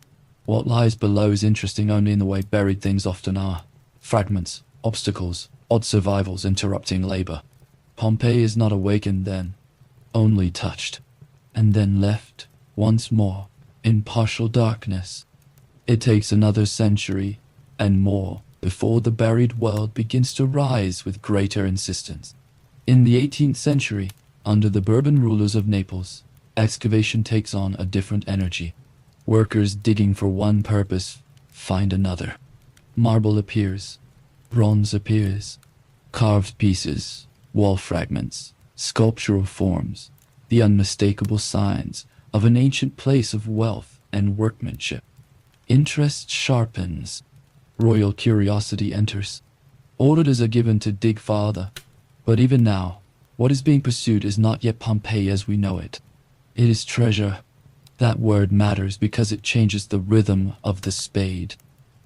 What lies below is interesting only in the way buried things often are. Fragments, obstacles, odd survivals interrupting labor. Pompeii is not awakened then, only touched, and then left, once more, in partial darkness. It takes another century, and more, before the buried world begins to rise with greater insistence. In the 18th century, under the Bourbon rulers of Naples, excavation takes on a different energy. Workers digging for one purpose find another. Marble appears, bronze appears, carved pieces, wall fragments, sculptural forms, the unmistakable signs of an ancient place of wealth and workmanship. Interest sharpens. Royal curiosity enters. Orders are given to dig farther, but even now, what is being pursued is not yet Pompeii as we know it. It is treasure. That word matters because it changes the rhythm of the spade.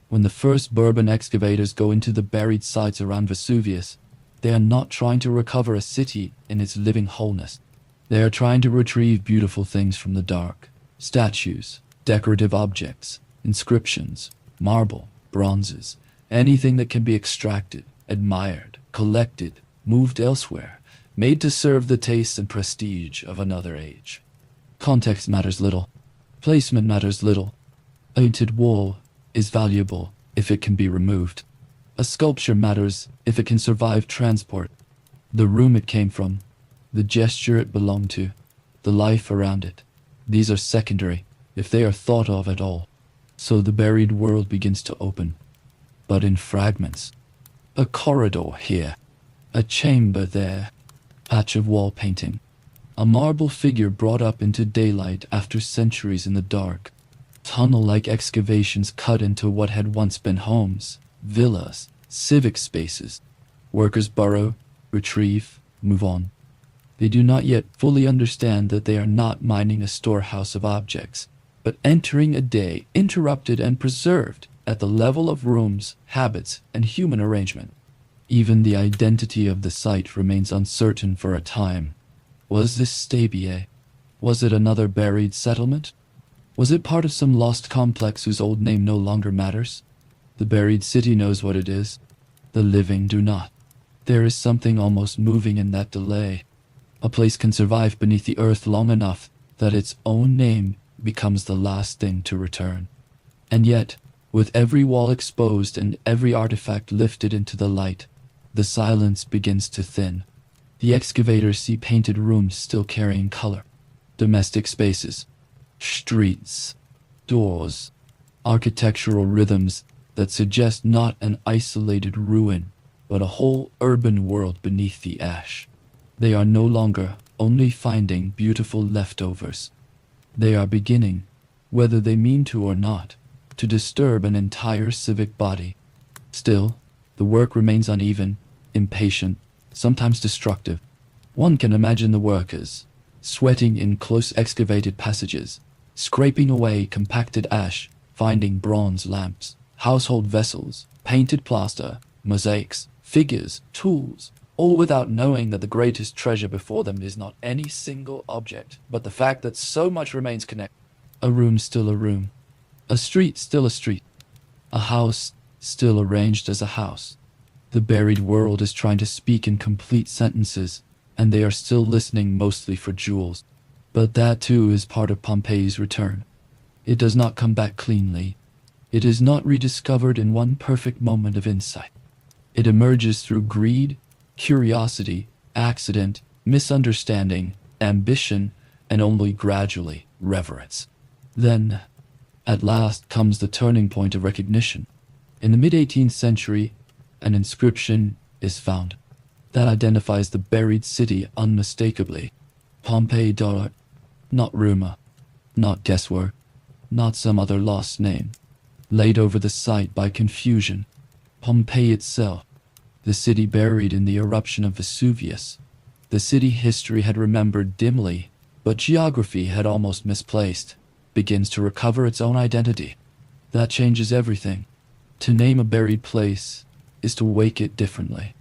When the first Bourbon excavators go into the buried sites around Vesuvius, they are not trying to recover a city in its living wholeness. They are trying to retrieve beautiful things from the dark. Statues, decorative objects, inscriptions, marble, bronzes, anything that can be extracted, admired, collected, moved elsewhere, made to serve the tastes and prestige of another age. Context matters little. Placement matters little. A painted wall is valuable if it can be removed. A sculpture matters if it can survive transport. The room it came from, the gesture it belonged to, the life around it. These are secondary, if they are thought of at all. So the buried world begins to open, but in fragments. A corridor here, a chamber there, patch of wall painting, a marble figure brought up into daylight after centuries in the dark, tunnel-like excavations cut into what had once been homes, villas, civic spaces. Workers burrow, retrieve, move on. They do not yet fully understand that they are not mining a storehouse of objects, but entering a day interrupted and preserved at the level of rooms, habits, and human arrangement. Even the identity of the site remains uncertain for a time. Was this Stabiae? Was it another buried settlement? Was it part of some lost complex whose old name no longer matters? The buried city knows what it is. The living do not. There is something almost moving in that delay. A place can survive beneath the earth long enough that its own name becomes the last thing to return. And yet, with every wall exposed and every artifact lifted into the light, the silence begins to thin. The excavators see painted rooms still carrying color, domestic spaces, streets, doors, architectural rhythms that suggest not an isolated ruin, but a whole urban world beneath the ash. They are no longer only finding beautiful leftovers. They are beginning, whether they mean to or not, to disturb an entire civic body. Still, the work remains uneven, impatient, sometimes destructive. One can imagine the workers, sweating in close excavated passages, scraping away compacted ash, finding bronze lamps, household vessels, painted plaster, mosaics, figures, tools, all without knowing that the greatest treasure before them is not any single object, but the fact that so much remains connected. A room still a room, a street still a street, a house still arranged as a house. The buried world is trying to speak in complete sentences, and they are still listening mostly for jewels. But that too is part of Pompeii's return. It does not come back cleanly. It is not rediscovered in one perfect moment of insight. It emerges through greed, curiosity, accident, misunderstanding, ambition, and only gradually reverence. Then, at last, comes the turning point of recognition. In the mid-18th century, an inscription is found that identifies the buried city unmistakably. Pompeii, not rumor, not guesswork, not some other lost name, laid over the site by confusion. Pompeii itself, the city buried in the eruption of Vesuvius. The city history had remembered dimly, but geography had almost misplaced, begins to recover its own identity. That changes everything. To name a buried place is to wake it differently.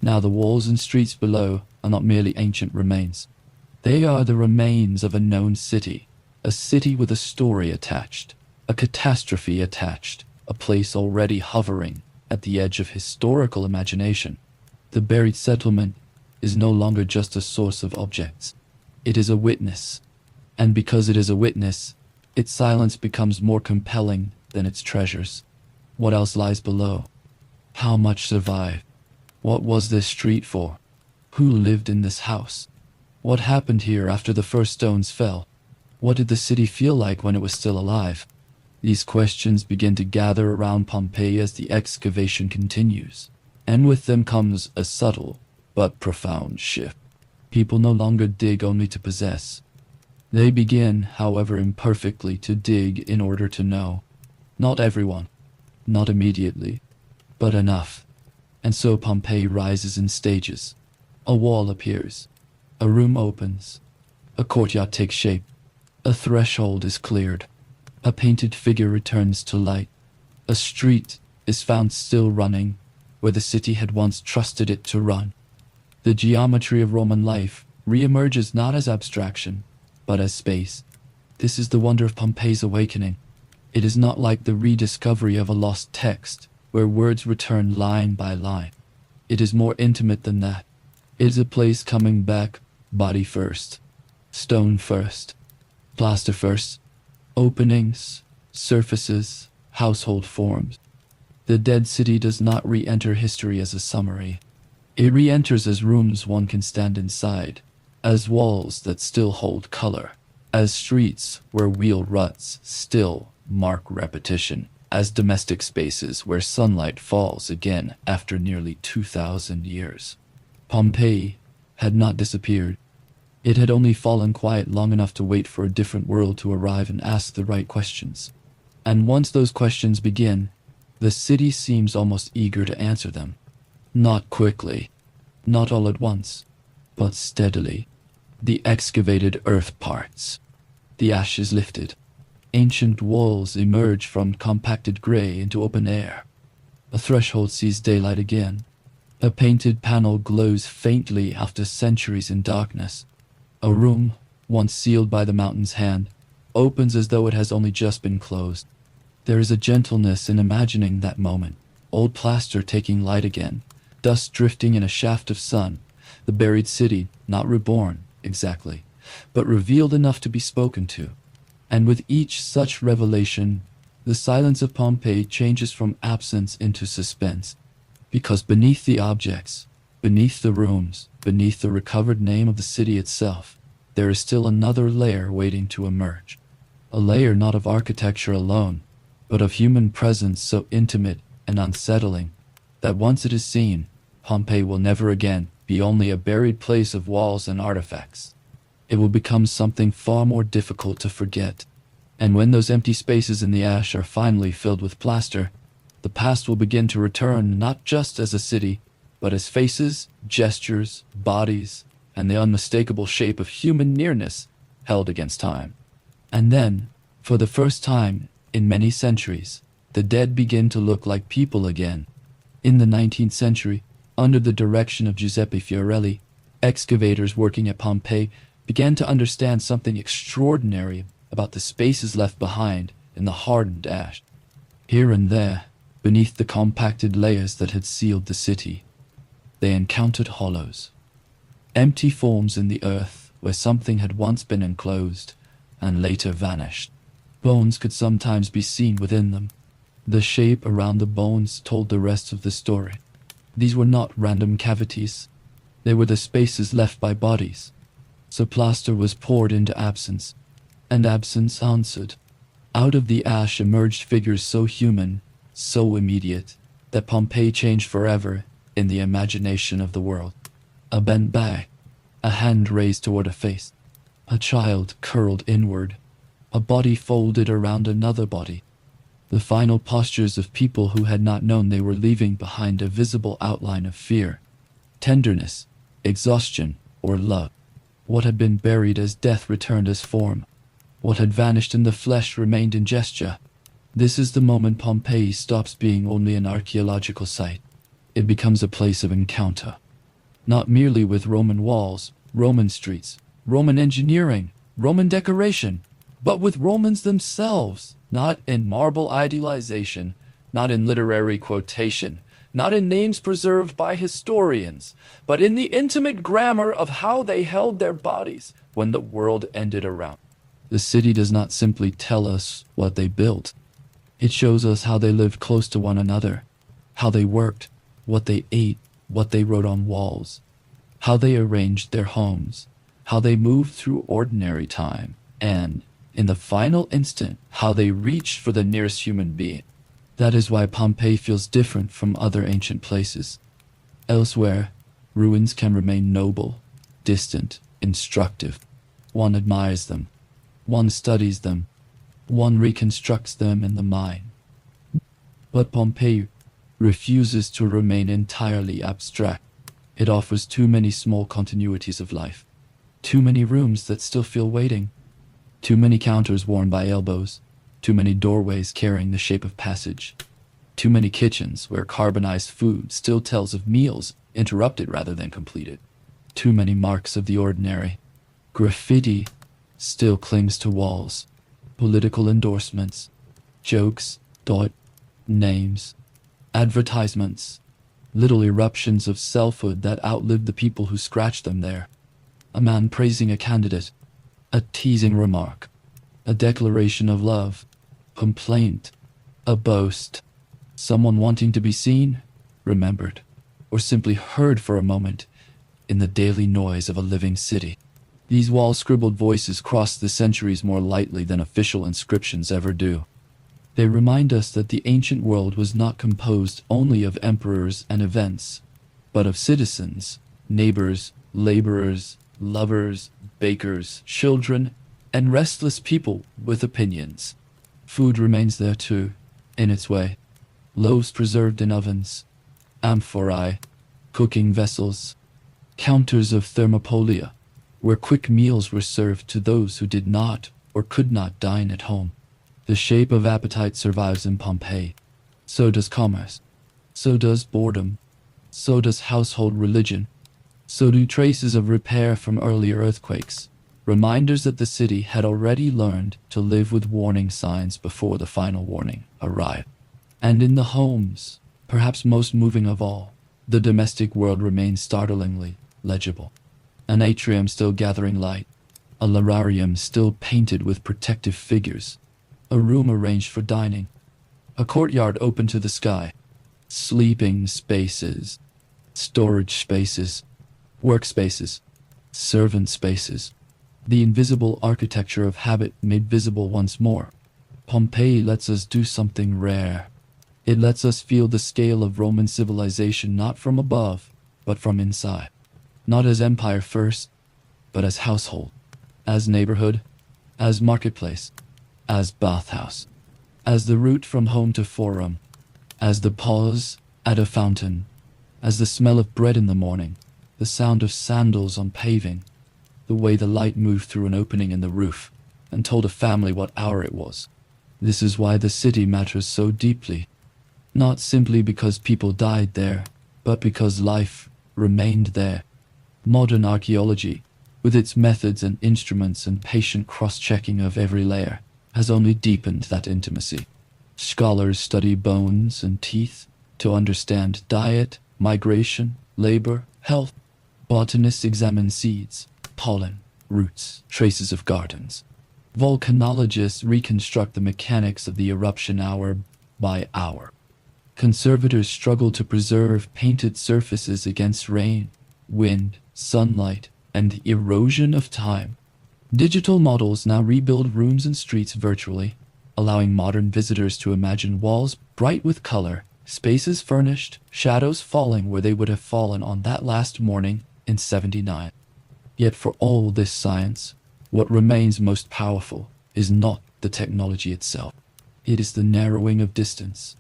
Now the walls and streets below are not merely ancient remains. They are the remains of a known city, a city with a story attached, a catastrophe attached, a place already hovering at the edge of historical imagination. The buried settlement is no longer just a source of objects. It is a witness, and because it is a witness, its silence becomes more compelling than its treasures. What else lies below? How much survived? What was this street for? Who lived in this house? What happened here after the first stones fell? What did the city feel like when it was still alive? These questions begin to gather around Pompeii as the excavation continues, and with them comes a subtle but profound shift. People no longer dig only to possess. They begin, however imperfectly, to dig in order to know. Not everyone, not immediately, but enough. And so Pompeii rises in stages. A wall appears. A room opens. A courtyard takes shape. A threshold is cleared. A painted figure returns to light. A street is found still running, where the city had once trusted it to run. The geometry of Roman life re-emerges not as abstraction, but as space. This is the wonder of Pompeii's awakening. It is not like the rediscovery of a lost text, where words return line by line. It is more intimate than that. It is a place coming back, body first, stone first, plaster first, openings, surfaces, household forms. The dead city does not re-enter history as a summary. It re-enters as rooms one can stand inside, as walls that still hold color, as streets where wheel ruts still mark repetition, as domestic spaces where sunlight falls again after nearly 2,000 years. Pompeii had not disappeared. It had only fallen quiet long enough to wait for a different world to arrive and ask the right questions. And once those questions begin, the city seems almost eager to answer them. Not quickly, not all at once, but steadily. The excavated earth parts. The ashes lifted. Ancient walls emerge from compacted gray into open air. A threshold sees daylight again. A painted panel glows faintly after centuries in darkness. A room, once sealed by the mountain's hand, opens as though it has only just been closed. There is a gentleness in imagining that moment. Old plaster taking light again, dust drifting in a shaft of sun, the buried city not reborn, exactly, but revealed enough to be spoken to. And with each such revelation, the silence of Pompeii changes from absence into suspense. Because beneath the objects, beneath the rooms, beneath the recovered name of the city itself, there is still another layer waiting to emerge. A layer not of architecture alone, but of human presence so intimate and unsettling that once it is seen, Pompeii will never again be only a buried place of walls and artifacts. It will become something far more difficult to forget. And when those empty spaces in the ash are finally filled with plaster, the past will begin to return not just as a city, but as faces, gestures, bodies, and the unmistakable shape of human nearness held against time. And then, for the first time in many centuries, the dead begin to look like people again. In the 19th century, under the direction of Giuseppe Fiorelli, excavators working at Pompeii began to understand something extraordinary about the spaces left behind in the hardened ash. Here and there, Beneath the compacted layers that had sealed the city, they encountered hollows, empty forms in the earth where something had once been enclosed and later vanished. Bones could sometimes be seen within them. The shape around the bones told the rest of the story. These were not random cavities. They were the spaces left by bodies. So plaster was poured into absence, and absence answered. Out of the ash emerged figures so human, so immediate, that Pompeii changed forever in the imagination of the world. A bent back, a hand raised toward a face, a child curled inward, a body folded around another body. The final postures of people who had not known they were leaving behind a visible outline of fear, tenderness, exhaustion, or love. What had been buried as death returned as form. What had vanished in the flesh remained in gesture. This is the moment Pompeii stops being only an archaeological site. It becomes a place of encounter. Not merely with Roman walls, Roman streets, Roman engineering, Roman decoration, but with Romans themselves. Not in marble idealization, not in literary quotation, not in names preserved by historians, but in the intimate grammar of how they held their bodies when the world ended around. The city does not simply tell us what they built. It shows us how they lived close to one another, how they worked, what they ate, what they wrote on walls, how they arranged their homes, how they moved through ordinary time, and, in the final instant, how they reached for the nearest human being. That is why Pompeii feels different from other ancient places. Elsewhere, ruins can remain noble, distant, instructive. One admires them. One studies them. One reconstructs them in the mind. But Pompeii refuses to remain entirely abstract. It offers too many small continuities of life. Too many rooms that still feel waiting. Too many counters worn by elbows, too many doorways carrying the shape of passage, too many kitchens where carbonized food still tells of meals interrupted rather than completed, too many marks of the ordinary. Graffiti still clings to walls, political endorsements, jokes, names, advertisements, little eruptions of selfhood that outlived the people who scratched them there. A man praising a candidate, a teasing remark, a declaration of love, complaint, a boast, someone wanting to be seen, remembered, or simply heard for a moment in the daily noise of a living city. These wall-scribbled voices cross the centuries more lightly than official inscriptions ever do. They remind us that the ancient world was not composed only of emperors and events, but of citizens, neighbors, laborers, lovers, bakers, children, and restless people with opinions. Food remains there too, in its way. Loaves preserved in ovens, amphorae, cooking vessels, counters of thermopolia, where quick meals were served to those who did not or could not dine at home. The shape of appetite survives in Pompeii. So does commerce. So does boredom. So does household religion. So do traces of repair from earlier earthquakes, reminders that the city had already learned to live with warning signs before the final warning arrived. And in the homes, perhaps most moving of all, the domestic world remains startlingly legible. An atrium still gathering light, a lararium still painted with protective figures, a room arranged for dining, a courtyard open to the sky, sleeping spaces, storage spaces, workspaces, servant spaces, the invisible architecture of habit made visible once more. Pompeii lets us do something rare. It lets us feel the scale of Roman civilization not from above, but from inside. Not as empire first, but as household, as neighborhood, as marketplace, as bathhouse, as the route from home to forum, as the pause at a fountain, as the smell of bread in the morning, the sound of sandals on paving, the way the light moved through an opening in the roof and told a family what hour it was. This is why the city matters so deeply, not simply because people died there, but because life remained there. Modern archaeology, with its methods and instruments and patient cross-checking of every layer, has only deepened that intimacy. Scholars study bones and teeth to understand diet, migration, labor, health. Botanists examine seeds, pollen, roots, traces of gardens. Volcanologists reconstruct the mechanics of the eruption hour by hour. Conservators struggle to preserve painted surfaces against rain, wind, sunlight, and erosion of time. Digital models now rebuild rooms and streets virtually, allowing modern visitors to imagine walls bright with color, spaces furnished, shadows falling where they would have fallen on that last morning in '79. Yet for all this science, what remains most powerful is not the technology itself. It is the narrowing of distance.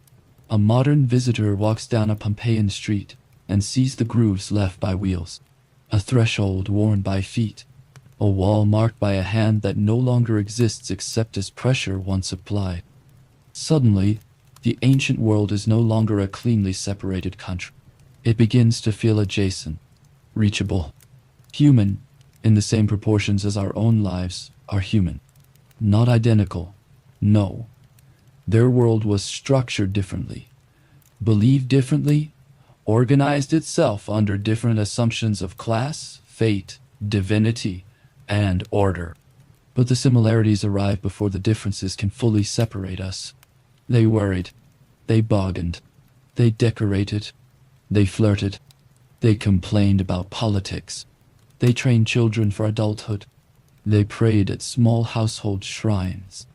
A modern visitor walks down a Pompeian street and sees the grooves left by wheels, a threshold worn by feet, a wall marked by a hand that no longer exists except as pressure once applied. Suddenly, the ancient world is no longer a cleanly separated country. It begins to feel adjacent, reachable, human, in the same proportions as our own lives are human. Not identical, no. Their world was structured differently, believed differently, organized itself under different assumptions of class, fate, divinity, and order. But the similarities arrive before the differences can fully separate us. They worried, they bargained, they decorated, they flirted, they complained about politics, they trained children for adulthood, they prayed at small household shrines.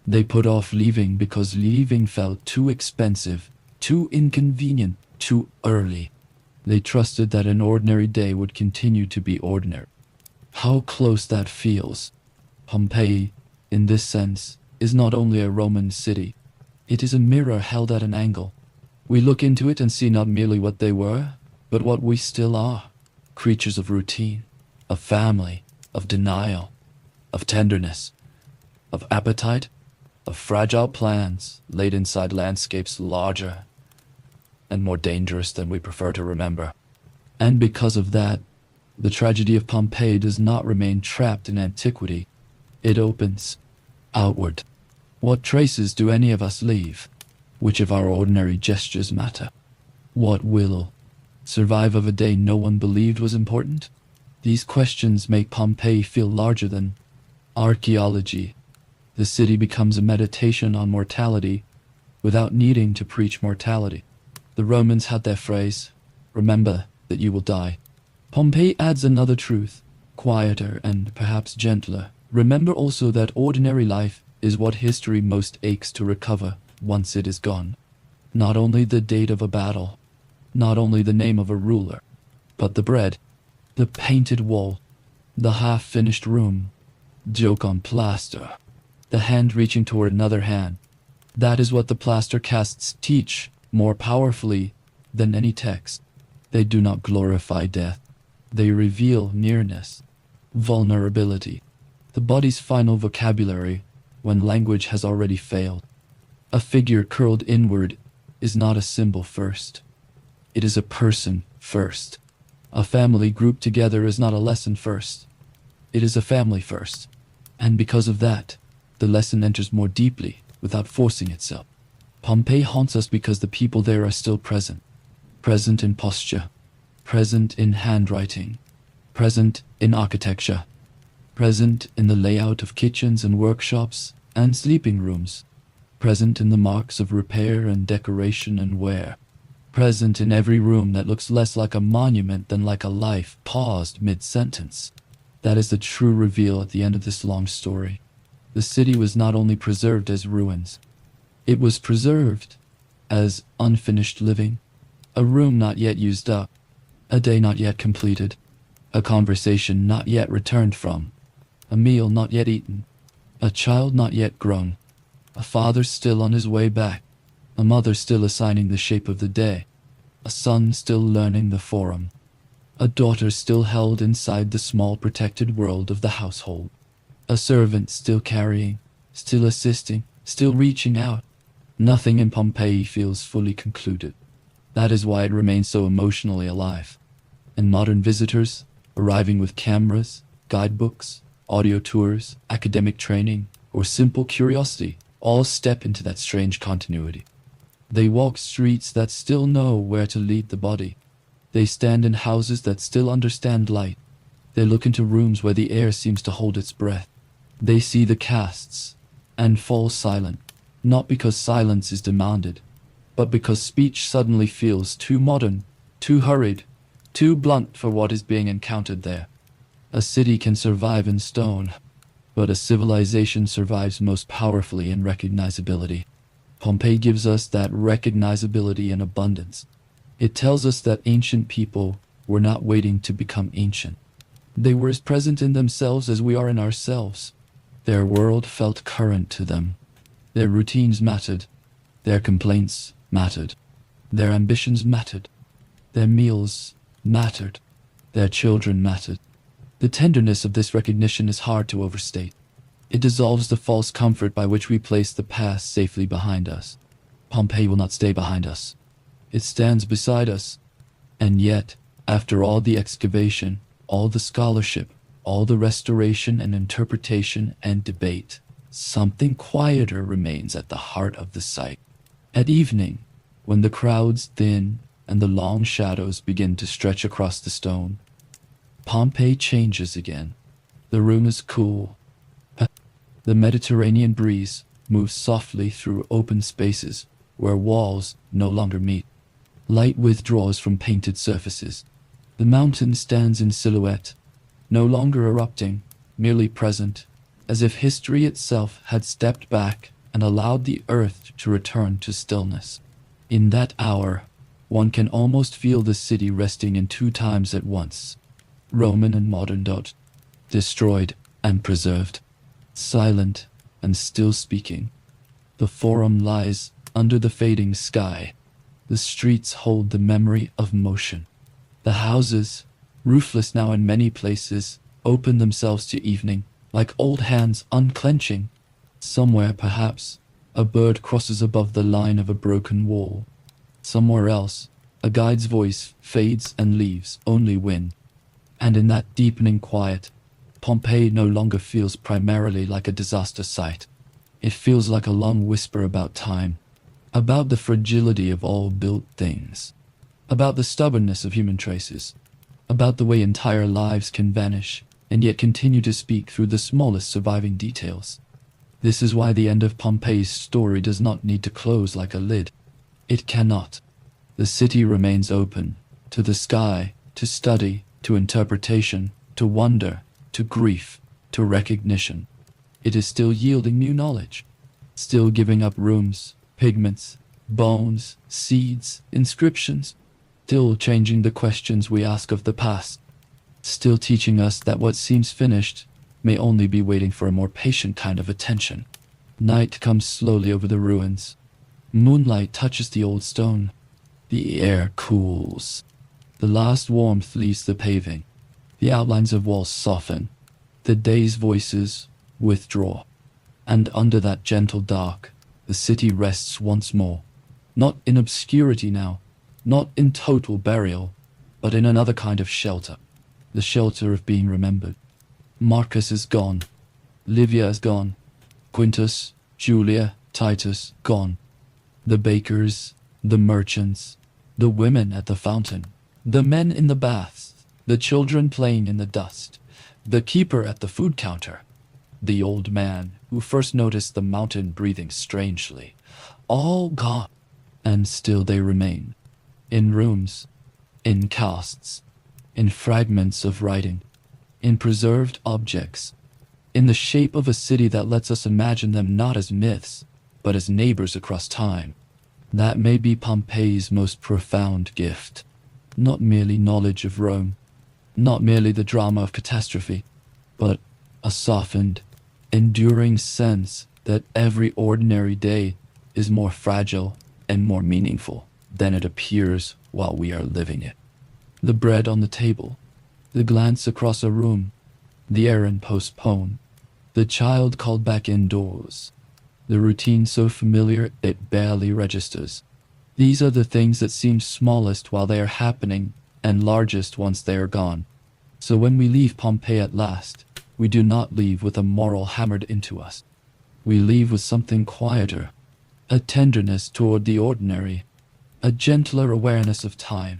They put off leaving because leaving felt too expensive, too inconvenient, too early. They trusted that an ordinary day would continue to be ordinary. How close that feels. Pompeii, in this sense, is not only a Roman city. It is a mirror held at an angle. We look into it and see not merely what they were, but what we still are. Creatures of routine, of family, of denial, of tenderness, of appetite, of fragile plans laid inside landscapes larger and more dangerous than we prefer to remember. And because of that, the tragedy of Pompeii does not remain trapped in antiquity. It opens outward. What traces do any of us leave? Which of our ordinary gestures matter? What will survive of a day no one believed was important? These questions make Pompeii feel larger than archaeology. The city becomes a meditation on mortality without needing to preach mortality. The Romans had their phrase, "Remember that you will die." Pompeii adds another truth, quieter and perhaps gentler. Remember also that ordinary life is what history most aches to recover once it is gone. Not only the date of a battle, not only the name of a ruler, but the bread, the painted wall, the half-finished room, joke on plaster, the hand reaching toward another hand. That is what the plaster casts teach more powerfully than any text. They do not glorify death. They reveal nearness, vulnerability, the body's final vocabulary when language has already failed. A figure curled inward is not a symbol first. It is a person first. A family grouped together is not a lesson first. It is a family first. And because of that, the lesson enters more deeply without forcing itself. Pompeii haunts us because the people there are still present. Present in posture, present in handwriting, present in architecture, present in the layout of kitchens and workshops and sleeping rooms, present in the marks of repair and decoration and wear, present in every room that looks less like a monument than like a life paused mid-sentence. That is the true reveal at the end of this long story. The city was not only preserved as ruins, it was preserved as unfinished living, a room not yet used up, a day not yet completed, a conversation not yet returned from, a meal not yet eaten, a child not yet grown, a father still on his way back, a mother still assigning the shape of the day, a son still learning the forum, a daughter still held inside the small protected world of the household, a servant still carrying, still assisting, still reaching out. Nothing in Pompeii feels fully concluded. That is why it remains so emotionally alive. And modern visitors, arriving with cameras, guidebooks, audio tours, academic training, or simple curiosity, all step into that strange continuity. They walk streets that still know where to lead the body. They stand in houses that still understand light. They look into rooms where the air seems to hold its breath. They see the casts and fall silent, not because silence is demanded, but because speech suddenly feels too modern, too hurried, too blunt for what is being encountered there. A city can survive in stone, but a civilization survives most powerfully in recognizability. Pompeii gives us that recognizability in abundance. It tells us that ancient people were not waiting to become ancient. They were as present in themselves as we are in ourselves. Their world felt current to them. Their routines mattered. Their complaints mattered. Their ambitions mattered. Their meals mattered. Their children mattered. The tenderness of this recognition is hard to overstate. It dissolves the false comfort by which we place the past safely behind us. Pompeii will not stay behind us. It stands beside us. And yet, after all the excavation, all the scholarship, all the restoration and interpretation and debate, something quieter remains at the heart of the site. At evening, when the crowds thin and the long shadows begin to stretch across the stone, Pompeii changes again. The room is cool. The Mediterranean breeze moves softly through open spaces where walls no longer meet. Light withdraws from painted surfaces. The mountain stands in silhouette, no longer erupting, merely present, as if history itself had stepped back and allowed the earth to return to stillness. In that hour, one can almost feel the city resting in two times at once. Roman and modern, destroyed and preserved, silent and still speaking. The Forum lies under the fading sky. The streets hold the memory of motion. The houses, roofless now in many places, open themselves to evening, like old hands unclenching. Somewhere, perhaps, a bird crosses above the line of a broken wall. Somewhere else, a guide's voice fades and leaves only wind. And in that deepening quiet, Pompeii no longer feels primarily like a disaster site. It feels like a long whisper about time, about the fragility of all built things, about the stubbornness of human traces, about the way entire lives can vanish and yet continue to speak through the smallest surviving details. This is why the end of Pompeii's story does not need to close like a lid. It cannot. The city remains open, to the sky, to study, to interpretation, to wonder, to grief, to recognition. It is still yielding new knowledge, still giving up rooms, pigments, bones, seeds, inscriptions, still changing the questions we ask of the past, still teaching us that what seems finished may only be waiting for a more patient kind of attention. Night comes slowly over the ruins. Moonlight touches the old stone. The air cools. The last warmth leaves the paving. The outlines of walls soften. The day's voices withdraw. And under that gentle dark, the city rests once more. Not in obscurity now, not in total burial, but in another kind of shelter. The shelter of being remembered. Marcus is gone. Livia is gone. Quintus, Julia, Titus, gone. The bakers, the merchants, the women at the fountain, the men in the baths, the children playing in the dust, the keeper at the food counter, the old man who first noticed the mountain breathing strangely, all gone, and still they remain, in rooms, in casts, in fragments of writing, in preserved objects, in the shape of a city that lets us imagine them not as myths, but as neighbors across time. That may be Pompeii's most profound gift. Not merely knowledge of Rome, not merely the drama of catastrophe, but a softened, enduring sense that every ordinary day is more fragile and more meaningful than it appears while we are living it. The bread on the table, the glance across a room, the errand postponed, the child called back indoors, the routine so familiar it barely registers. These are the things that seem smallest while they are happening and largest once they are gone. So when we leave Pompeii at last, we do not leave with a moral hammered into us. We leave with something quieter, a tenderness toward the ordinary, a gentler awareness of time,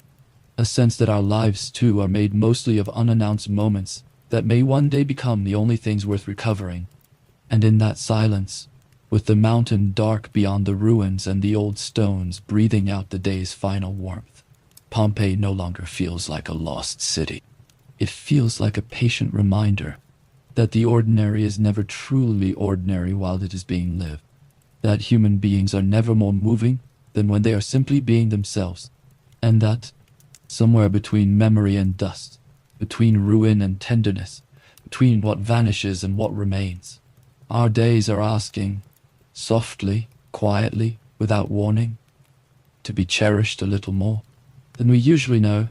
a sense that our lives too are made mostly of unannounced moments that may one day become the only things worth recovering. And in that silence, with the mountain dark beyond the ruins and the old stones breathing out the day's final warmth, Pompeii no longer feels like a lost city. It feels like a patient reminder that the ordinary is never truly ordinary while it is being lived, that human beings are never more moving than when they are simply being themselves, and that, somewhere between memory and dust, between ruin and tenderness, between what vanishes and what remains, our days are asking, softly, quietly, without warning, to be cherished a little more than we usually know.